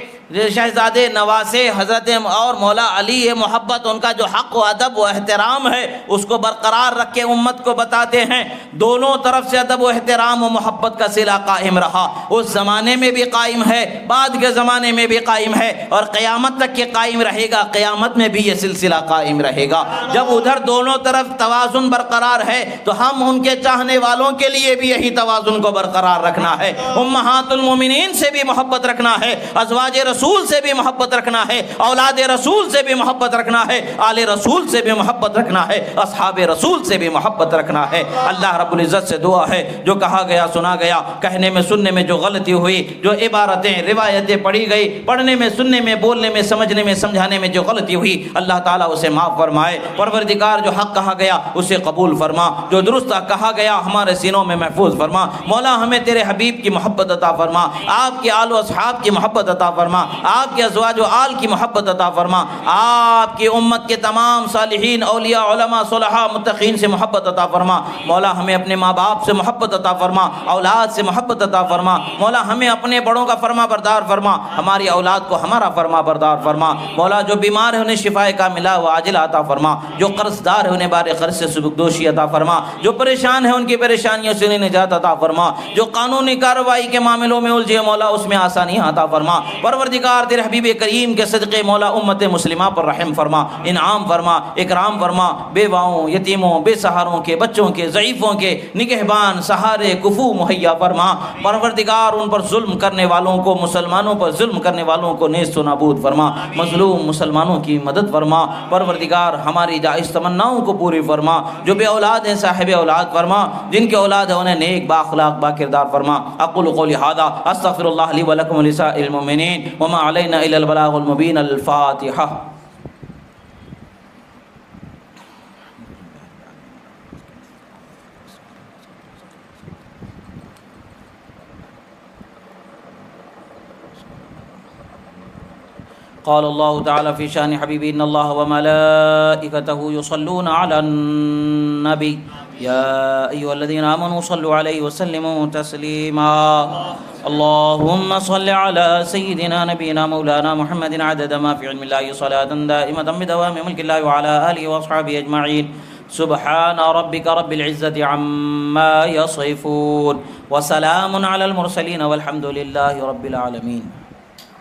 شہزادے نواسے حضرت اور مولا علی، یہ محبت ان کا جو حق و ادب و احترام ہے اس کو برقرار رکھ کے امت کو بتاتے ہیں۔ دونوں طرف سے ادب و احترام و محبت کا صلہ قائم رہا، اس زمانے میں بھی قائم ہے، بعد کے زمانے میں بھی قائم ہے اور قیامت تک یہ قائم رہے گا۔ قیامت میں بھی یہ سلسلہ قائم رہے گا۔ جب ادھر دونوں طرف توازن برقرار ہے تو ہم ان کے چاہنے والوں کے لیے بھی یہی توازن کو برقرار رکھنا ہے، امہات المومنین سے بھی محبت رکھنا ہے، ازواج رسول سے بھی محبت رکھنا ہے، اولاد رسول سے بھی محبت رکھنا ہے، آل رسول سے بھی محبت رکھنا ہے، اصحاب رسول سے بھی محبت رکھنا ہے۔ اللہ رب العزت سے دعا ہے جو کہا گیا سنا گیا، کہنے میں سننے میں جو غلطی ہوئی، جو عبارتیں روایتیں پڑھی گئی، پڑھنے میں سننے میں بولنے میں سمجھنے میں سمجھانے میں جو غلطی ہوئی، اللہ تعالیٰ اسے معاف فرمائے۔ پروردگار جو حق کہا گیا اسے قبول فرما، جو درست کہا گیا ہمارے سینوں میں محفوظ فرما۔ مولا ہمیں تیرے حبیب کی محبت عطا فرما، آپ کے آل و اصحاب کی محبت عطا فرما، آپ کے ازواج و آل کی محبت عطا فرما، آپ کی امت کے تمام صالحین اولیاء علماء صلحاء متقین سے محبت عطا فرما۔ مولا ہمیں اپنے ماں باپ سے محبت عطا فرما، اولاد سے محبت عطا فرما۔ مولا ہمیں اپنے بڑوں کا فرما بردار فرما، ہماری اولاد کو ہمارا فرما بردار فرما۔ مولا جو بیمار ہے انہیں شفائے کاملہ و عاجلہ عطا فرما، جو قرض دار ہے انہیں بار قرض سے سبکدوشی عطا فرما، جو پریشان ہے ان کی پریشانیوں سے انہیں نجات عطا فرما، جو قانونی کارروائی کے معاملوں میں الجھے مولا اس میں آسانیاں عطا فرما۔ پروردگار تیرے حبیب کریم کے صدقے مولا امت مسلمہ پر رحم فرما، انعام فرما، اکرام فرما۔ بیواؤں، یتیموں، بے سہاروں کے، بچوں کے، ضعیفوں کے نگہبان، سہارے، کفو مہیا فرما۔ پروردگار ان پر ظلم کرنے والوں کو، مسلمانوں پر ظلم کرنے والوں کو نیست و نابود فرما، مظلوم مسلمانوں کی مدد فرما۔ پروردگار ہماری جائز تمناؤں کو پوری فرما، جو بے اولاد ہیں صاحب اولاد فرما، جن کے اولاد ہے انہیں نیک با اخلاق با کردار فرما۔ اقول قولی ھذا استغفر اللہ لی ولکم ولسائر المؤمنین وما علینا الا البلاغ المبین۔ الفاتحہ۔ قال الله تعالى في شان حبيبه إن الله وملائكته يصلون على النبي يا أيها الذين آمنوا صلوا عليه وسلموا تسليما اللهم صل على سيدنا نبينا مولانا محمد عدد ما في علم الله صلاة دائمة بدوام ملك الله وعلى آله وأصحابه أجمعين سبحان ربك رب العزة عما يصفون وسلام على المرسلين والحمد لله رب العالمين۔